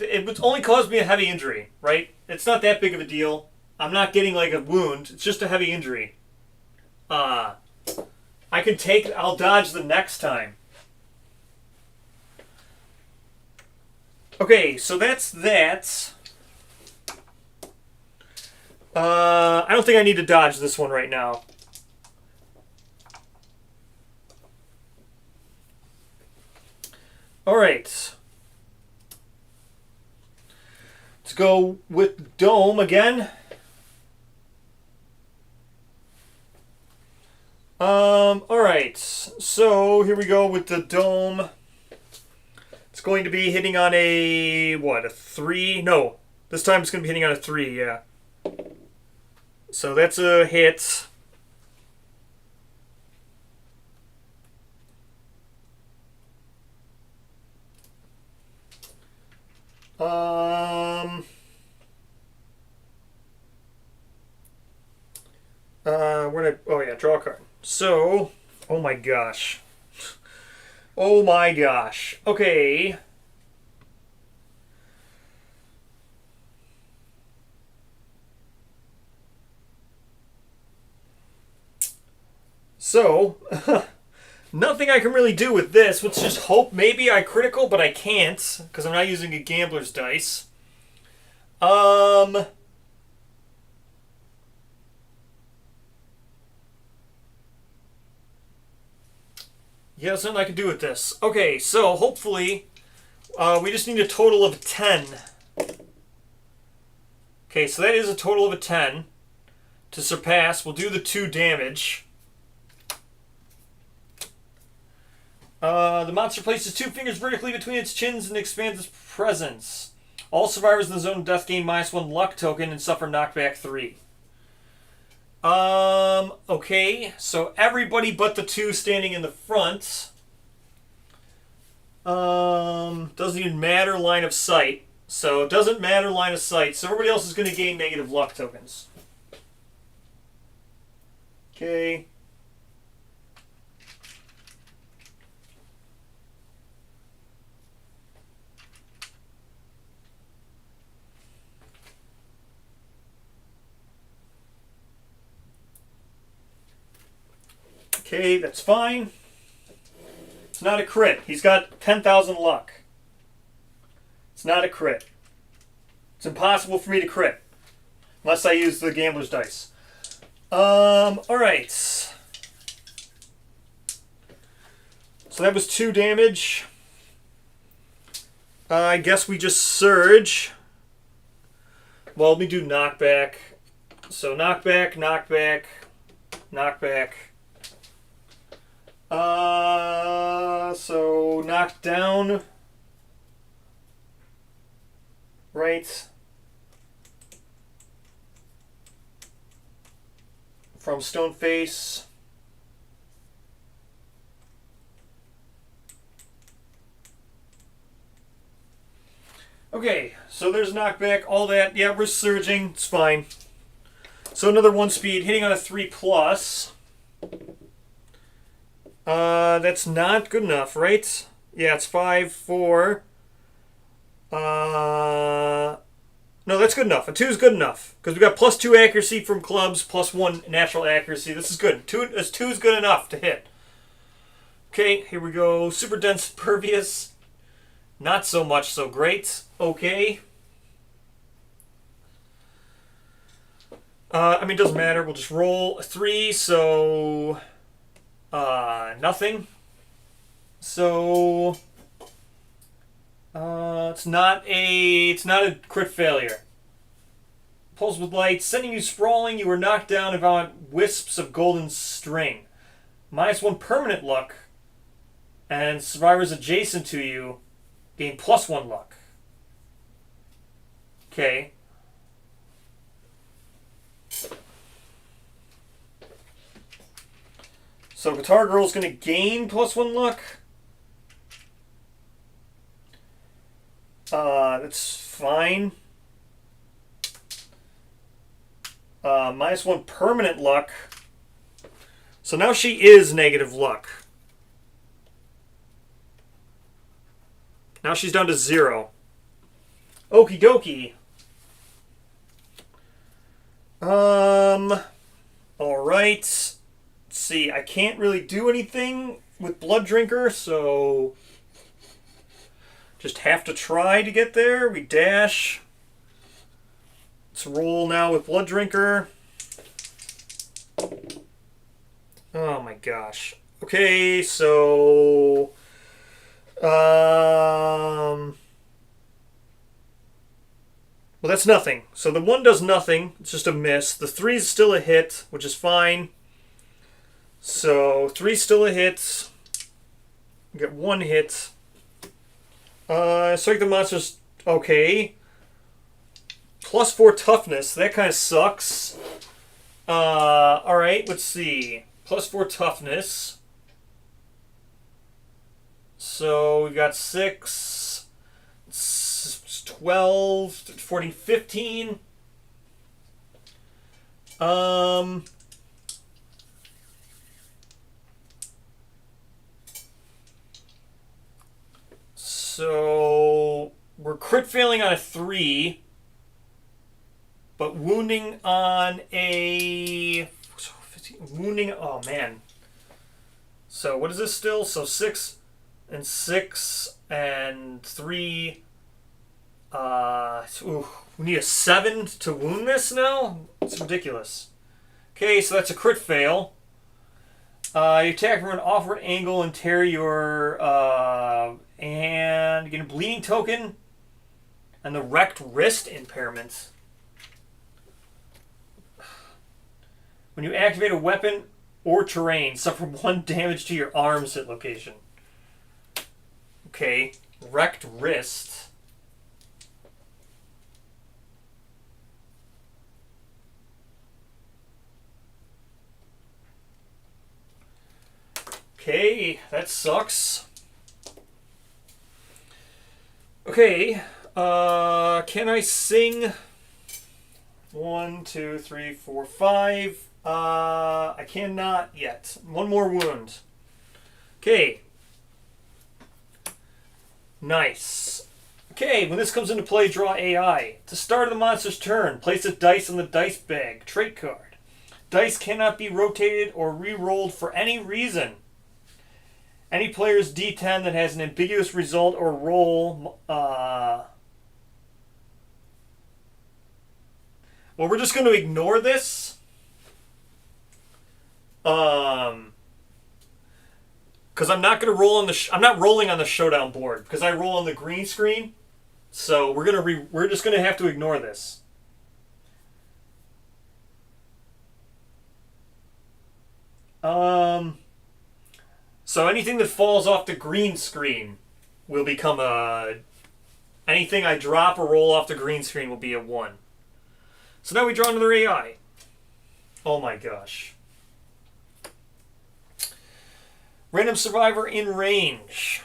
it would only cause me a heavy injury, right? It's not that big of a deal. I'm not getting like a wound. It's just a heavy injury. I can take. I'll dodge the next time. Okay, so that's that. I don't think I need to dodge this one right now. All right. Let's go with Dome again. All right. So here we go with the Dome. It's going to be hitting on a, what, a 3? No, this time it's going to be hitting on a 3, yeah. So that's a hit. Oh yeah, draw a card. So, oh my gosh. Oh my gosh. Okay. So, nothing I can really do with this. Let's just hope maybe I critical, but I can't because I'm not using a gambler's dice. Yeah, there's nothing I can do with this. Okay, so hopefully we just need a total of 10. Okay, so that is a total of a 10 to surpass. We'll do the 2 damage. The monster places 2 fingers vertically between its chins and expands its presence. All survivors in the zone of death gain -1 luck token and suffer knockback 3. Okay, so everybody but the 2 standing in the front. Doesn't even matter line of sight. So it doesn't matter line of sight. So everybody else is going to gain negative luck tokens. Okay. Okay, that's fine. It's not a crit. He's got 10,000 luck. It's not a crit. It's impossible for me to crit. Unless I use the gambler's dice. Alright. So that was 2 damage. I guess we just surge. Well, let me do knockback. So knockback, knockback, knockback. So knocked down. Right. From Stoneface. Okay, so there's knockback, all that. Yeah, we're surging. It's fine. So another 1 speed, hitting on a 3+. That's not good enough, right? Yeah, it's 5, 4. No, that's good enough. A 2 is good enough. Because we got +2 accuracy from clubs, +1 natural accuracy. This is good. 2 is good enough to hit. Okay, here we go. Super dense pervious. Not so much so great. Okay. I mean, it doesn't matter. We'll just roll a 3, so nothing. So it's not a crit failure. Pulse with light, sending you sprawling. You were knocked down and found wisps of golden string. -1 permanent luck, and survivors adjacent to you gain +1 luck. Okay. So Guitar Girl's going to gain +1 luck. That's fine. -1 permanent luck. So now she is negative luck. Now she's down to 0. Okie dokie. All right. Let's see, I can't really do anything with Blood Drinker, so just have to try to get there. We dash. Let's roll now with Blood Drinker. Oh my gosh. Okay, so well, that's nothing. So the 1 does nothing. It's just a miss. The 3 is still a hit, which is fine. So 3 is still a hit. We get 1 hit. Strike the monsters. Okay. +4 toughness. That kind of sucks. Alright, let's see. +4 toughness. So we've got 6, 12, 14, 15. So we're crit failing on a 3, but wounding on a wounding. Oh man. So what is this still? So 6 and 6 and 3. We need a 7 to wound this now? It's ridiculous. Okay, so that's a crit fail. You attack from an offward angle and tear your and you get a bleeding token and the wrecked wrist impairment. When you activate a weapon or terrain, suffer 1 damage to your arms hit location. Okay, wrecked wrist. Okay, that sucks. Okay, can I sing? 1, 2, 3, 4, 5. I cannot yet. 1 more wound. Okay. Nice. Okay, when this comes into play, draw AI. At the start of the monster's turn, place a dice on the dice bag. Trait card. Dice cannot be rotated or re-rolled for any reason. Any player's D10 that has an ambiguous result or roll... well, we're just going to ignore this. Because I'm not going to roll on the... I'm not rolling on the showdown board because I roll on the green screen. So we're just going to have to ignore this. So anything that falls off the green screen will become a... Anything I drop or roll off the green screen will be a 1. So now we draw another AI. Oh my gosh. Random survivor in range.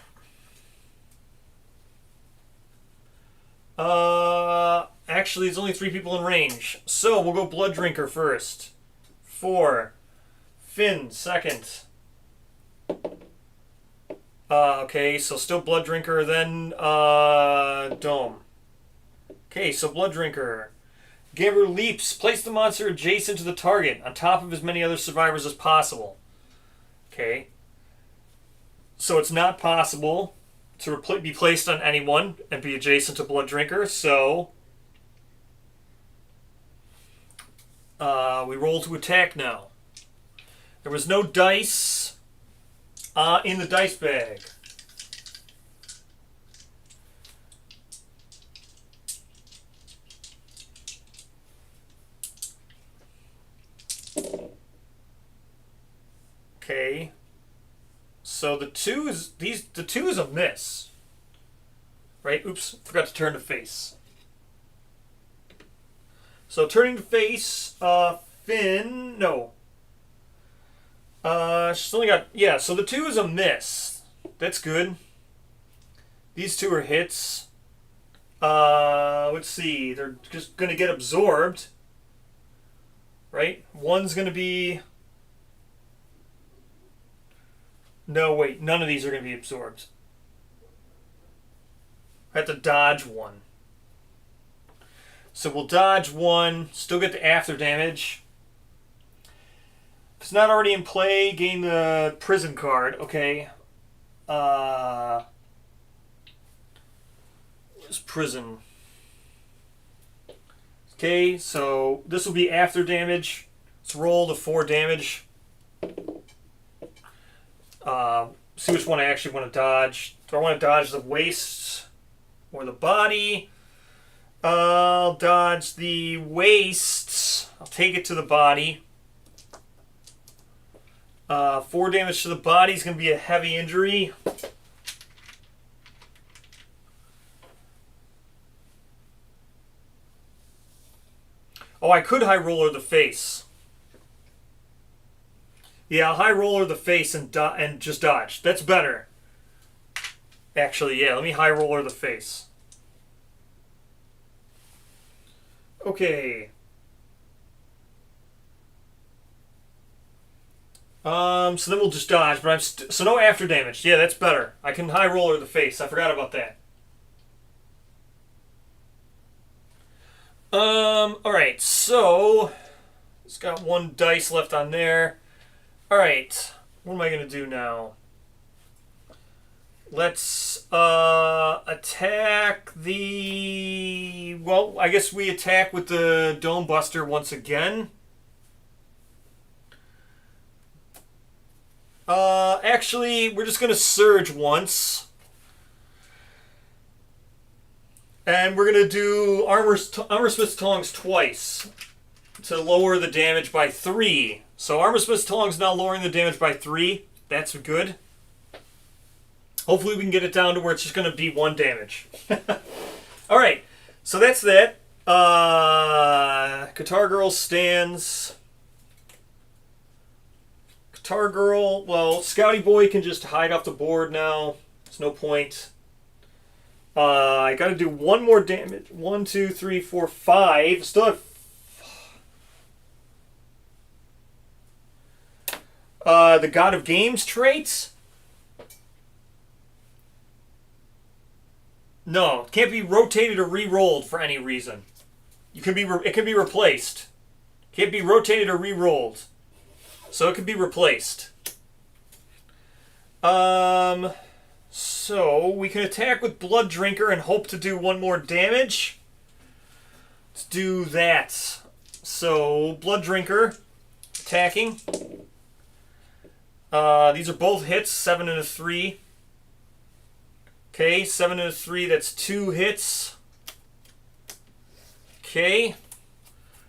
Actually, there's only 3 people in range. So we'll go Blood Drinker first. 4. Finn second. Okay, so still Blood Drinker, then Dome. Okay, so Blood Drinker. Gambler leaps. Place the monster adjacent to the target, on top of as many other survivors as possible. Okay. So it's not possible to be placed on anyone and be adjacent to Blood Drinker, so we roll to attack now. There was no dice in the dice bag. Okay. So the 2 is a miss. Right? Oops, forgot to turn to face. So turning to face, Finn, no. She's only got, yeah, so the 2 is a miss. That's good. These 2 are hits. Let's see, they're just going to get absorbed. Right? One's going to be... No, wait, none of these are going to be absorbed. I have to dodge one. So we'll dodge one, still get the after damage. If it's not already in play, gain the prison card. Okay. Where's prison? Okay, so this will be after damage. Let's roll the 4 damage. See which one I actually want to dodge. Do I want to dodge the waist or the body? I'll dodge the waist. I'll take it to the body. 4 damage to the body is going to be a heavy injury. Oh, I could high roller the face. Yeah, I'll high roller the face and just dodge. That's better. Actually, yeah, let me high roller the face. Okay. So then we'll just dodge, but so no after damage. Yeah, that's better. I can high roller the face. I forgot about that. Alright, so it's got 1 dice left on there. Alright, what am I gonna do now? Let's attack the... Well, I guess we attack with the Dome Buster once again. Actually, we're just gonna surge once. And we're gonna do Armorsmith's Tongs twice to lower the damage by 3. So Armorsmith's Tongs now lowering the damage by 3. That's good. Hopefully we can get it down to where it's just gonna be 1 damage. Alright, so that's that. Guitar Girl stands. Guitar Girl, well, Scouty Boy can just hide off the board now. There's no point. I gotta do 1 more damage. 1, 2, 3, 4, 5. Still have the God of Games traits. No, can't be rotated or re-rolled for any reason. It can be replaced. Can't be rotated or re-rolled. So it can be replaced. So we can attack with Blood Drinker and hope to do 1 more damage. Let's do that. So Blood Drinker attacking. These are both hits, 7 and a 3. Okay, 7 and a 3, that's 2 hits. Okay.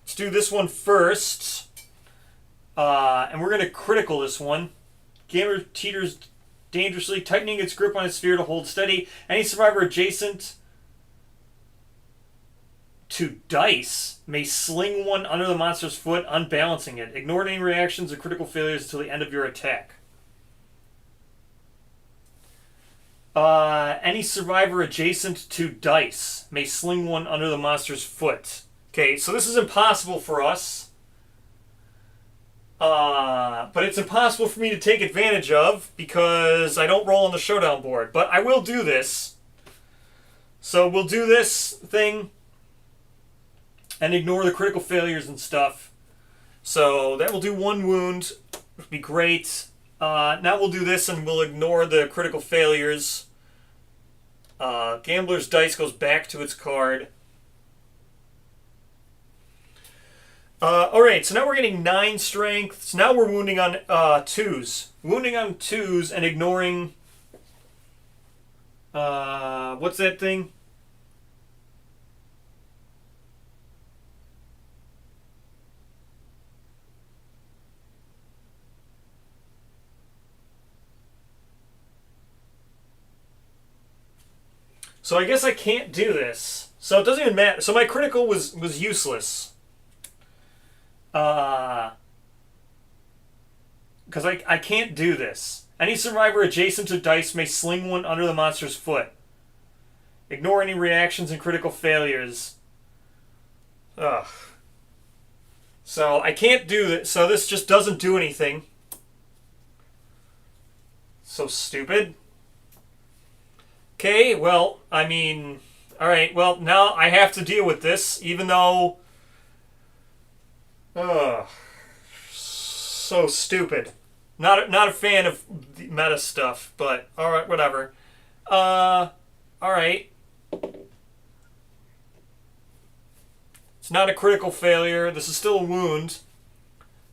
Let's do this one first. And we're going to critical this one. Gambler teeters dangerously, tightening its grip on its sphere to hold steady. Any survivor adjacent to dice may sling one under the monster's foot, unbalancing it. Ignore any reactions or critical failures until the end of your attack. Any survivor adjacent to dice may sling one under the monster's foot. Okay, so this is impossible for us. But it's impossible for me to take advantage of because I don't roll on the showdown board. But I will do this. So we'll do this thing and ignore the critical failures and stuff. So that will do 1 wound. It'll be great. Now we'll do this and we'll ignore the critical failures. Gambler's Dice goes back to its card. Alright, so now we're getting 9 strength. So now we're wounding on 2s. Wounding on 2s and ignoring... what's that thing? So I guess I can't do this. So it doesn't even matter. So my critical was useless. Because I can't do this. Any survivor adjacent to dice may sling one under the monster's foot. Ignore any reactions and critical failures. Ugh. So I can't do this. So this just doesn't do anything. So stupid. Okay, well, I mean, Alright, well, now I have to deal with this, even though... Ugh. So stupid. Not a fan of the meta stuff, but alright, whatever. Alright. It's not a critical failure. This is still a wound.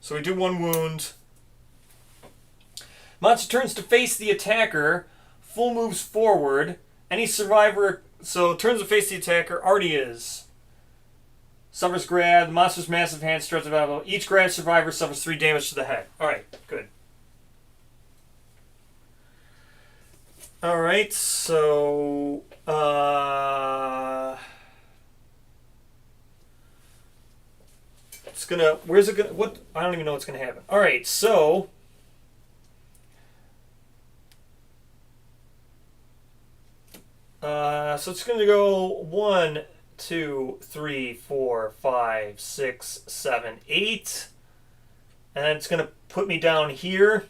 So we do one wound. Monster turns to face the attacker. Full moves forward. Any survivor... So turns to face the attacker. Already is. Suffers grab. The monster's massive hand starts survival. Each grab survivor suffers 3 damage to the head. Alright, good. Alright, so... It's gonna... Where's it gonna... What? I don't even know what's gonna happen. Alright, so... So it's gonna go 1, 2, 3, 4, 5, 6, 7, 8. And it's gonna put me down here.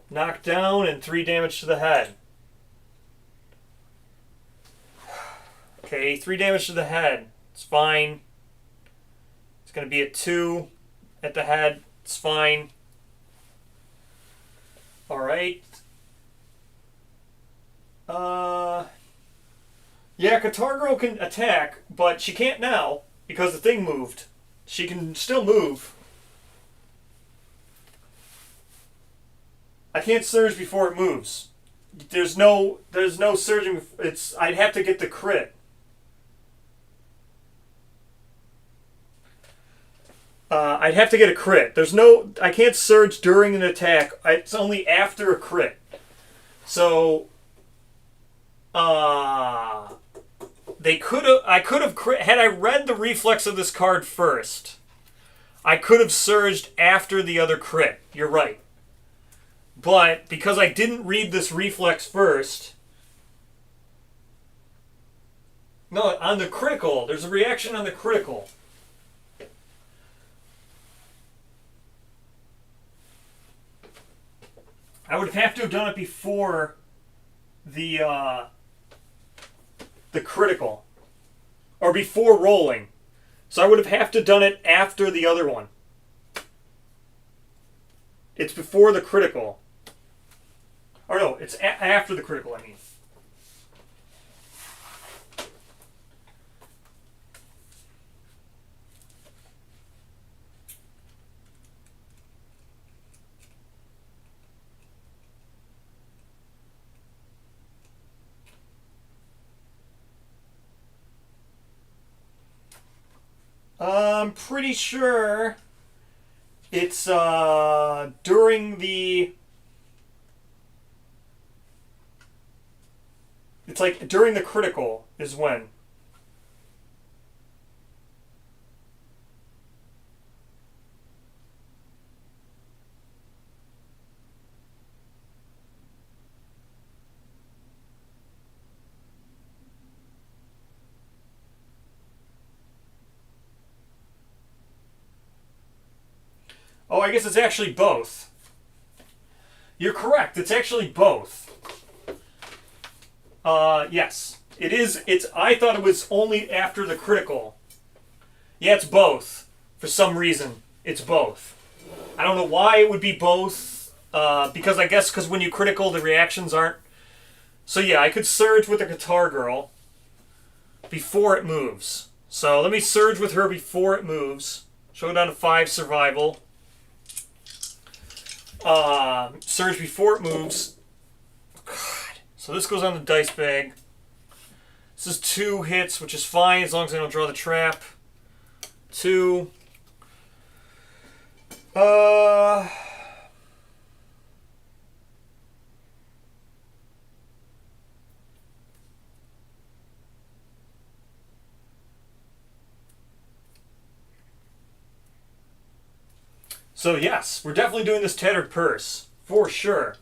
Knock down and 3 damage to the head. Okay, 3 damage to the head. It's fine. It's going to be a 2 at the head. It's fine. Alright. Yeah, Qatar Girl can attack, but she can't now because the thing moved. She can still move. I can't surge before it moves. There's no surging. I'd have to get the crit. I'd have to get a crit. I can't surge during an attack. It's only after a crit. So, I could have crit, had I read the reflex of this card first, I could have surged after the other crit. You're right. But because I didn't read this reflex first, no, on the critical, there's a reaction on the critical. I would have to have done it before the critical, or before rolling. So I would have to done it after the other one. It's before the critical. Or no, it's after the critical, I mean. I'm pretty sure it's during the... It's like during the critical is when. Oh, I guess it's actually both. You're correct. It's actually both. Yes. It is. I thought it was only after the critical. Yeah, it's both. For some reason, it's both. I don't know why it would be both. Because I guess when you critical, the reactions aren't... So yeah, I could surge with the Guitar Girl before it moves. So let me surge with her before it moves. She'll go down to 5 survival. Surge before it moves. God. So this goes on the dice bag. This is 2 hits, which is fine as long as I don't draw the trap. 2. So yes, we're definitely doing this tattered purse. For sure.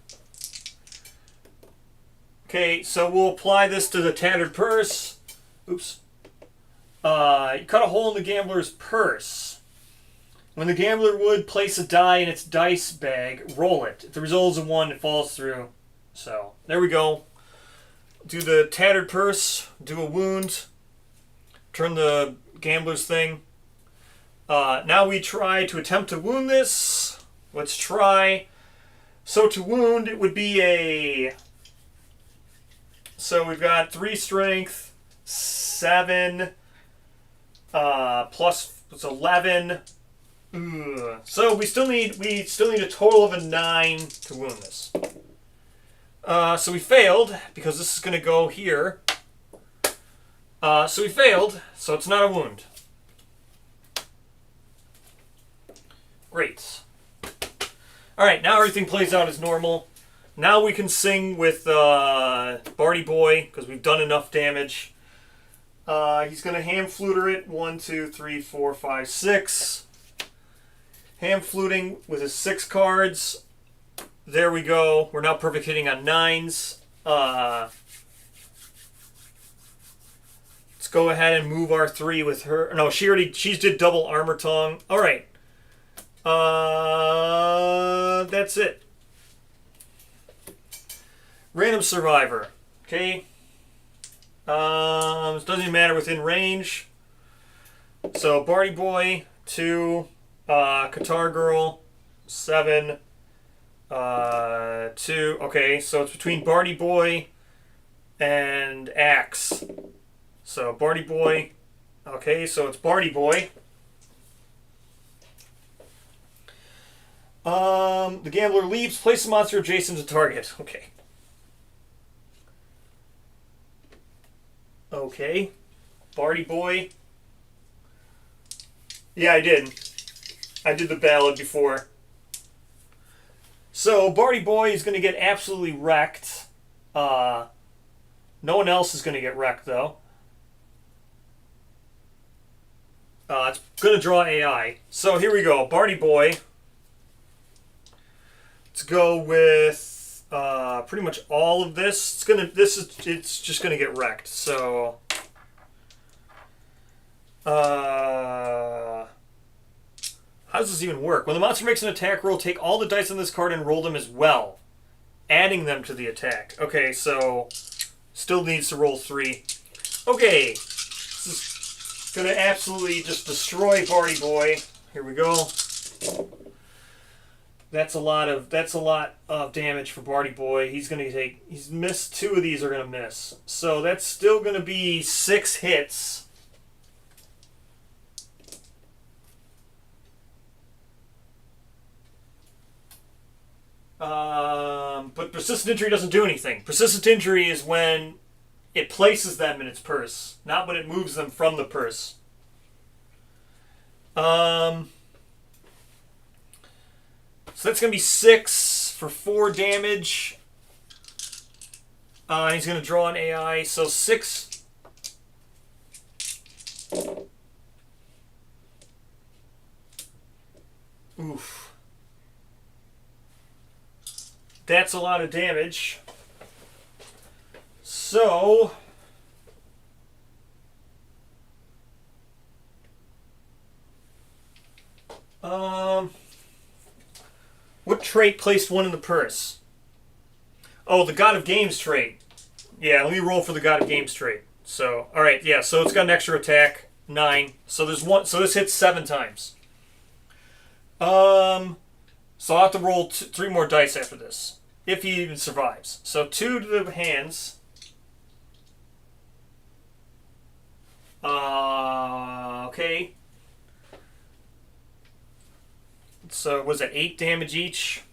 Okay, so we'll apply this to the tattered purse. Oops. You cut a hole in the gambler's purse. When the gambler would place a die in its dice bag, roll it. If the result is a 1, it falls through. So, there we go. do the tattered purse, do a wound, turn the gambler's thing. Now we try to attempt to wound this. Let's try. So to wound, it would be a... So we've got 3 strength, 7, plus it's 11. Ugh. So we still need a total of a 9 to wound this. So we failed because this is going to go here. So we failed, so it's not a wound. Great. Alright, now everything plays out as normal. Now we can sing with Barty Boy, because we've done enough damage. He's going to ham fluter it. 1, 2, 3, 4, 5, 6. Ham fluting with his 6 cards. There we go. We're now perfect hitting on 9s. Let's go ahead and move our 3 with her. No, she did double armor tongue. All right. That's it. Random survivor. Okay. It doesn't even matter within range. So Barty Boy 2, Qatar Girl 7. 2. Okay, so it's between Barty Boy and Axe. So Barty Boy. Okay, so it's Barty Boy. The gambler leaves. Place a monster adjacent to target. Okay. Okay. Barty Boy. Yeah, I did. I did the ballad before. So, Barty Boy is going to get absolutely wrecked. No one else is going to get wrecked, though. It's going to draw AI. So, here we go. Barty Boy. Let's go with pretty much all of this. It's just going to get wrecked. So, how does this even work? When the monster makes an attack roll, take all the dice on this card and roll them as well, adding them to the attack. Okay, so still needs to roll 3. Okay, this is going to absolutely just destroy Barty Boy. Here we go. That's a lot of damage for Barty Boy. He's missed 2 of these are going to miss. So that's still going to be 6 hits. But persistent injury doesn't do anything. Persistent injury is when it places them in its purse, not when it moves them from the purse. So that's going to be 6 for 4 damage. He's going to draw an AI, so 6. Oof. That's a lot of damage. So, what trait placed 1 in the purse? Oh, the God of Games trait. Yeah, let me roll for the God of Games trait. So, all right, yeah. So it's got an extra attack, 9. So there's 1. So this hits 7 times. So I'll have to roll 3 more dice after this, if he even survives. So 2 to the hands. Okay. So was that 8 damage each?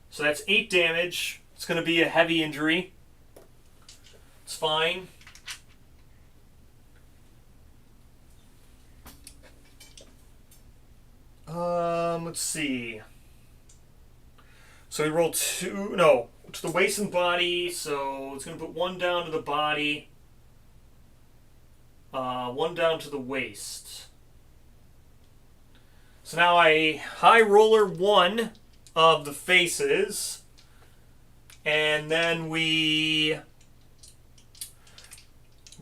So that's 8 damage. It's going to be a heavy injury. It's fine. Let's see. So we roll 2, no, to the waist and body, so it's going to put 1 down to the body, 1 down to the waist. So now I high roller 1 of the faces, and then we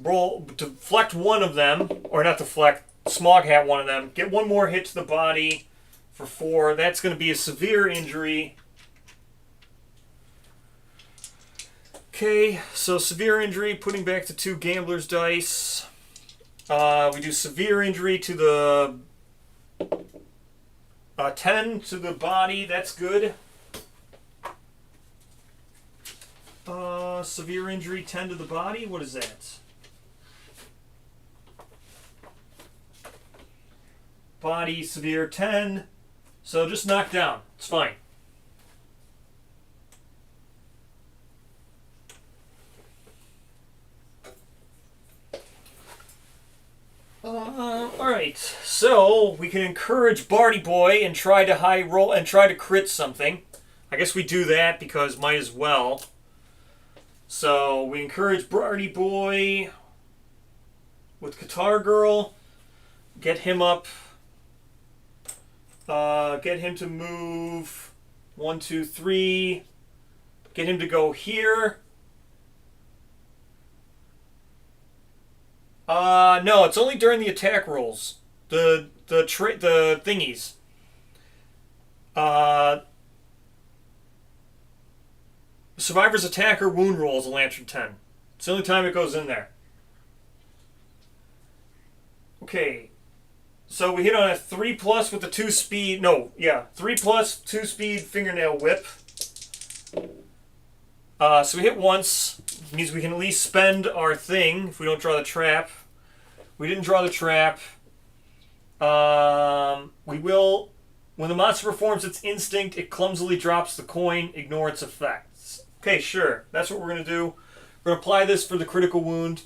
roll, deflect 1 of them, or not deflect, smog hat 1 of them, get 1 more hit to the body for 4. That's going to be a severe injury. Okay, so severe injury, putting back to 2 gambler's dice. We do severe injury to the 10 to the body. That's good. Severe injury, 10 to the body. What is that? Body, severe, 10. So just knock down. It's fine. Alright, so we can encourage Barty Boy and try to high roll and try to crit something. I guess we do that because might as well. So we encourage Barty Boy with Guitar Girl. Get him up. Get him to move 1, 2, 3. Get him to go here. No, it's only during the attack rolls. The thingies. Survivor's attack or wound roll is a Lantern 10. It's the only time it goes in there. Okay. So we hit on a 3+ with the 2 speed. No, yeah. 3+ 2 speed fingernail whip. So we hit once. It means we can at least spend our thing if we don't draw the trap. We didn't draw the trap. We will. When the monster performs its instinct, it clumsily drops the coin. Ignore its effects. Okay, sure. That's what we're going to do. We're going to apply this for the critical wound.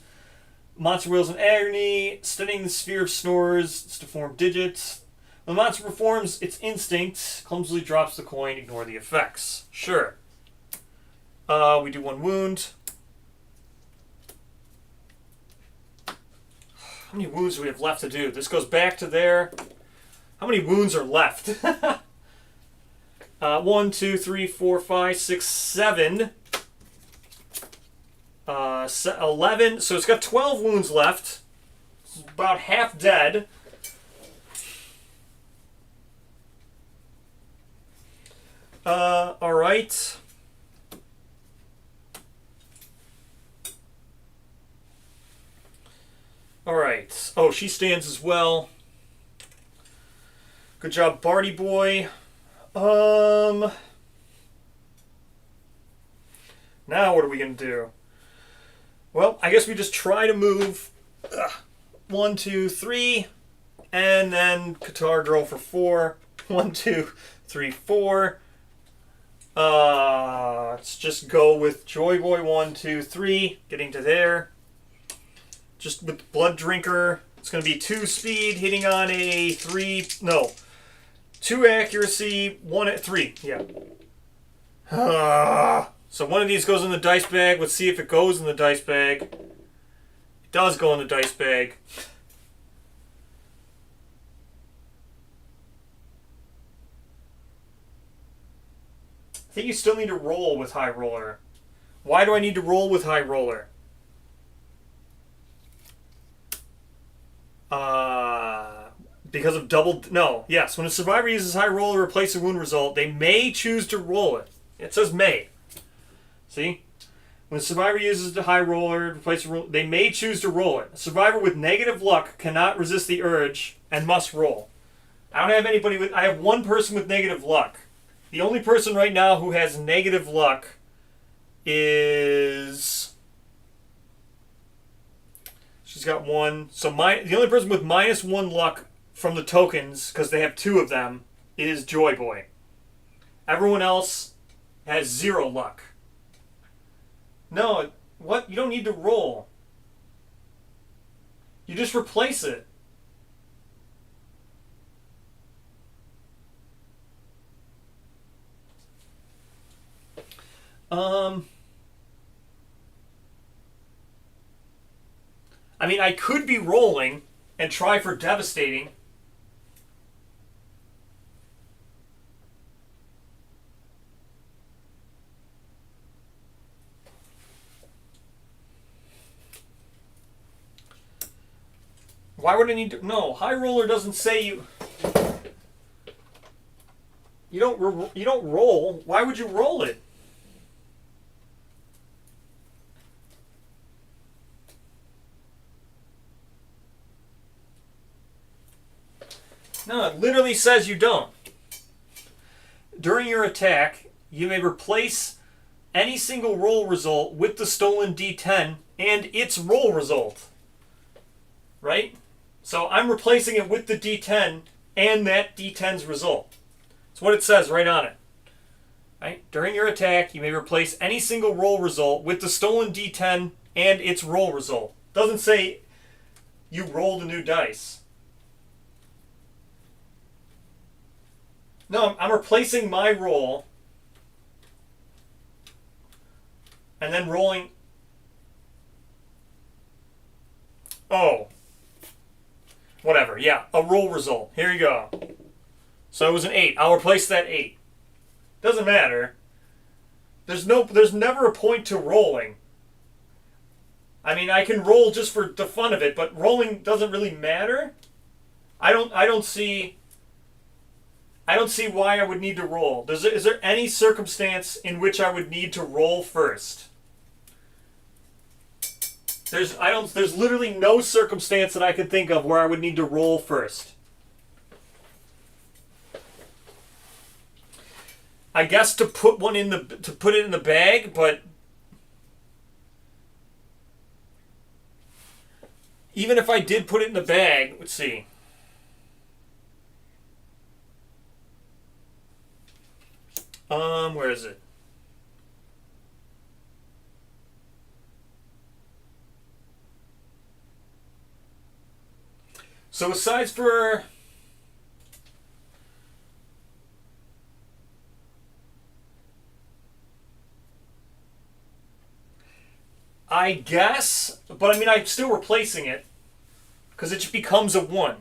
Monster wheels in agony. Studying the sphere of snores. It's deformed digits. When the monster performs its instinct, clumsily drops the coin. Ignore the effects. Sure. We do 1 wound. How many wounds do we have left to do? This goes back to there. How many wounds are left? 1, 2, 3, 4, 5, 6, 7. 11. So it's got 12 wounds left. It's about half dead. All right. All right. Oh, she stands as well. Good job, Barty Boy. Now what are we going to do? Well, I guess we just try to move 1, 2, 3, and then Guitar Girl for 4. 1, 2, 3, 4. Let's just go with Joy Boy 1, 2, 3, getting to there. Just with Blood Drinker, it's going to be 2 speed, hitting on a 3. No, 2 accuracy, 1 3. Yeah. So one of these goes in the dice bag. Let's see if it goes in the dice bag. It does go in the dice bag. I think you still need to roll with High Roller. Why do I need to roll with High Roller? Because of double... No, yes. When a survivor uses High Roller to replace a wound result, they may choose to roll it. It says may. See? When a survivor uses the High Roller to replace a roll, they may choose to roll it. A survivor with negative luck cannot resist the urge and must roll. I don't have anybody with... I have 1 person with negative luck. The only person right now who has negative luck is... She's got 1. So the only person with -1 luck from the tokens, because they have 2 of them, is Joy Boy. Everyone else has 0 luck. No, what? You don't need to roll. You just replace it. I mean, I could be rolling and try for devastating. Why would I need to... No, High Roller doesn't say you... You don't roll. Why would you roll it? No, it literally says you don't. During your attack, you may replace any single roll result with the stolen D10 and its roll result. Right? So I'm replacing it with the D10 and that D10's result. That's what it says right on it. Right? During your attack, you may replace any single roll result with the stolen D10 and its roll result. Doesn't say you rolled a new dice. No, I'm replacing my roll and then rolling. Oh. Whatever, yeah, a roll result. Here you go. So it was an 8. I'll replace that 8. Doesn't matter. There's never a point to rolling. I mean, I can roll just for the fun of it, but rolling doesn't really matter. I don't see why I would need to roll. Is there any circumstance in which I would need to roll first? There's literally no circumstance that I can think of where I would need to roll first. I guess to put it in the bag, but even if I did put it in the bag, let's see. Where is it? So aside for I guess, but I mean I'm still replacing it because it just becomes a 1.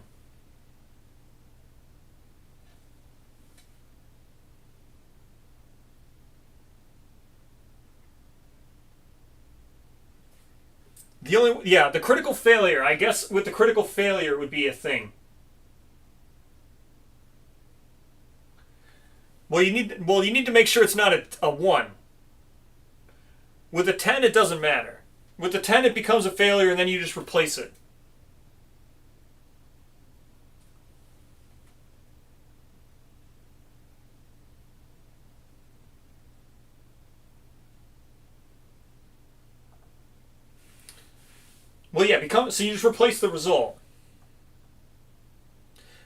The critical failure, I guess with the critical failure would be a thing. Well, you need to make sure it's not a 1. With a 10, it doesn't matter. With the 10, it becomes a failure, and then you just replace it. Well, yeah, so you just replace the result.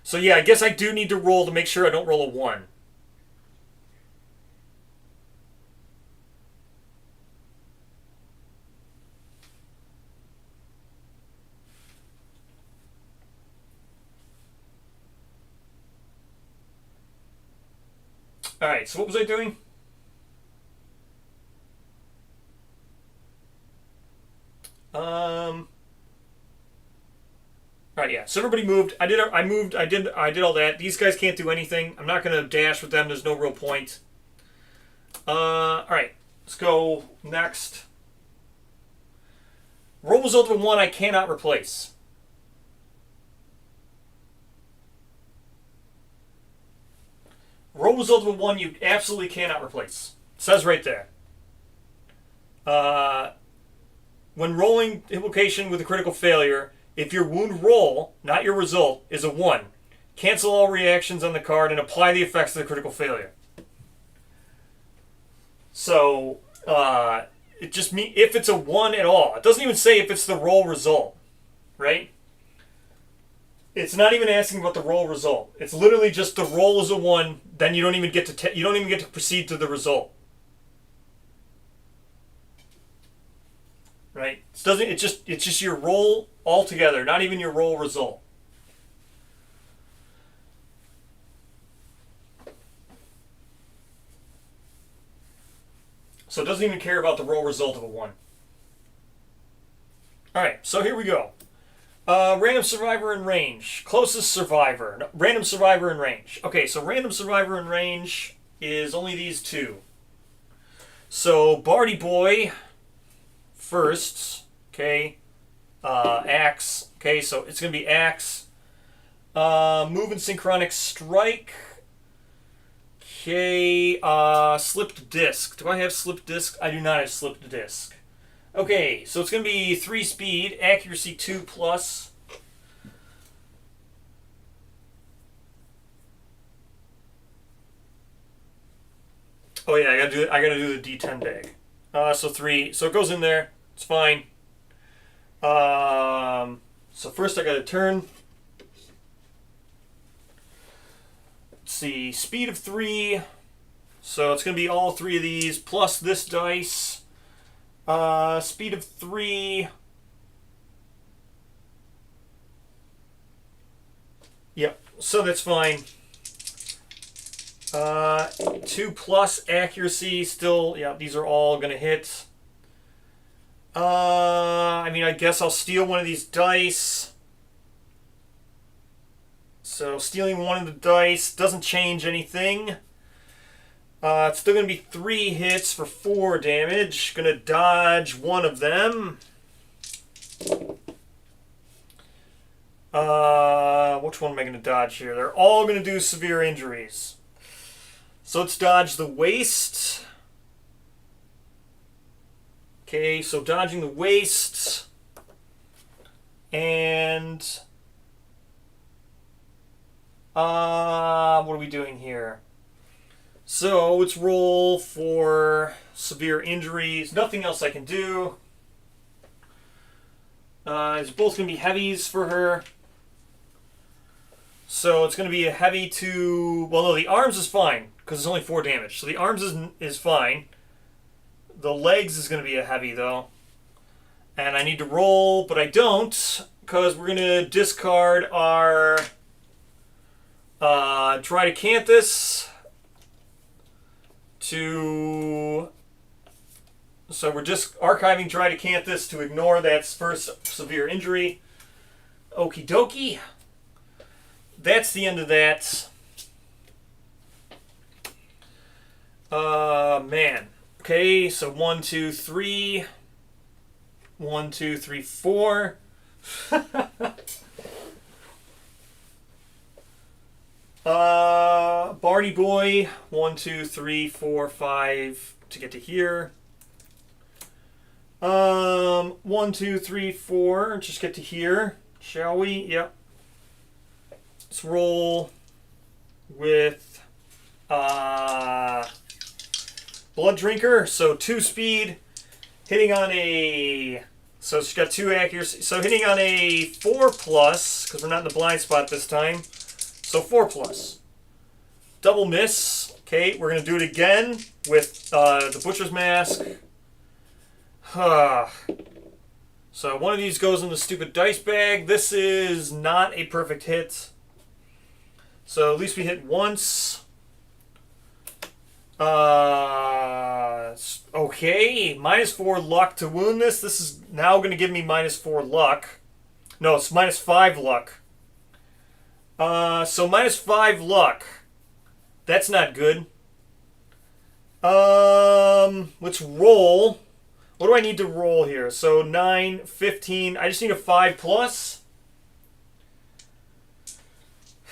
So yeah, I guess I do need to roll to make sure I don't roll a 1. Alright, so what was I doing? Alright, yeah. So everybody moved. I did all that. These guys can't do anything. I'm not gonna dash with them, there's no real point. Alright. Let's go next. Roll result of a 1 I cannot replace. Roll result of a 1 you absolutely cannot replace. It says right there. When rolling invocation with a critical failure, if your wound roll, not your result, is a 1, cancel all reactions on the card and apply the effects of the critical failure. So, it just means if it's a 1 at all. It doesn't even say if it's the roll result, right? It's not even asking about the roll result. It's literally just the roll is a 1, then you don't even get to proceed to the result. Right? It's just your roll altogether, not even your roll result. So it doesn't even care about the roll result of a 1. Alright, so here we go. Random survivor in range. Closest survivor. No, random survivor in range. Okay, so random survivor in range is only these 2. So Barty Boy first. Okay. Axe. Okay, so it's going to be Axe. Move and synchronic strike. Okay. Slipped disc. Do I have slipped disc? I do not have slipped disc. Okay, so it's going to be 3 speed, accuracy 2 plus. Oh yeah, I gotta do the D10 bag. So 3. So it goes in there. It's fine. So first I gotta turn. Let's see, speed of 3. So it's gonna be all 3 of these plus this dice. Speed of 3. Yep. So that's fine. 2 plus accuracy. Still, yeah. These are all gonna hit. I mean, I guess I'll steal one of these dice. So stealing one of the dice doesn't change anything. It's still going to be 3 hits for 4 damage. Going to dodge one of them. Which one am I going to dodge here? They're all going to do severe injuries. So let's dodge the waist. Okay, so dodging the waist. And what are we doing here? So let's roll for severe injuries. Nothing else I can do. It's both going to be heavies for her. So it's going to be a heavy to... Well, no, the arms is fine because it's only 4 damage. So the arms is fine. The legs is going to be a heavy, though. And I need to roll, but I don't because we're going to discard our Tridecanthus to... So we're just archiving Tridecanthus to ignore that first severe injury. Okie dokie. That's the end of that. Man. Okay, so 1, 2, 3. 1, 2, 3, 4. Barney Boy. 1, 2, 3, 4, 5 to get to here. 1, 2, 3, 4. Just get to here. Shall we? Yep. Let's roll with Blood Drinker. So 2 speed, hitting on a... So she's got 2 accuracy. So hitting on a 4 plus, because we're not in the blind spot this time. So 4 plus. Double miss. Okay, we're going to do it again with the Butcher's Mask. So one of these goes in the stupid dice bag. This is not a perfect hit. So at least we hit once. Okay, -4 luck to wound this. This is now going to give me -4 luck. No, it's -5 luck. So -5 luck. That's not good. Let's roll. What do I need to roll here? So 9, 15. I just need a 5 plus.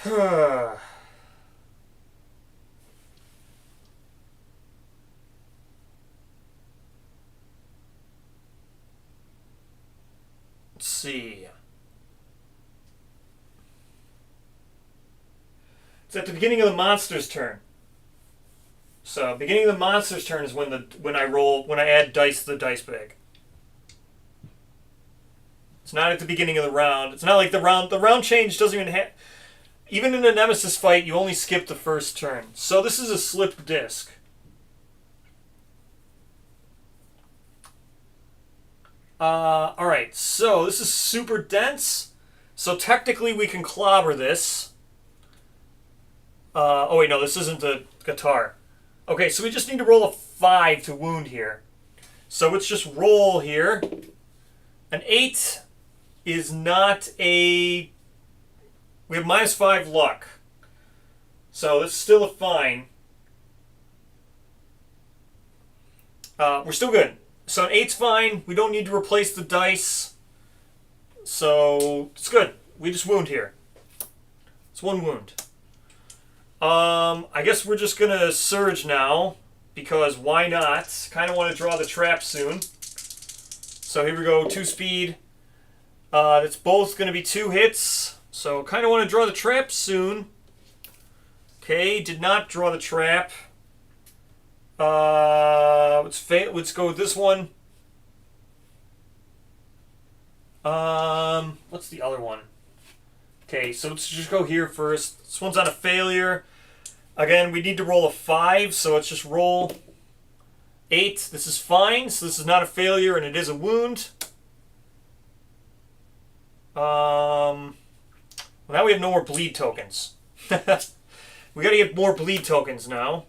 Let's see. It's at the beginning of the monster's turn. So beginning of the monster's turn is when I add dice to the dice bag. It's not at the beginning of the round. It's not like the round change doesn't even have... Even in a Nemesis fight, you only skip the first turn. So this is a slipped disc. Alright, so this is super dense. So technically we can clobber this. Oh wait, no, this isn't the guitar. Okay, so we just need to roll a 5 to wound here. So let's just roll here. An 8 is not a... We have -5 luck. So it's still a fine. We're still good. So an 8's fine. We don't need to replace the dice. So it's good. We just wound here. It's 1 wound. I guess we're just going to surge now. Because why not? Kind of want to draw the trap soon. So here we go. 2 speed. It's both going to be 2 hits. So kind of want to draw the trap soon. Okay, did not draw the trap. Let's go with this one. What's the other one? Okay, so let's just go here first. This one's on a failure. Again, we need to roll a 5, so let's just roll 8. This is fine, so this is not a failure, and it is a wound. Well, now we have no more bleed tokens. We gotta get more bleed tokens now.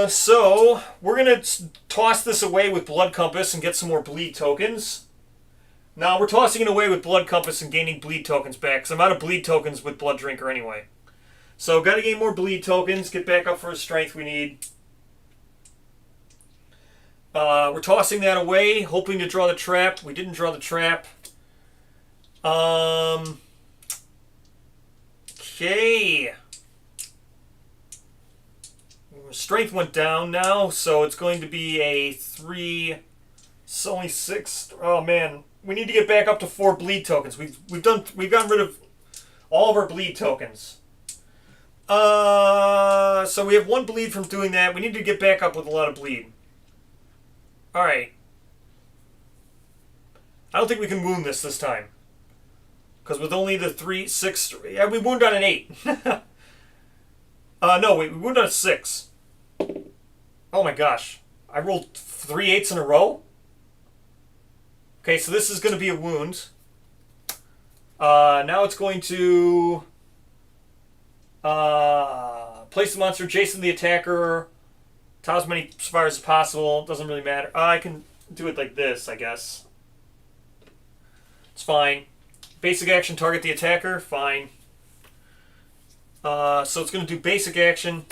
So we're gonna toss this away with Blood Compass and get some more bleed tokens. Now we're tossing it away with Blood Compass and gaining bleed tokens back, because I'm out of bleed tokens with Blood Drinker anyway. So gotta gain more bleed tokens, get back up for the strength we need. We're tossing that away, hoping to draw the trap. We didn't draw the trap. Okay. Strength went down now, so it's going to be a 3. It's only 6. Oh man, we need to get back up to 4 bleed tokens. We've gotten rid of all of our bleed tokens. So we have 1 bleed from doing that. We need to get back up with a lot of bleed. All right. I don't think we can wound this time, because with only the 3, 6, yeah, we wound on an 8. No, wait, we wound on a 6. Oh my gosh. I rolled 3 8s in a row? Okay, so this is going to be a wound. Now it's going to place the monster adjacent to the attacker. Tell as many survivors as possible. Doesn't really matter. I can do it like this, I guess. It's fine. Basic action, target the attacker. Fine. So it's going to do basic action.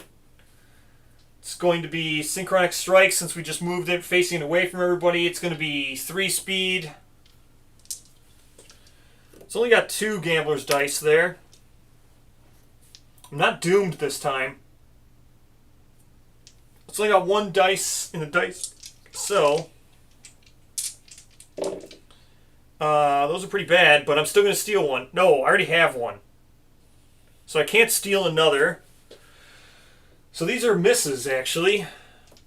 It's going to be synchronic strike, since we just moved it facing away from everybody. It's going to be 3 speed. It's only got 2 gambler's dice there. I'm not doomed this time. It's only got 1 dice in the dice cell. Those are pretty bad, but I'm still going to steal one. No, I already have one. So I can't steal another. So these are misses, actually.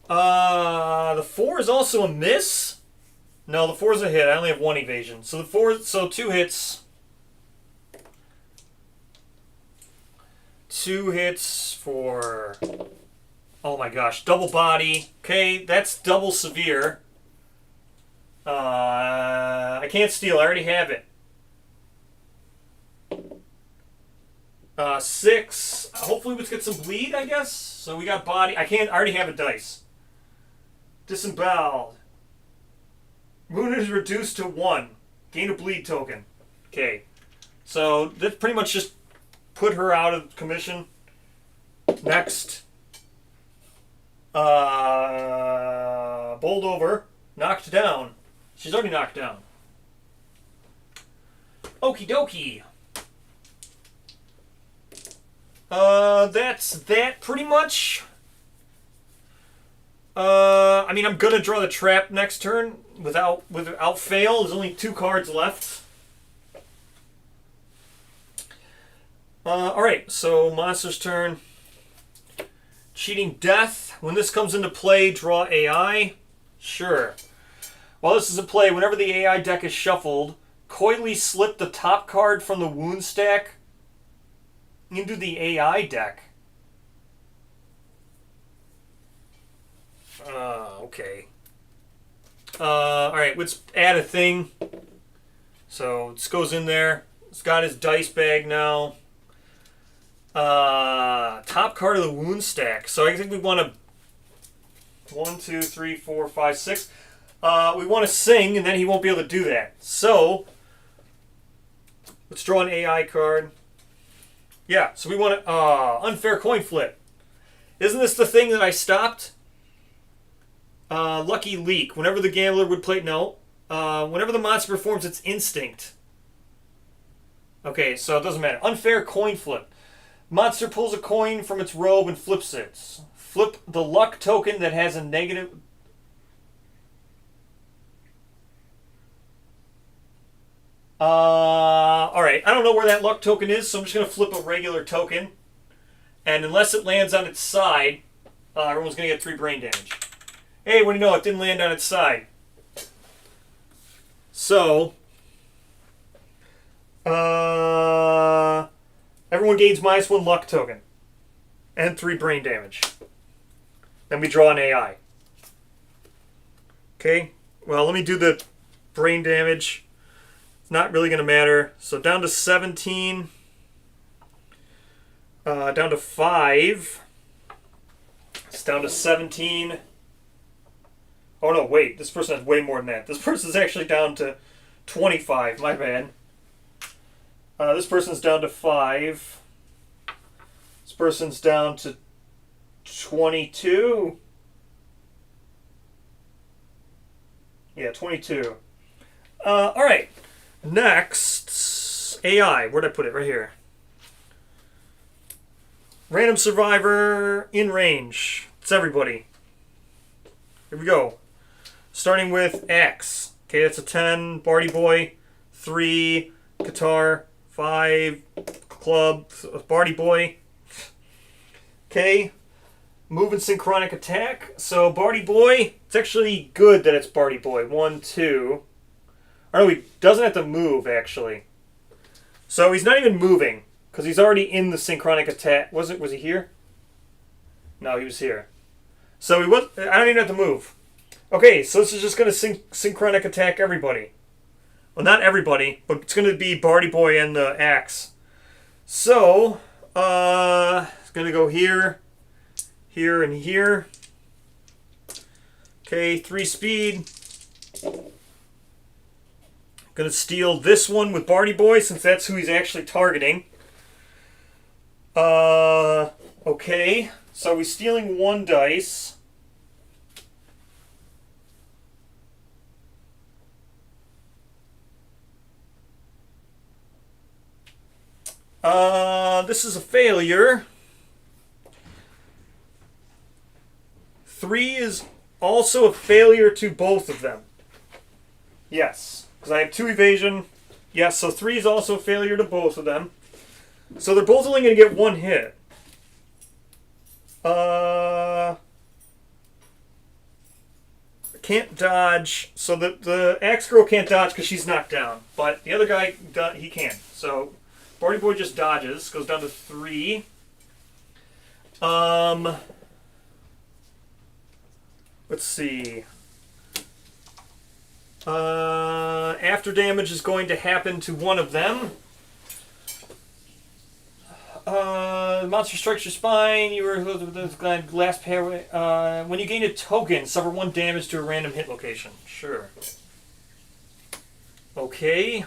The 4 is also a miss? No, the 4 is a hit. I only have 1 evasion. So 2 hits. 2 hits for... Oh my gosh, double body. Okay, that's double severe. I can't steal. I already have it. 6. Hopefully let's get some bleed, I guess. So we got body. I already have a dice. Disemboweled. Wound is reduced to 1. Gain a bleed token. Okay. So that pretty much just put her out of commission. Next. Bowled over. Knocked down. She's already knocked down. Okie dokie. That's that pretty much. I mean, I'm gonna draw the trap next turn without fail. There's only 2 cards left. Alright, so monster's turn. Cheating death. When this comes into play, draw AI. Sure. While this is in play, whenever the AI deck is shuffled, coyly slip the top card from the wound stack into the AI deck. Okay. Alright, let's add a thing. So this goes in there. It's got his dice bag now. Top card of the wound stack. So I think we want to 1, 2, 3, 4, 5, 6. We want to sing, and then he won't be able to do that. So let's draw an AI card. Yeah, so we want to unfair coin flip. Isn't this the thing that I stopped? Lucky leak. Whenever the gambler would play... No. Whenever the monster performs its instinct. Okay, so it doesn't matter. Unfair coin flip. Monster pulls a coin from its robe and flips it. Flip the luck token that has a negative... Alright. Alright, I don't know where that luck token is, so I'm just going to flip a regular token. And unless it lands on its side, everyone's going to get 3 brain damage. Hey, what do you know? It didn't land on its side. So, everyone gains -1 luck token. And 3 brain damage. Then we draw an AI. Okay, well, let me do the brain damage. It's not really going to matter. So down to 17. Down to 5. It's down to 17. Oh, no, wait. This person has way more than that. This person's actually down to 25. My bad. This person's down to 5. This person's down to 22. Yeah, 22. All right. Next, AI. Where'd I put it? Right here. Random survivor in range. It's everybody. Here we go. Starting with X. Okay, that's a 10. Barty Boy. 3. Guitar. 5. Club. Barty Boy. Okay. Move and synchronic attack. So Barty Boy, it's actually good that it's Barty Boy. 1, 2. Or no, he doesn't have to move, actually. So he's not even moving, because he's already in the synchronic attack. Was he here? No, he was here. So he was. I don't even have to move. Okay, so this is just going to synchronic attack everybody. Well, not everybody, but it's going to be Barty Boy and the axe. So, it's going to go here, here, and here. Okay, 3 speed. Going to steal this one with Barty Boy, since that's who he's actually targeting. Okay, so he's stealing 1 dice. This is a failure. 3 is also a failure to both of them. Yes, because I have 2 evasion. Yes, so 3 is also a failure to both of them. So they're both only going to get 1 hit. Can't dodge. So the axe girl can't dodge because she's knocked down. But the other guy, he can. So Barty Boy just dodges. Goes down to 3. Let's see. After damage is going to happen to one of them. Monster strikes your spine. You were last pair. When you gain a token, suffer 1 damage to a random hit location. Sure. Okay.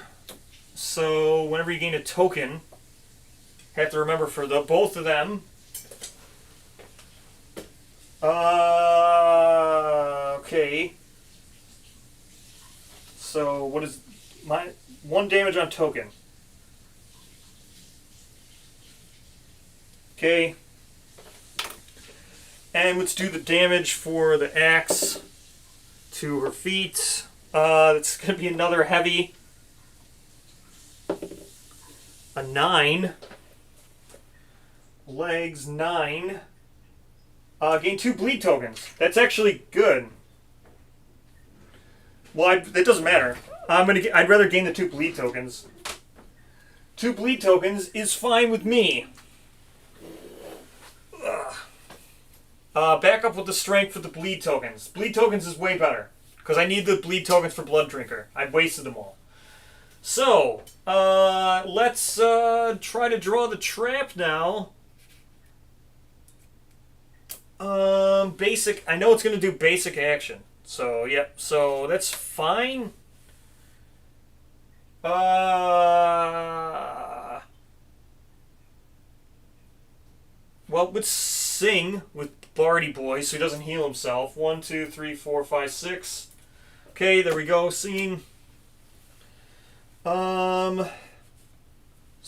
So whenever you gain a token, have to remember for both of them. Okay. So what is my 1 damage on token? Okay. And let's do the damage for the axe to her feet. That's going to be another heavy. A 9. Legs, 9. Gain 2 bleed tokens. That's actually good. Well, that doesn't matter. I'd rather gain the 2 bleed tokens. 2 bleed tokens is fine with me. Back up with the strength for the bleed tokens. Bleed tokens is way better. Because I need the bleed tokens for Blood Drinker. I've wasted them all. So, let's try to draw the trap now. Basic. I know it's going to do basic action. So, yep. So, that's fine. Well, let's sing with Barty Boy so he doesn't heal himself. 1, 2, 3, 4, 5, 6. Okay, there we go. Singing. So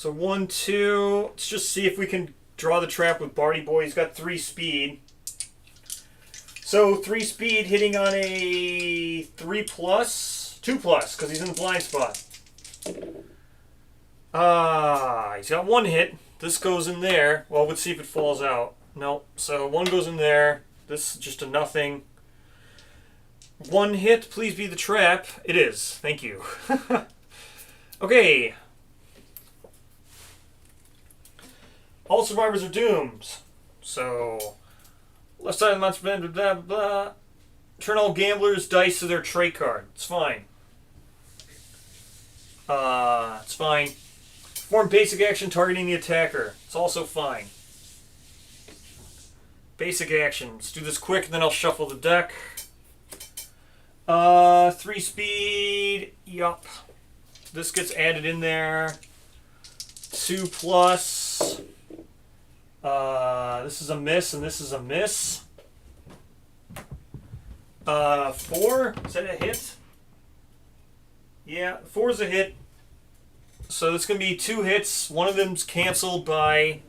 1, 2. Let's just see if we can draw the trap with Barty Boy. He's got 3 speed. So 3 speed hitting on a 3+, 2+, because he's in the blind spot. He's got one hit. This goes in there. Well, let's see if it falls out. Nope. So one goes in there. This is just a nothing. One hit. Please be the trap. It is. Thank you. Okay. All survivors are doomed. So, left side of the monster, blah, blah, blah, blah. Turn all gamblers' dice to their trait card. It's fine. It's fine. Perform basic action targeting the attacker. It's also fine. Basic action. Let's do this quick, and then I'll shuffle the deck. 3 speed. Yup. This gets added in there. 2 plus. This is a miss, and this is a miss. 4. Is that a hit? Yeah, 4 is a hit. So it's going to be 2 hits. One of them's canceled by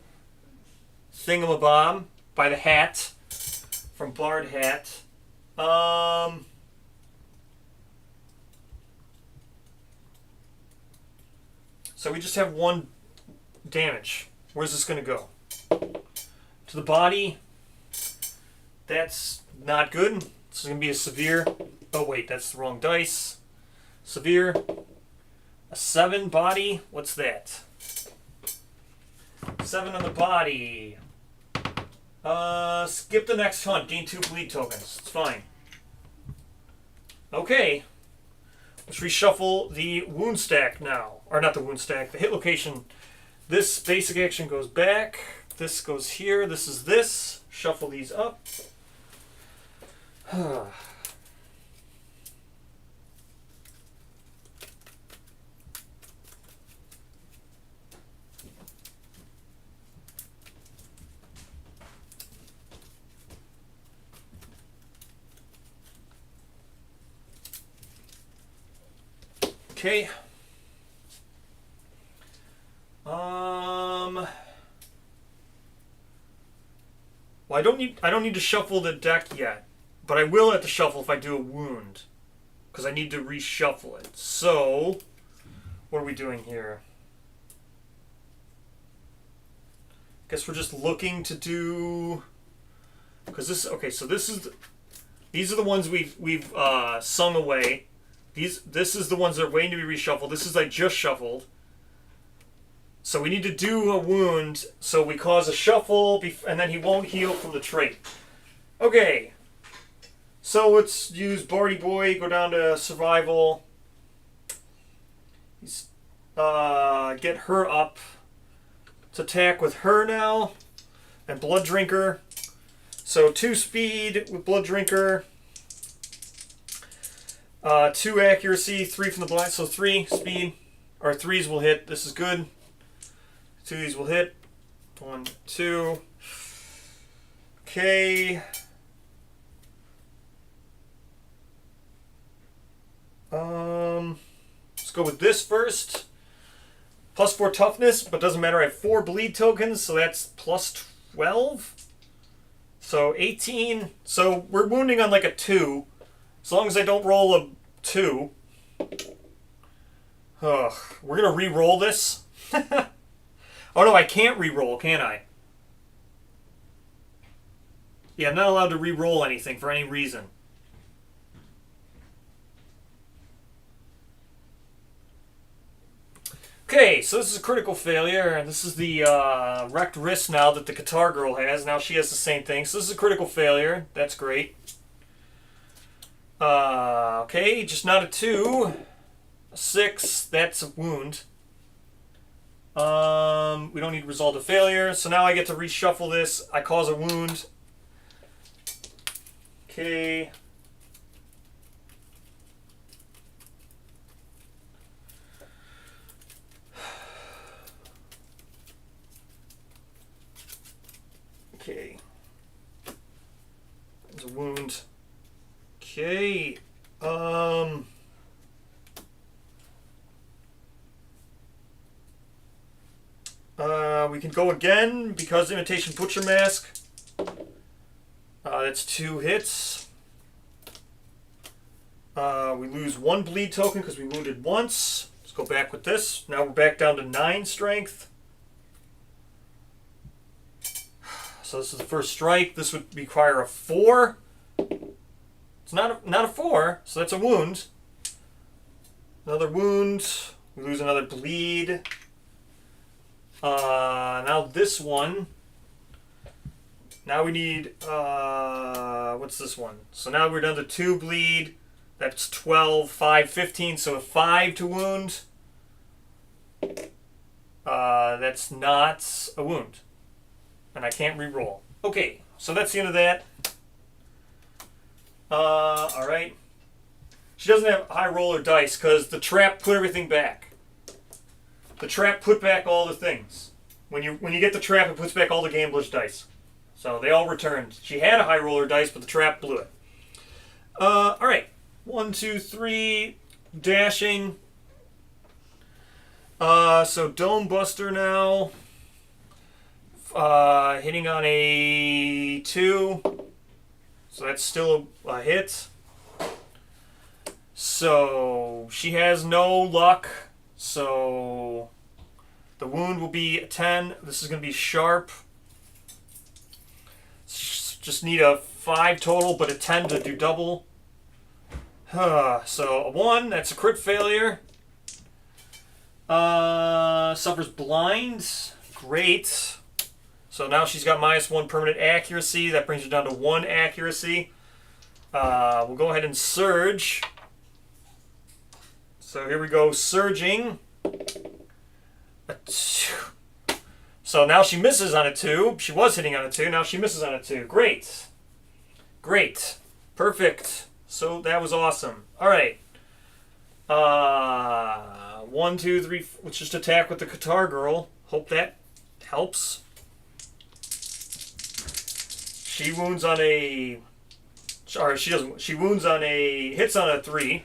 Thingamabob, by the hat, from Bard Hat. So we just have 1 damage. Where's this going to go? To the body. That's not good. This is going to be a severe. Oh, wait, that's the wrong dice. Severe. A 7 body. What's that? 7 on the body. Skip the next hunt. Gain 2 bleed tokens. It's fine. Okay. Let's reshuffle the wound stack now. Or not the wound stack, the hit location. This basic action goes back. This goes here. This is this. Shuffle these up. Okay. Well, I don't need to shuffle the deck yet, but I will have to shuffle if I do a wound, because I need to reshuffle it. So, what are we doing here? Guess we're just looking to do, because this. Okay, so this is. These are the ones we've sung away. This is the ones that are waiting to be reshuffled. This is I just shuffled. So we need to do a wound, so we cause a shuffle, and then he won't heal from the trait. Okay. So let's use Barty Boy, go down to survival. Get her up. Let's attack with her now. And Blood Drinker. So 2 speed with Blood Drinker. 2 accuracy, 3 from the blind, so 3 speed. Or 3s will hit. This is good. 2 of these will hit. 1, 2. Okay. Let's go with this first. Plus 4 toughness, but doesn't matter. I have 4 bleed tokens, so that's plus 12. So 18. So we're wounding on like a 2. As long as I don't roll a 2. Ugh. We're going to re-roll this. Oh no, I can't re-roll, can I? Yeah, I'm not allowed to re-roll anything for any reason. Okay, so this is a critical failure. This is the wrecked wrist now that the guitar girl has. Now she has the same thing. So this is a critical failure. That's great. Okay, just not a 2. A 6, that's a wound. We don't need to resolve the failure. So now I get to reshuffle this. I cause a wound. Okay. Okay. There's a wound. Okay. We can go again because Imitation Butcher Mask. That's 2 hits. We lose 1 bleed token because we wounded once. Let's go back with this. Now we're back down to 9 strength. So this is the first strike. This would require a 4. It's not a 4, so that's a wound. Another wound. We lose another bleed. Now this one. Now we need, what's this one? So now we're down to 2 bleed. That's 12, 5, 15. So a 5 to wound. That's not a wound. And I can't re-roll. Okay, so that's the end of that. Alright. She doesn't have high roller dice because the trap put everything back. The trap put back all the things. When you get the trap, it puts back all the gambler's dice. So they all returned. She had a high roller dice, but the trap blew it. Alright. 1, 2, 3. Dashing. So Dome Buster now. Hitting on a 2. So that's still a hit. So she has no luck. So the wound will be a 10. This is going to be sharp. Just need a 5 total, but a 10 to do double. So a 1, that's a crit failure. Suffers blind. Great. So now she's got -1 permanent accuracy. That brings her down to 1 accuracy. We'll go ahead and surge. So here we go, surging. A 2. So now she misses on a 2. She was hitting on a 2. Now she misses on a 2. Great. Great. Perfect. So that was awesome. All right. 1, 2, 3. Let's just attack with the Guitar Girl. Hope that helps. She wounds on a... Sorry, she doesn't. She wounds on a... Hits on a 3.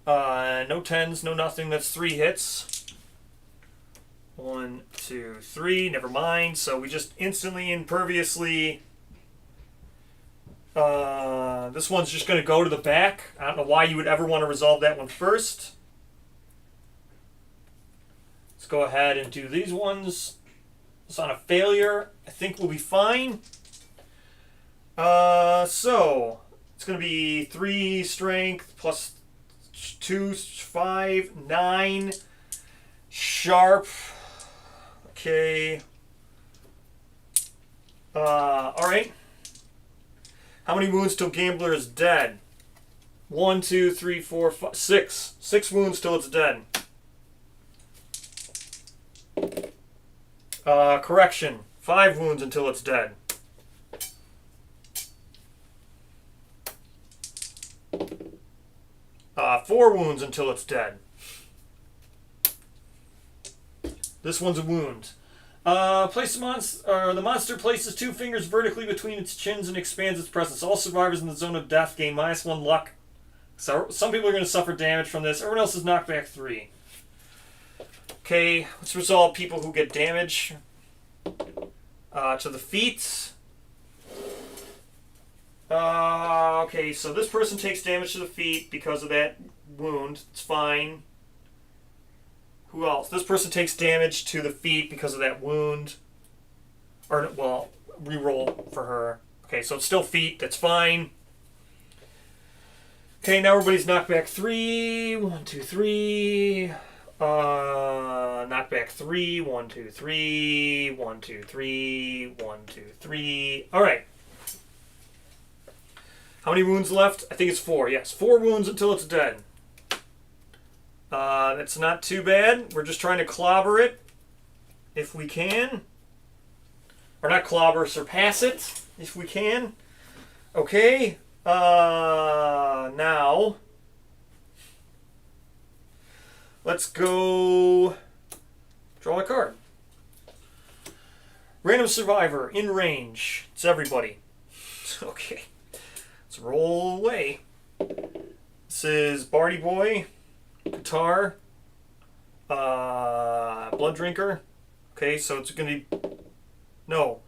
No 10s, no nothing. That's 3 hits. 1, 2, 3. Never mind. So we just instantly, imperviously... this one's just going to go to the back. I don't know why you would ever want to resolve that one first. Let's go ahead and do these ones. It's on a failure. I think we'll be fine. So it's going to be 3 strength plus 2, 5, 9. Sharp. Okay. Alright. How many wounds till Gambler is dead? 1, 2, 3, 4, 5, 6. 6 wounds till it's dead. Correction. 5 wounds until it's dead. Four wounds until it's dead. This one's a wound. Place the monster places 2 fingers vertically between its chins and expands its presence. All survivors in the zone of death gain -1 luck. So some people are going to suffer damage from this. Everyone else is knocked back 3. Okay, let's resolve people who get damage to the feet. Okay, so this person takes damage to the feet because of that wound. It's fine. Who else? This person takes damage to the feet because of that wound. Or, well, reroll for her. Okay, so it's still feet. That's fine. Okay, now everybody's knocked back 3. 1, 2, 3. Knock back 3. 1, 2, 3. 1, 2, 3. 1, 2, 3. All right. How many wounds left? I think it's 4. Yes, 4 wounds until it's dead. That's not too bad. We're just trying to clobber it if we can. Or not clobber, surpass it if we can. Okay. Now let's go draw a card. Random survivor in range. It's everybody. Okay. Let's roll away. This is Barty Boy, Guitar, Blood Drinker. Okay, so it's going to be... No.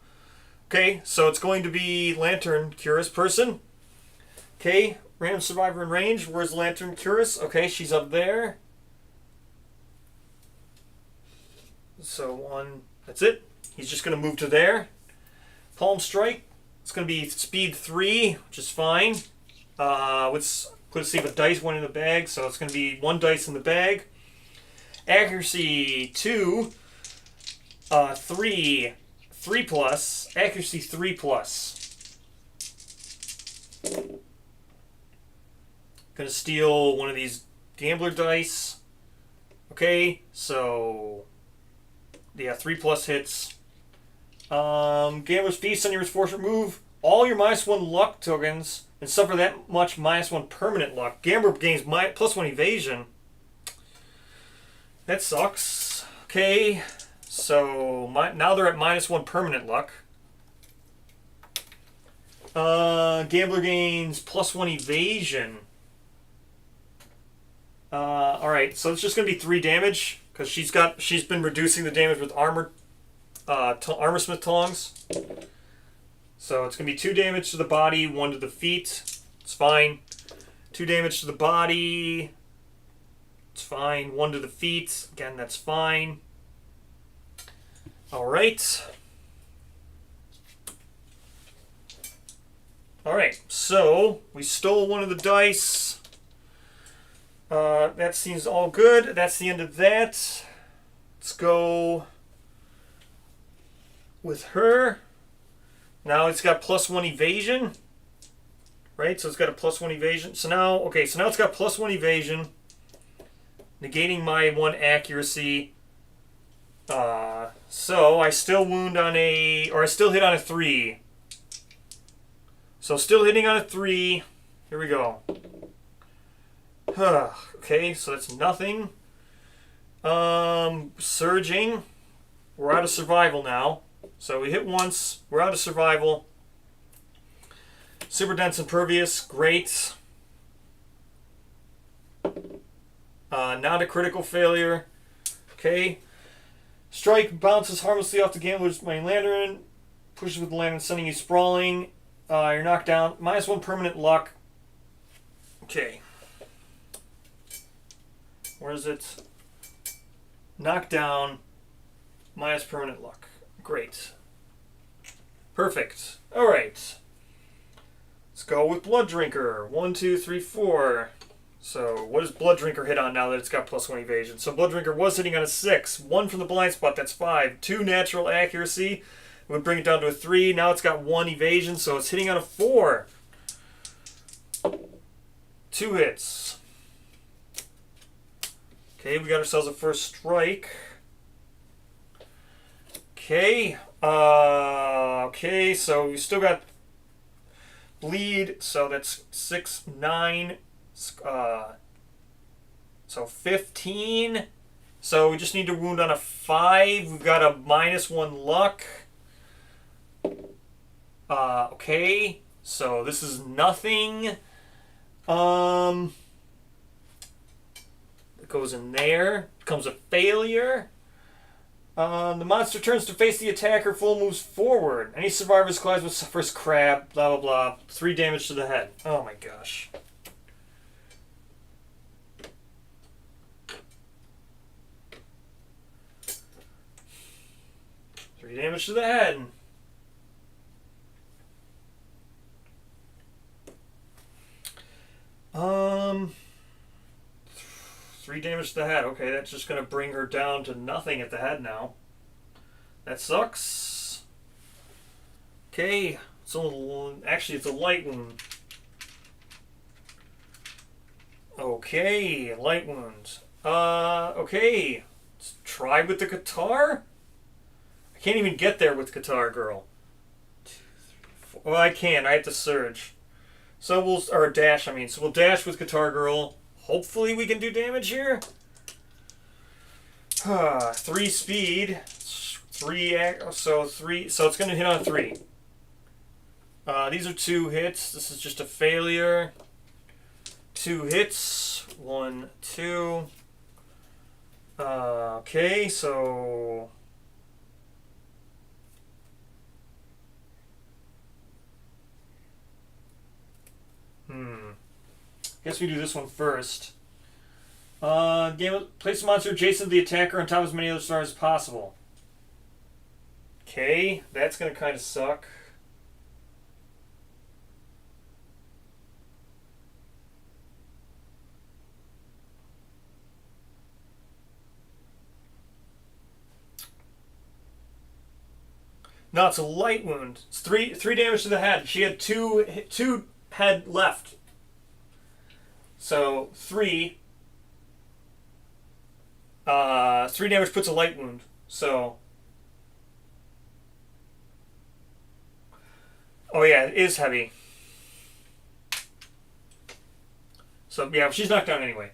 Okay, so it's going to be Lantern Curious Person. Okay, Random survivor in range. Where's Lantern Curus? Okay, she's up there. So one. That's it. He's just going to move to there. Palm Strike. It's going to be speed 3, which is fine. Let's see if a dice went in the bag. So it's going to be 1 dice in the bag. Accuracy 2. 3. 3 plus. Accuracy 3 plus. Gonna steal one of these gambler dice. Okay, so yeah, 3 plus hits. Gambler's Feast on your misfortune move. All your -1 luck tokens and suffer that much -1 permanent luck. Gambler gains +1 evasion. That sucks. Okay, so now they're at -1 permanent luck. Gambler gains +1 evasion. Alright, so it's just going to be 3 damage, because she's been reducing the damage with Armorsmith Tongs. So it's going to be 2 damage to the body, 1 to the feet. It's fine. 2 damage to the body. It's fine. 1 to the feet. Again, that's fine. Alright. Alright, so we stole 1 of the dice. That seems all good. That's the end of that. Let's go with her. Now it's got +1 evasion. Right? So it's got a +1 evasion. So now it's got +1 evasion. Negating my 1 accuracy. So I still wound on I still hit on a 3. So still hitting on a 3. Here we go. Okay, so that's nothing. Surging. We're out of survival now. So we hit once. We're out of survival. Super dense impervious. Great. Not a critical failure. Okay. Strike bounces harmlessly off the gambler's main lantern. Pushes with the lantern, sending you sprawling. You're knocked down. -1 permanent luck. Okay. Where is it? Knockdown. Minus permanent luck. Great. Perfect. Alright. Let's go with Blood Drinker. 1, 2, 3, 4. So, what does Blood Drinker hit on now that it's got +1 evasion? So, Blood Drinker was hitting on a 6. 1 from the blind spot, that's 5. 2 natural accuracy. Would bring it down to a 3. Now it's got 1 evasion, so it's hitting on a 4. 2 hits. Okay, we got ourselves a first strike. Okay. Okay, so we still got bleed, so that's 6, 9. So 15. So we just need to wound on a 5. We've got a -1 luck. Okay, so this is nothing. It goes in there. Becomes a failure. The monster turns to face the attacker. Full moves forward. Any survivors collides with suffers crab. Blah blah blah. 3 damage to the head. Oh my gosh. Damage to the head. 3 damage to the head. Okay, that's just going to bring her down to nothing at the head now. That sucks. Okay, actually it's a light wound. Okay, light wound. Okay. Let's try with the guitar. I can't even get there with Guitar Girl. 2, 3, 4. Well, I can. I have to surge. So or dash, I mean. So we'll dash with Guitar Girl. Hopefully we can do damage here. 3 speed. 3, so 3. So it's going to hit on 3. These are 2 hits. This is just a failure. 2 hits. 1, 2. Okay, so... Guess we do this one first. Place a monster adjacent to the attacker on top of as many other stars as possible. Okay, that's gonna kind of suck. No, it's a light wound. It's three damage to the head. She had two head left. So three. 3 damage puts a light wound. So. Oh yeah, it is heavy. So yeah, she's knocked down anyway.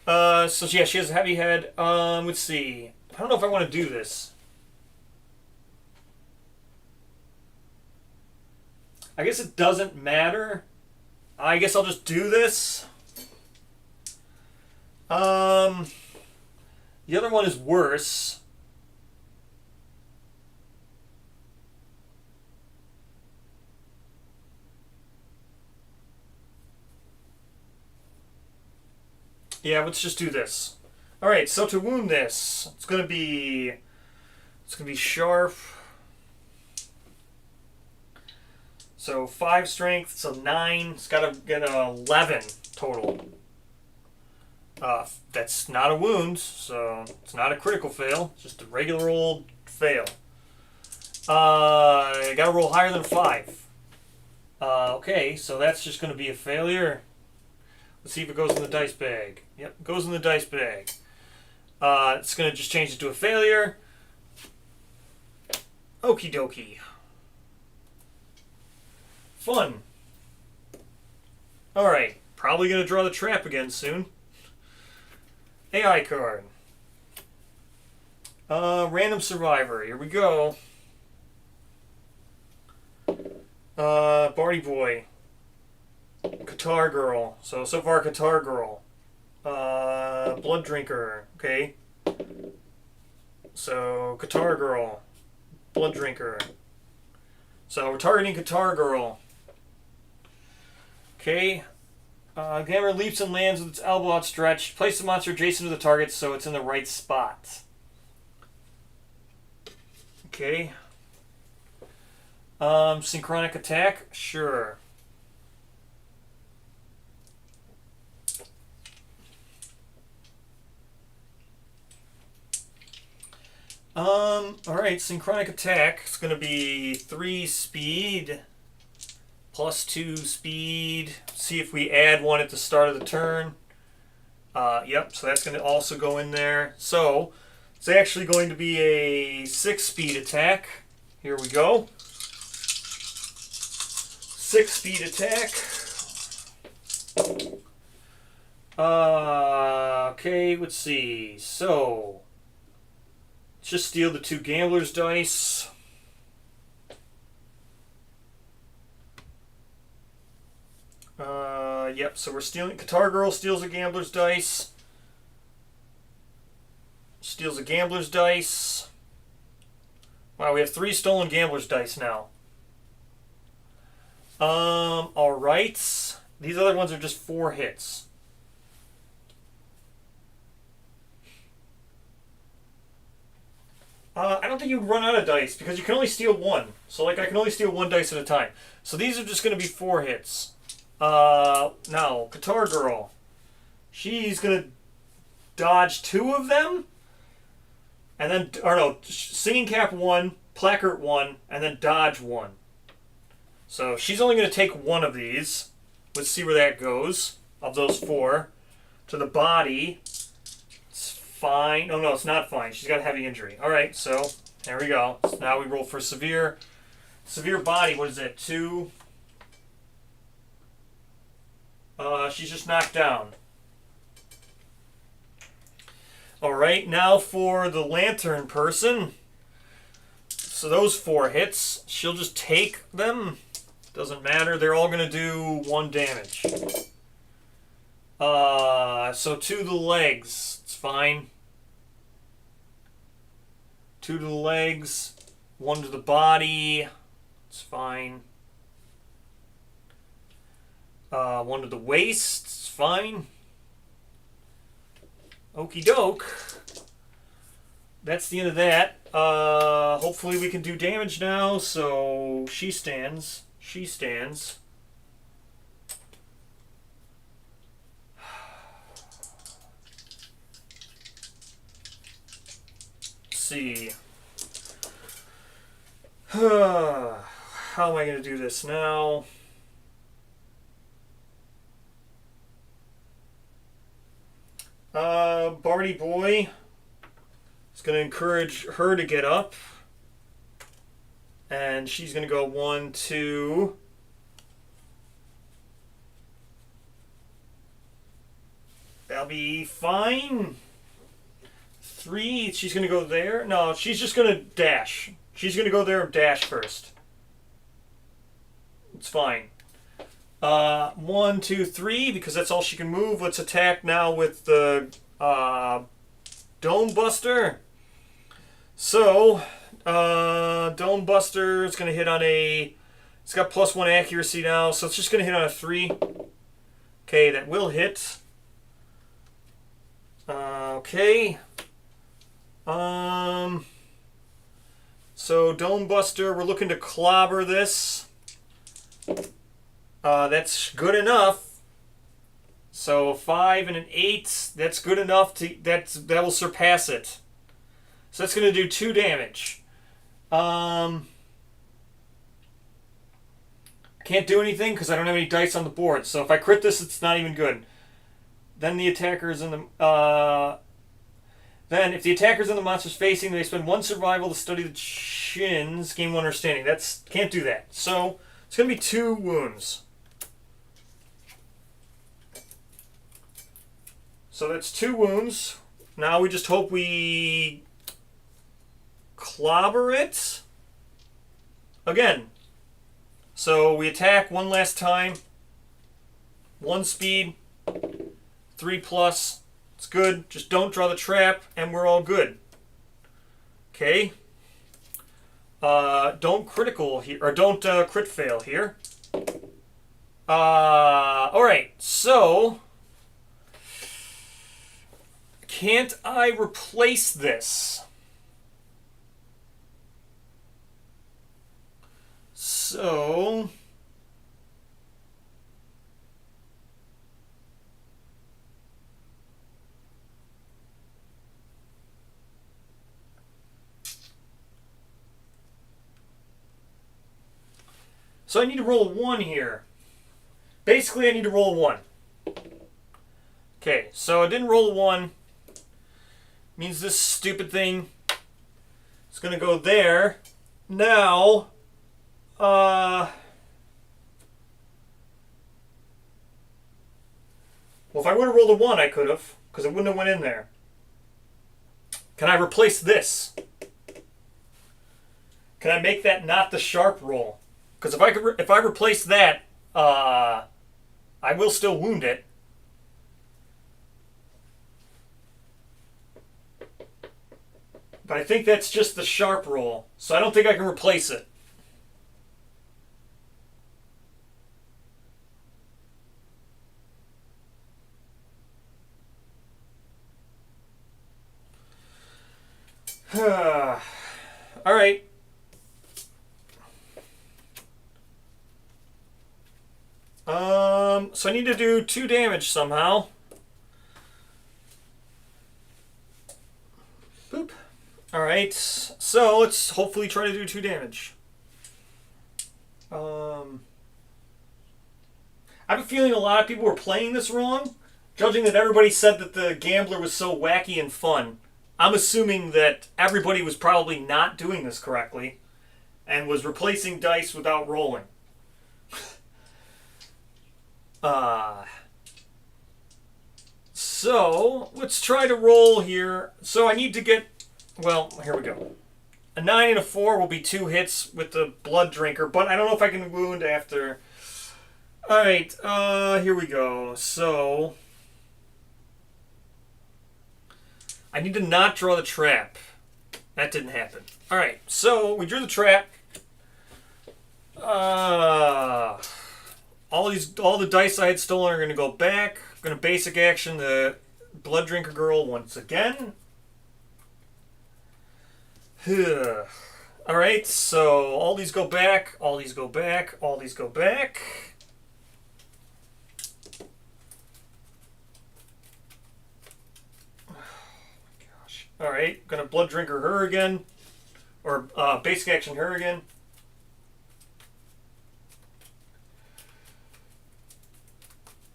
So yeah, she has a heavy head. Let's see. I don't know if I want to do this. I guess it doesn't matter. I guess I'll just do this. The other one is worse. Yeah, let's just do this. All right, so to wound this, it's gonna be sharp. So 5 strength, so 9. It's got to get 11 total. That's not a wound, so it's not a critical fail. It's just a regular old fail. I got to roll higher than 5. Okay, so that's just going to be a failure. Let's see if it goes in the dice bag. Yep, it goes in the dice bag. It's going to just change it to a failure. Okie dokie. Fun. Alright, probably going to draw the trap again soon. AI card. Random survivor. Here we go. Barty boy. Guitar girl. So far guitar girl. Blood drinker. Okay. So guitar girl. Blood drinker. So we're targeting guitar girl. Okay. Gamma leaps and lands with its elbow outstretched. Place the monster adjacent to the target so it's in the right spot. Okay. Synchronic attack? Sure. Alright, synchronic attack. It's going to be 3 speed. Plus 2 speed. See if we add 1 at the start of the turn. Yep, so that's going to also go in there. So, it's actually going to be a 6 speed attack. Here we go. 6 speed attack. Okay, let's see. So, let's just steal the 2 gambler's dice. Yep, so we're stealing. Guitar Girl steals a gambler's dice. Steals a gambler's dice. Wow, we have 3 stolen gambler's dice now. Alright. These other ones are just 4 hits. I don't think you run out of dice because you can only steal 1. So, like, I can only steal 1 dice at a time. So these are just going to be 4 hits. Now, Guitar Girl. She's going to dodge 2 of them. And then, or no, Singing Cap 1, Placard 1, and then dodge 1. So she's only going to take 1 of these. Let's see where that goes. Of those 4. To the body. It's fine. Oh, no, it's not fine. She's got a heavy injury. Alright, so there we go. So now we roll for severe. Severe body, what is that? 2. She's just knocked down. Alright, now for the lantern person. So those 4 hits, she'll just take them. Doesn't matter, they're all going to do 1 damage. So 2 to the legs, it's fine. 2 to the legs, 1 to the body, it's fine. One to the waist. It's fine. Okie doke. That's the end of that. Hopefully we can do damage now. So she stands. She stands. Let's see. How am I going to do this now? Barty Boy is going to encourage her to get up. And she's going to go 1, 2. That'll be fine. 3, she's going to go there. No, she's just going to dash. She's going to go there and dash first. It's fine. 1, 2, 3, because that's all she can move. Let's attack now with the Dome Buster. So, Dome Buster is going to hit on a... It's got +1 accuracy now, so it's just going to hit on a 3. Okay, that will hit. Okay. So Dome Buster, we're looking to clobber this. That's good enough. So 5 and an 8, that's good enough to that will surpass it. So that's going to do 2 damage. Can't do anything because I don't have any dice on the board. So if I crit this, it's not even good. Then the attacker's in the then if the attacker's in the monster's facing, they spend 1 survival to study the chins, gain 1 understanding. That's can't do that. So it's going to be 2 wounds. So that's 2 wounds. Now we just hope we clobber it again. So we attack 1 last time. 1 speed. 3+. It's good. Just don't draw the trap, and we're all good. Okay. Don't critical here, or don't crit fail here. All right. So, can't I replace this? So. So I need to roll a 1 here. Basically, I need to roll a 1. Okay, so I didn't roll a 1. Means this stupid thing is going to go there. Now, well, if I would have rolled a 1, I could have, because it wouldn't have went in there. Can I replace this? Can I make that not the sharp roll? Because if I replace that, I will still wound it. But I think that's just the sharp roll, so I don't think I can replace it. All right. So I need to do 2 damage somehow. Boop. Alright, so let's hopefully try to do 2 damage. I have a feeling a lot of people were playing this wrong, judging that everybody said that the gambler was so wacky and fun. I'm assuming that everybody was probably not doing this correctly and was replacing dice without rolling. So let's try to roll here. So I need to get, well, here we go. A 9 and a 4 will be 2 hits with the blood drinker, but I don't know if I can wound after. All right, here we go. So I need to not draw the trap. That didn't happen. All right, so we drew the trap. all the dice I had stolen are going to go back. I'm going to basic action the Blood Drinker Girl once again. Alright, so all these go back, all these go back, all these go back. Oh my gosh. Alright, gonna Blood Drinker her again. Or basic action her again.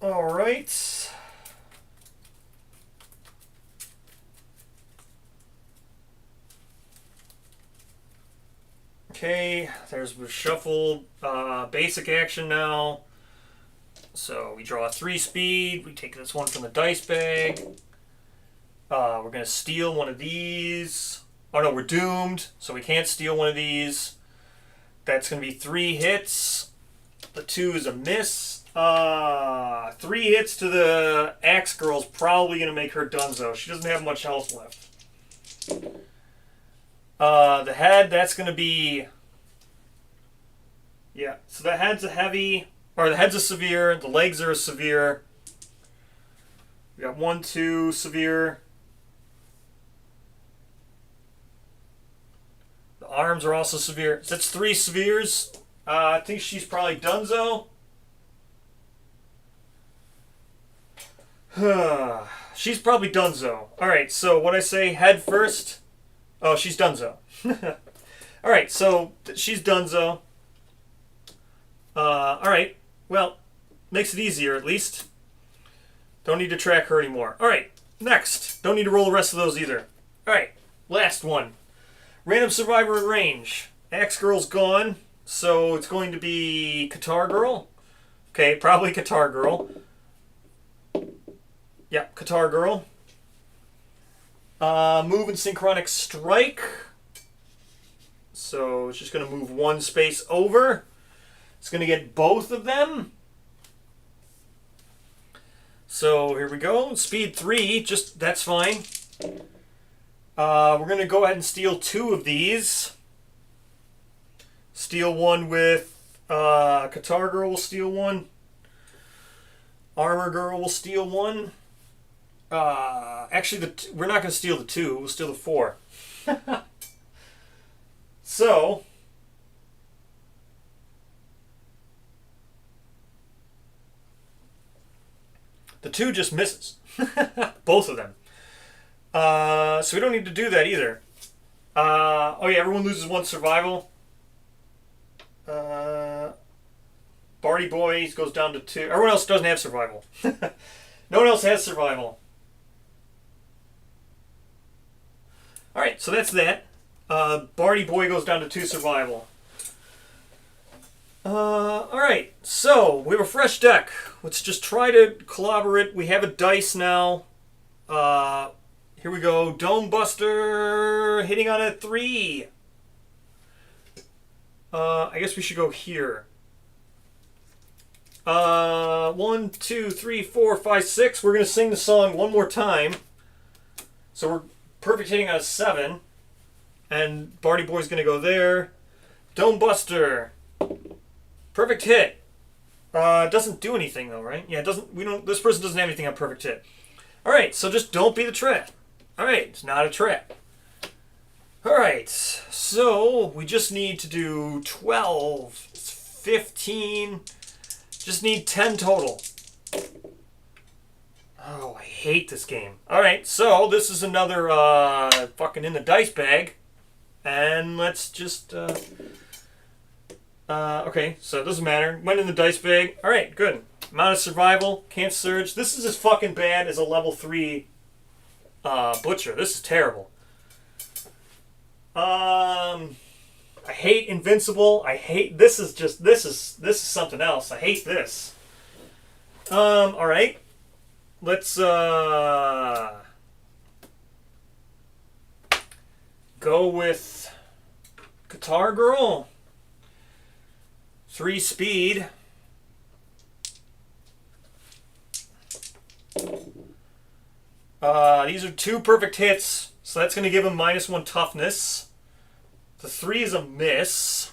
Alright. Okay, there's the shuffle basic action now. So we draw a 3 speed. We take this one from the dice bag. We're going to steal one of these. Oh no, we're doomed, so we can't steal one of these. That's going to be 3 hits. The 2 is a miss. 3 hits to the Axe Girl's probably going to make her donezo. She doesn't have much health left. The head, that's going to be... Yeah, so the head's a heavy... Or the head's a severe, the legs are a severe. We got 1, 2 severe. The arms are also severe. So that's 3 severes. I think she's probably donezo. She's probably donezo. Alright, so what I say, head first... Oh, she's donezo. Alright, so she's donezo. Alright, well, makes it easier at least. Don't need to track her anymore. Alright, next. Don't need to roll the rest of those either. Alright, last one. Random survivor in range. Axe Girl's gone, so it's going to be Guitar Girl. Okay, probably Guitar Girl. Yep, Guitar Girl. Move and Synchronic Strike. So it's just going to move 1 space over. It's going to get both of them. So here we go. Speed 3, just that's fine. We're going to go ahead and steal 2 of these. Steal 1 with Guitar Girl will steal 1. Armor Girl will steal 1. Actually, we're not going to steal the 2. We'll steal the 4. So, the 2 just misses. Both of them. So we don't need to do that either. Oh yeah, everyone loses 1 survival. Barty Boys goes down to 2. Everyone else doesn't have survival. No one else has survival. Alright, so that's that. Barty Boy goes down to 2 survival. Alright, so we have a fresh deck. Let's just try to collaborate. We have a dice now. Here we go. Dome Buster hitting on a 3. I guess we should go here. 1, 2, 3, 4, 5, 6. We're going to sing the song one more time. So we're perfect hitting on a 7. And Barty Boy's going to go there. Dome Buster. Perfect hit. Doesn't do anything though, right? Yeah, it doesn't. This person doesn't have anything on perfect hit. All right, so just don't be the trap. All right, it's not a trap. All right, so we just need to do 12, 15. Just need 10 total. Oh, I hate this game. All right, so this is another fucking in the dice bag, and let's just. Okay, so it doesn't matter. Went in the dice bag. All right, good. Amount of survival. Can't surge. This is as fucking bad as a level 3 butcher. This is terrible. I hate invincible. I hate. This is something else. I hate this. All right. Let's go with Guitar Girl. 3 speed. These are 2 perfect hits, so that's going to give him -1 toughness. The 3 is a miss.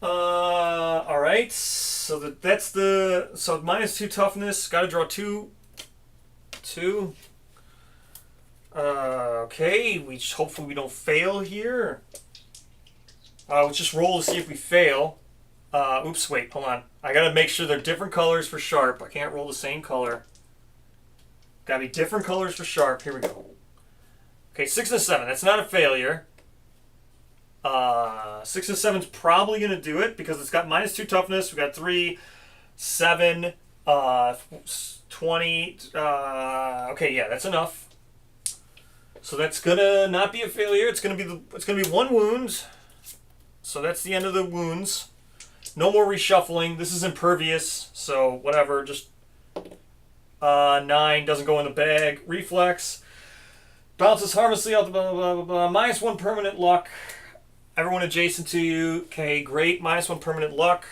All right. So that's the -2 toughness. Got to draw two. Okay. Hopefully we don't fail here. Let's just roll to see if we fail. Oops. Wait. Hold on. I gotta make sure they're different colors for sharp. I can't roll the same color. Gotta be different colors for sharp. Here we go. Okay, 6 and 7. That's not a failure. 6 and 7's probably going to do it because it's got -2 toughness. We got 3, 7, 20. Okay, yeah, that's enough. So that's gonna not be a failure. It's gonna be 1 wound. So that's the end of the wounds. No more reshuffling. This is impervious, so whatever. Just 9 doesn't go in the bag. Reflex bounces harmlessly out the blah blah blah blah. -1 permanent luck. Everyone adjacent to you. Okay, great. -1 permanent luck.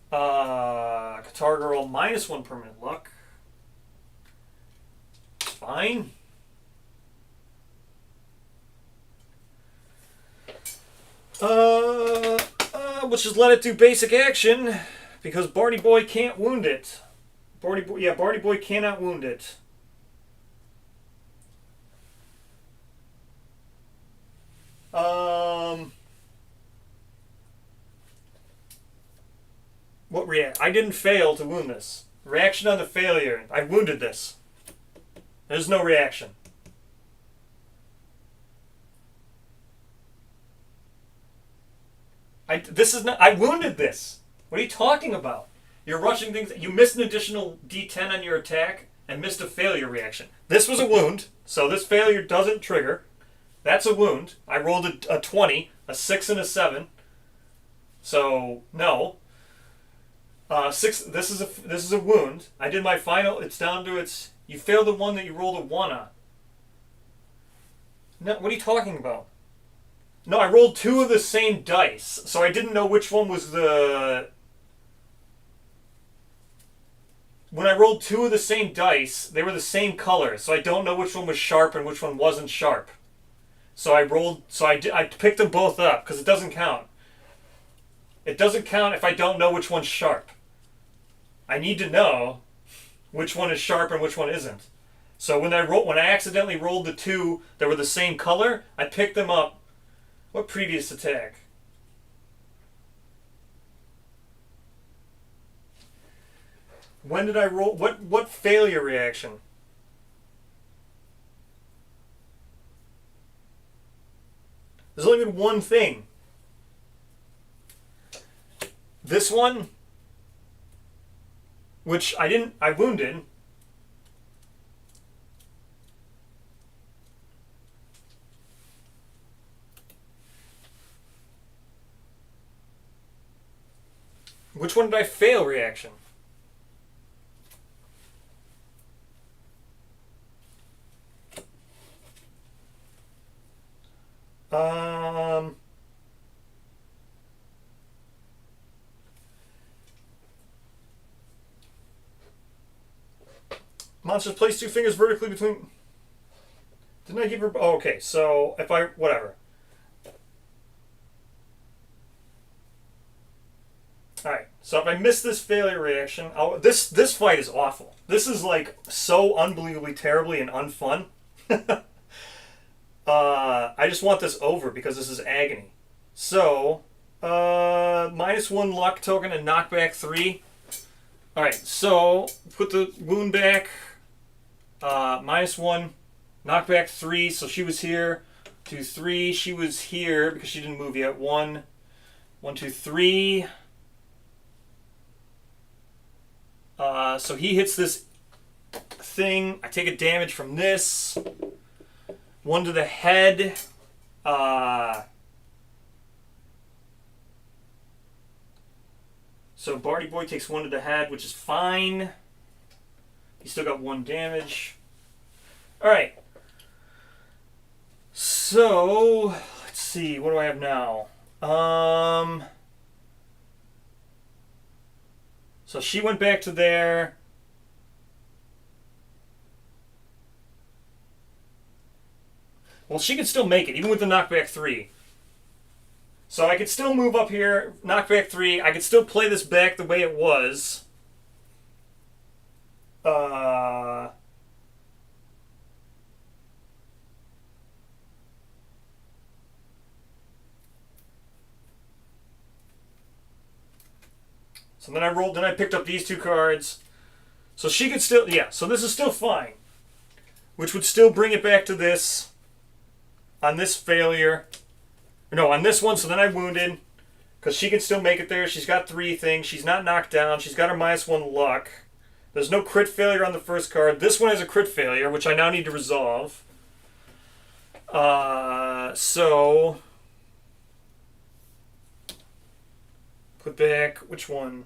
Guitar Girl, -1 permanent luck. Fine. We'll just let it do basic action because Barty Boy can't wound it. Barty Boy cannot wound it. What react? I didn't fail to wound this. Reaction on the failure. I wounded this. There's no reaction. I wounded this. What are you talking about? You're rushing things. You missed an additional D10 on your attack and missed a failure reaction. This was a wound, so this failure doesn't trigger. That's a wound. I rolled a 20, a 6 and a 7. So no. 6. This is a wound. I did my final. It's down to its. You failed the one that you rolled a 1 on. No, what are you talking about? No, I rolled 2 of the same dice, so I didn't know which one was the. When I rolled 2 of the same dice, they were the same color, so I don't know which one was sharp and which one wasn't sharp. So I picked them both up because it doesn't count. It doesn't count if I don't know which one's sharp. I need to know which one is sharp and which one isn't. So when I accidentally rolled the 2 that were the same color, I picked them up. What previous attack? When did I roll? What failure reaction? There's only been one thing. This one, which I wounded. Which one did I fail reaction? Monsters place 2 fingers vertically between. Didn't I give her? Oh, okay. So if I whatever. Alright, so if I miss this failure reaction, this fight is awful. This is like so unbelievably terribly and unfun. I just want this over because this is agony. So, -1 luck token and knockback 3. Alright, so put the wound back. -1, knockback 3, so she was here. 2, 3, she was here because she didn't move yet. 1, 2, 3. So he hits this thing. I take a damage from this. 1 to the head. So Barty Boy takes 1 to the head, which is fine. He's still got 1 damage. Alright. So, let's see. What do I have now? So she went back to there. Well, she can still make it, even with the knockback 3. So I could still move up here, knock back 3. I could still play this back the way it was. Uh, so then I rolled, then I picked up these 2 cards. So she could still, yeah, so this is still fine. Which would still bring it back to this. On this failure. No, on this one, so then I wounded. Because she can still make it there. She's got 3 things. She's not knocked down. She's got her -1 luck. There's no crit failure on the first card. This one has a crit failure, which I now need to resolve. So... Put back... Which one?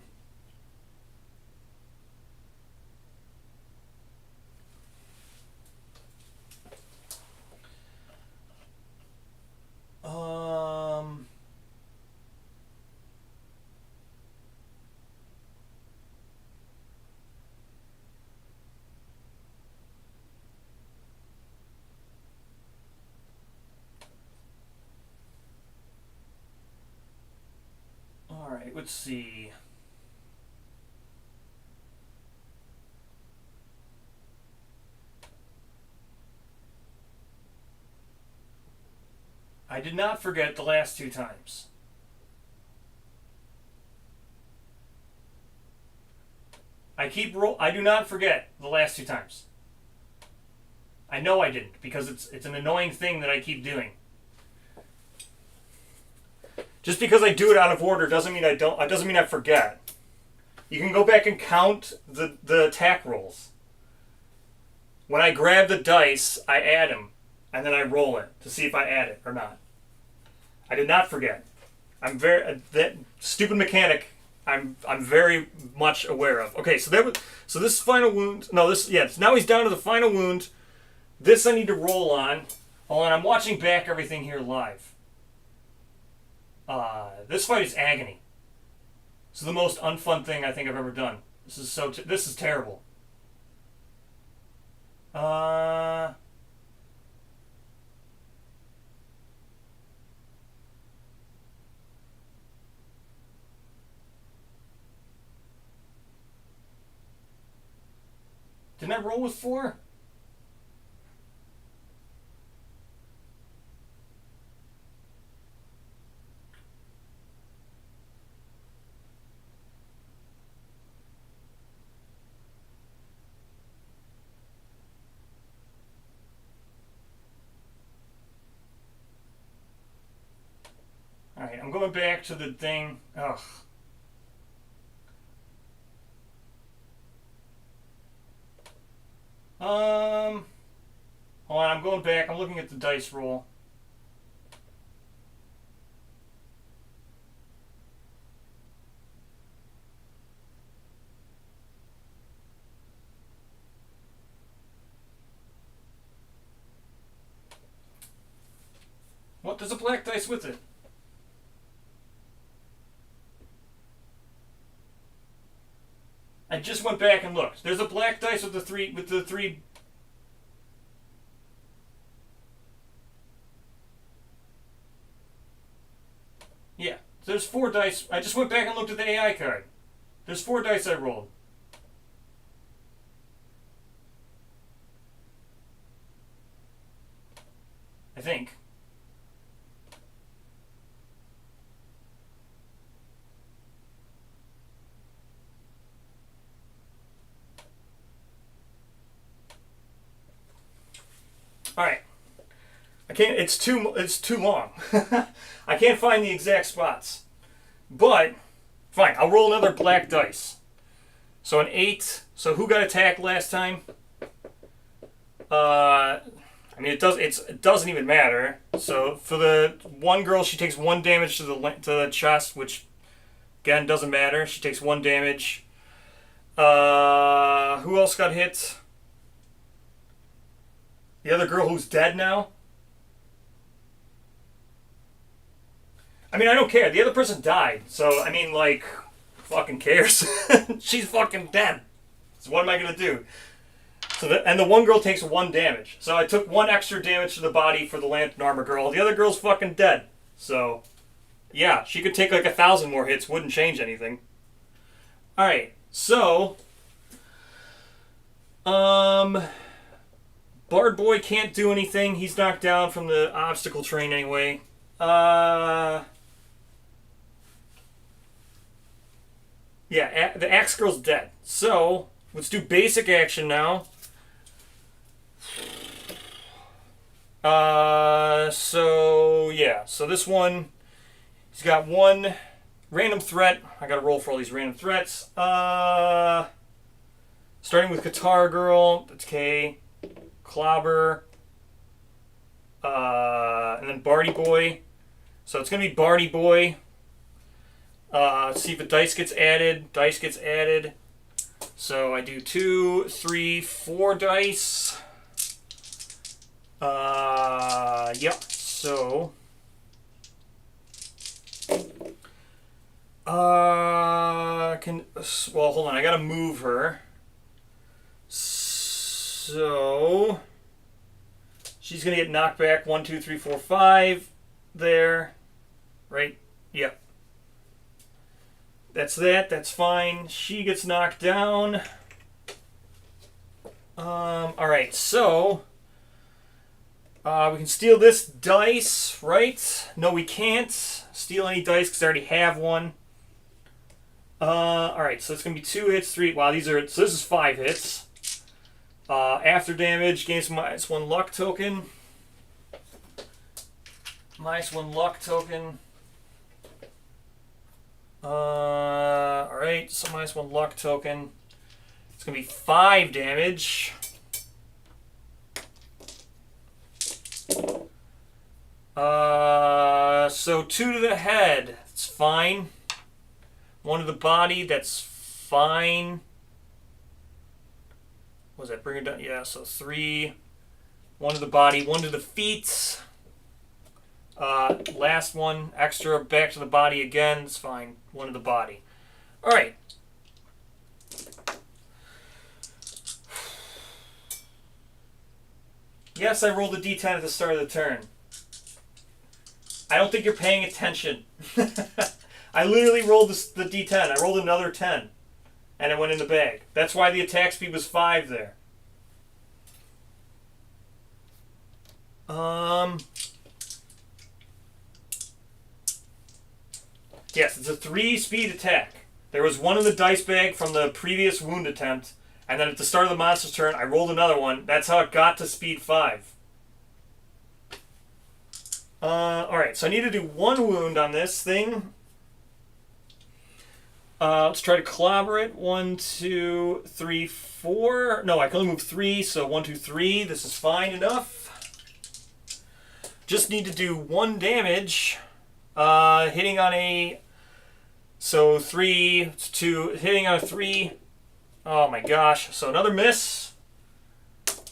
Alright, let's see. I did not forget the last 2 times. I do not forget the last 2 times. I know I didn't, because it's an annoying thing that I keep doing. Just because I do it out of order doesn't mean I don't. It doesn't mean I forget. You can go back and count the attack rolls. When I grab the dice, I add them, and then I roll it to see if I add it or not. I did not forget. I'm very that stupid mechanic. I'm very much aware of. Okay, so this final wound. No, this now he's down to the final wound. This I need to roll on. Hold on, I'm watching back everything here live. This fight is agony. This is the most unfun thing I think I've ever done. This is terrible. Didn't I roll with 4? Alright, I'm going back to the thing. Ugh. Hold on, I'm going back. I'm looking at the dice roll. What? There's a black dice with it. I just went back and looked. There's a black dice with the three. Yeah, there's 4 dice. I just went back and looked at the AI card. There's 4 dice I rolled. I think. All right. I can't. It's too long. I can't find the exact spots. But fine. I'll roll another black dice. So an 8. So who got attacked last time? I mean, it doesn't even matter. So for the one girl, she takes 1 damage to the chest, which again doesn't matter. She takes 1 damage. Who else got hit? The other girl who's dead now? I mean, I don't care. The other person died. So, I mean, like, fucking cares. She's fucking dead. So what am I going to do? And the one girl takes 1 damage. So I took 1 extra damage to the body for the lantern armor girl. The other girl's fucking dead. So, Yeah, she could take like 1,000 more hits. Wouldn't change anything. All right, so Bard Boy can't do anything. He's knocked down from the obstacle train anyway. Yeah, the Axe Girl's dead. So let's do basic action now. So this one, he's got one random threat. I gotta roll for all these random threats. Starting with Guitar Girl, that's K. Clobber, and then Barty Boy. So it's gonna be Barty Boy. See if a dice gets added. Dice gets added. So I do 2, 3, 4 dice. Yep. So, well, hold on. I gotta move her. So, she's gonna get knocked back 1, 2, 3, 4, 5. There, right? Yep. That's that. That's fine. She gets knocked down. All right. So. We can steal this dice, right? No, we can't steal any dice because I already have one. Alright, so it's going to be 2 hits, 3... Wow, these are... So this is 5 hits. After damage, gains -1 luck token. -1 luck token. Alright, so -1 luck token. It's going to be 5 damage. So 2 to the head, it's fine. 1 to the body, that's fine. What was that? Bring it down. Yeah, so 3. 1 to the body, 1 to the feet. Last one, extra, back to the body again, it's fine. 1 to the body. Alright. Yes, I rolled a d10 at the start of the turn. I don't think you're paying attention. I literally rolled the d10. I rolled another 10. And it went in the bag. That's why the attack speed was 5 there. Yes, it's a 3 speed attack. There was 1 in the dice bag from the previous wound attempt. And then at the start of the monster's turn, I rolled another one. That's how it got to speed 5. Alright, so I need to do 1 wound on this thing. Let's try to clobber it. 1, 2, 3, 4. No, I can only move 3, so 1, 2, 3. This is fine enough. Just need to do 1 damage. Hitting on a... So 3, 2, hitting on a 3. Oh my gosh. So another miss.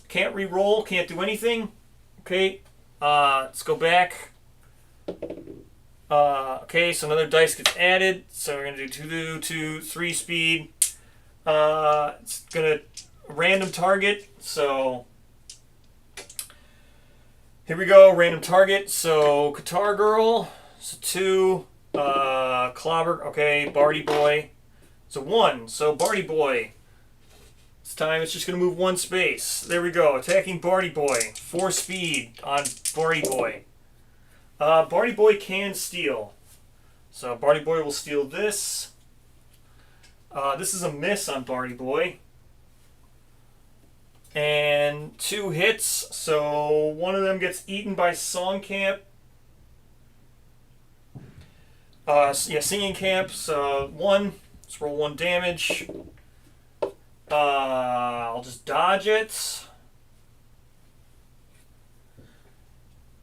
Can't re-roll, can't do anything. Okay. Let's go back. Okay, so another dice gets added. So we're going to do 2, 3 speed. It's going to random target. So here we go, random target. So Guitar Girl. So 2. Clobber. Okay, Barty Boy. So 1. So Barty Boy. This time it's just going to move 1 space. There we go. Attacking Barty Boy. 4 speed on Barty Boy. Barty Boy can steal. So Barty Boy will steal this. This is a miss on Barty Boy. And 2 hits. So one of them gets eaten by Song Camp. Yeah, Singing Camp. So 1. Let's roll 1 damage. I'll just dodge it.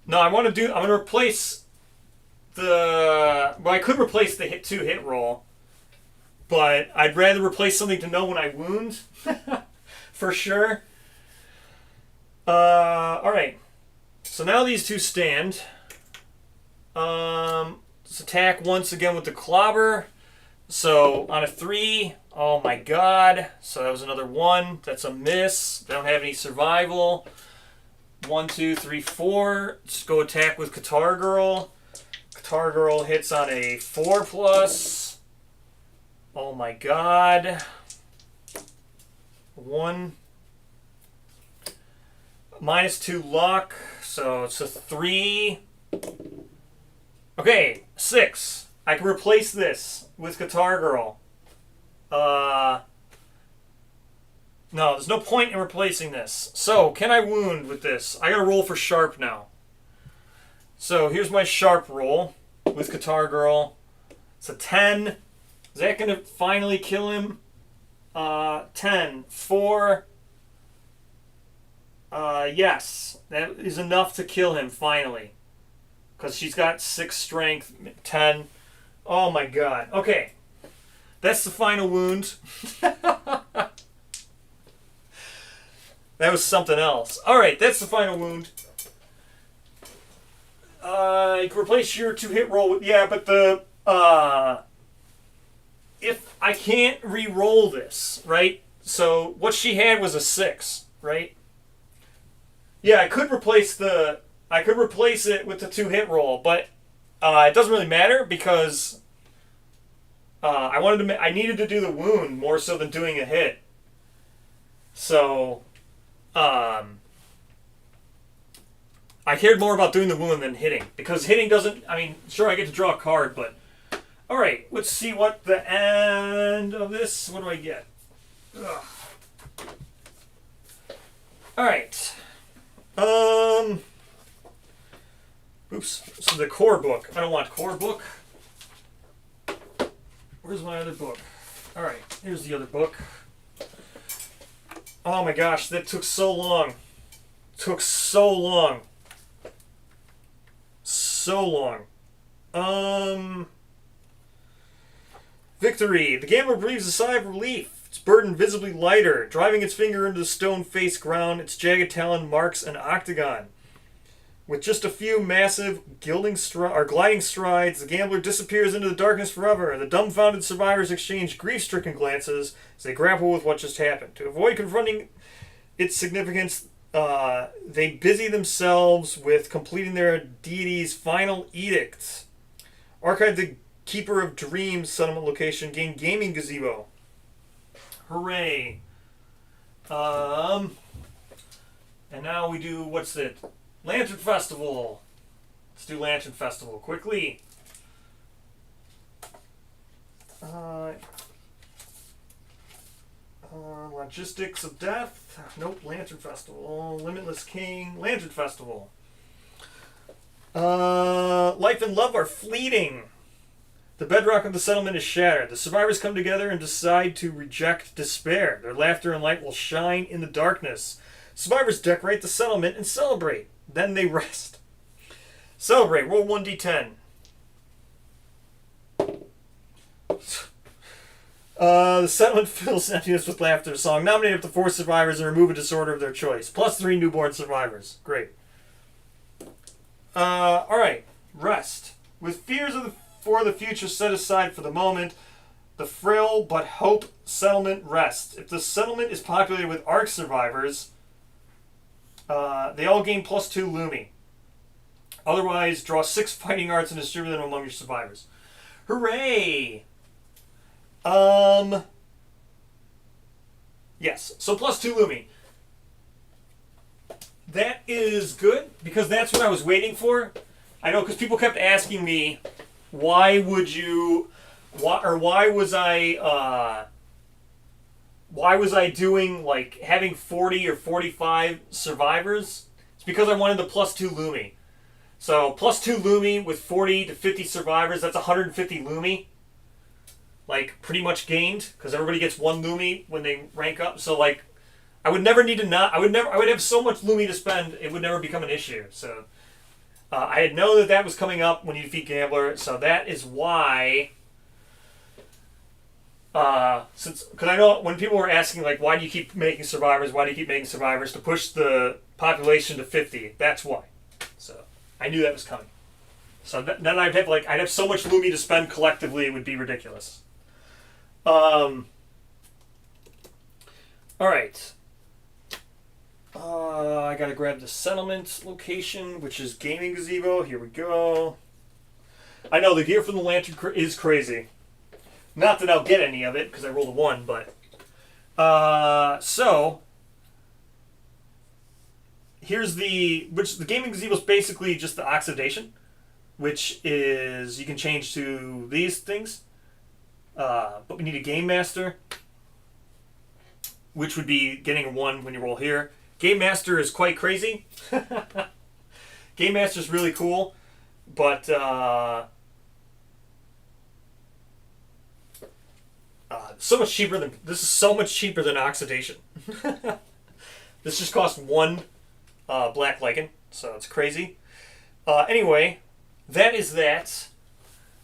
No, I'm going to replace the... Well, I could replace the 2 hit roll. But I'd rather replace something to know when I wound. For sure. Alright. So now these 2 stand. Let's attack once again with the clobber. So on a 3, oh my god. So that was another 1. That's a miss. They don't have any survival. 1, 2, 3, 4. Let's go attack with Guitar Girl. Qatar Girl hits on a 4+. Oh my god. 1. -2 luck. So it's a 3. Okay, 6. I can replace this with Qatar Girl. No, there's no point in replacing this. So, can I wound with this? I gotta roll for sharp now. So, here's my sharp roll with Qatar Girl. It's a 10. Is that gonna finally kill him? 10. 4. Yes. That is enough to kill him, finally. Because she's got 6 strength. 10. Oh my god. Okay. That's the final wound. That was something else. Alright, that's the final wound. You can replace your 2-hit roll with... Yeah, but the... if I can't re-roll this, right? So, what she had was a 6, right? Yeah, I could replace the... I could replace it with the 2-hit roll, but it doesn't really matter because I needed to do the wound more so than doing a hit. So... I cared more about doing the wound than hitting. Because hitting doesn't... I mean, sure, I get to draw a card, but... Alright, let's see what the end of this... What do I get? Alright. Oops. This is the core book. I don't want core book. Where's my other book? Alright, here's the other book. Oh my gosh, that took so long. Took so long. So long. Victory. The gambler breathes a sigh of relief. Its burden visibly lighter. Driving its finger into the stone-faced ground, its jagged talon marks an octagon. With just a few massive gliding strides, the gambler disappears into the darkness forever. The dumbfounded survivors exchange grief-stricken glances as they grapple with what just happened. To avoid confronting its significance, they busy themselves with completing their deity's final edict. Archive the Keeper of Dreams settlement location. Gain gaming gazebo. Hooray. And now we do, what's it? Lantern Festival. Let's do Lantern Festival quickly. Logistics of Death. Nope, Lantern Festival. Limitless King. Lantern Festival. Life and love are fleeting. The bedrock of the settlement is shattered. The survivors come together and decide to reject despair. Their laughter and light will shine in the darkness. Survivors decorate the settlement and celebrate. Then they rest. Celebrate. Roll 1d10. The settlement fills emptiness with laughter. Song. Nominate up to 4 survivors and remove a disorder of their choice. Plus 3 newborn survivors. Great. Alright. Rest. With fears for the future set aside for the moment, the frail but hope settlement rests. If the settlement is populated with ARC survivors, they all gain +2 Lumi. Otherwise, draw 6 fighting arts and distribute them among your survivors. Hooray! Yes, so +2 Lumi. That is good, because that's what I was waiting for. I know, because people kept asking me, why was I doing, like, having 40 or 45 survivors? It's because I wanted the +2 Lumi. So, +2 Lumi with 40 to 50 survivors, that's 150 Lumi. Like, pretty much gained, because everybody gets 1 Lumi when they rank up. So, like, I would never need to I would have so much Lumi to spend, it would never become an issue. So, I had known that was coming up when you defeat Gambler, so that is why... because I know when people were asking, like, why do you keep making survivors? Why do you keep making survivors? To push the population to 50. That's why. So I knew that was coming. So then I'd have so much Lumi to spend collectively, it would be ridiculous. All right. I gotta grab the settlement location, which is gaming gazebo. Here we go. I know the gear from the lantern is crazy. Not that I'll get any of it because I rolled a 1, but so here's the gaming gazebo is basically just the oxidation, which is you can change to these things. But we need a game master, which would be getting a 1 when you roll here. Game master is quite crazy. Game master is really cool, but so much cheaper than this is so much cheaper than oxidation. This just costs 1 black lichen, so it's crazy. Anyway, that is that.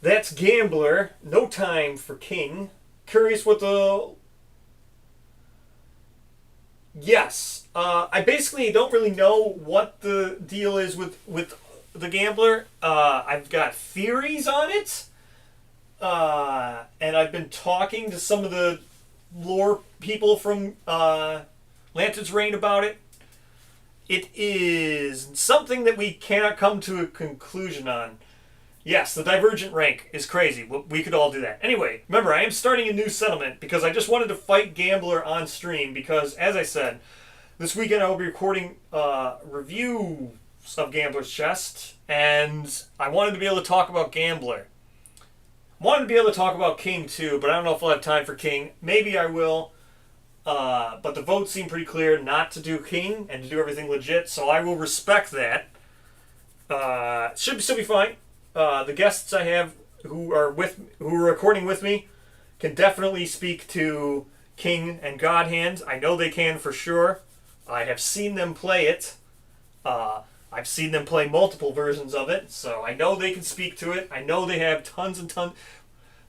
That's Gambler. No time for King. Curious what the... Yes. I basically don't really know what the deal is with the Gambler. I've got theories on it. And I've been talking to some of the lore people from Lantern's Reign about it. It is something that we cannot come to a conclusion on. Yes, the divergent rank is crazy. We could all do that. Anyway, remember, I am starting a new settlement because I just wanted to fight Gambler on stream because, as I said, this weekend I will be recording reviews of Gambler's Chest, and I wanted to be able to talk about Gambler. Wanted to be able to talk about King too, but I don't know if I'll have time for King. Maybe I will. But the votes seem pretty clear not to do King and to do everything legit, so I will respect that. Should still be fine. The guests I have who are recording with me can definitely speak to King and God Hand. I know they can for sure. I have seen them play it. I've seen them play multiple versions of it, so I know they can speak to it. I know they have tons and tons,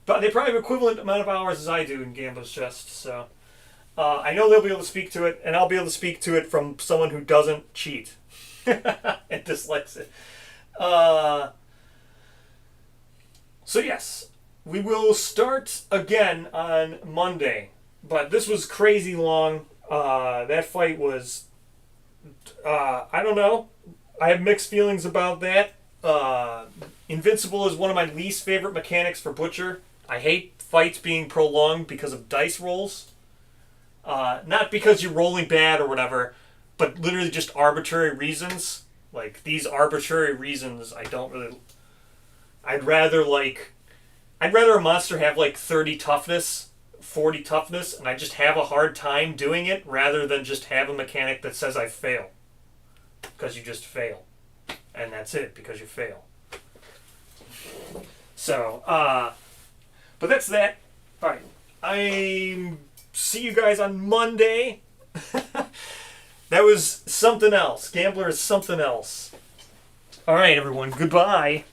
but they probably have equivalent amount of hours as I do in Gambler's Chest. So I know they'll be able to speak to it, and I'll be able to speak to it from someone who doesn't cheat and dislikes it. So yes, we will start again on Monday, but this was crazy long. That fight was, I don't know. I have mixed feelings about that. Invincible is one of my least favorite mechanics for Butcher. I hate fights being prolonged because of dice rolls. Not because you're rolling bad or whatever, but literally just arbitrary reasons. Like, these arbitrary reasons I don't really... I'd rather a monster have like 30 toughness, 40 toughness, and I just have a hard time doing it rather than just have a mechanic that says I fail. Because you just fail. And that's it, because you fail. So, but that's that. Alright. I see you guys on Monday. That was something else. Gambler is something else. Alright, everyone. Goodbye.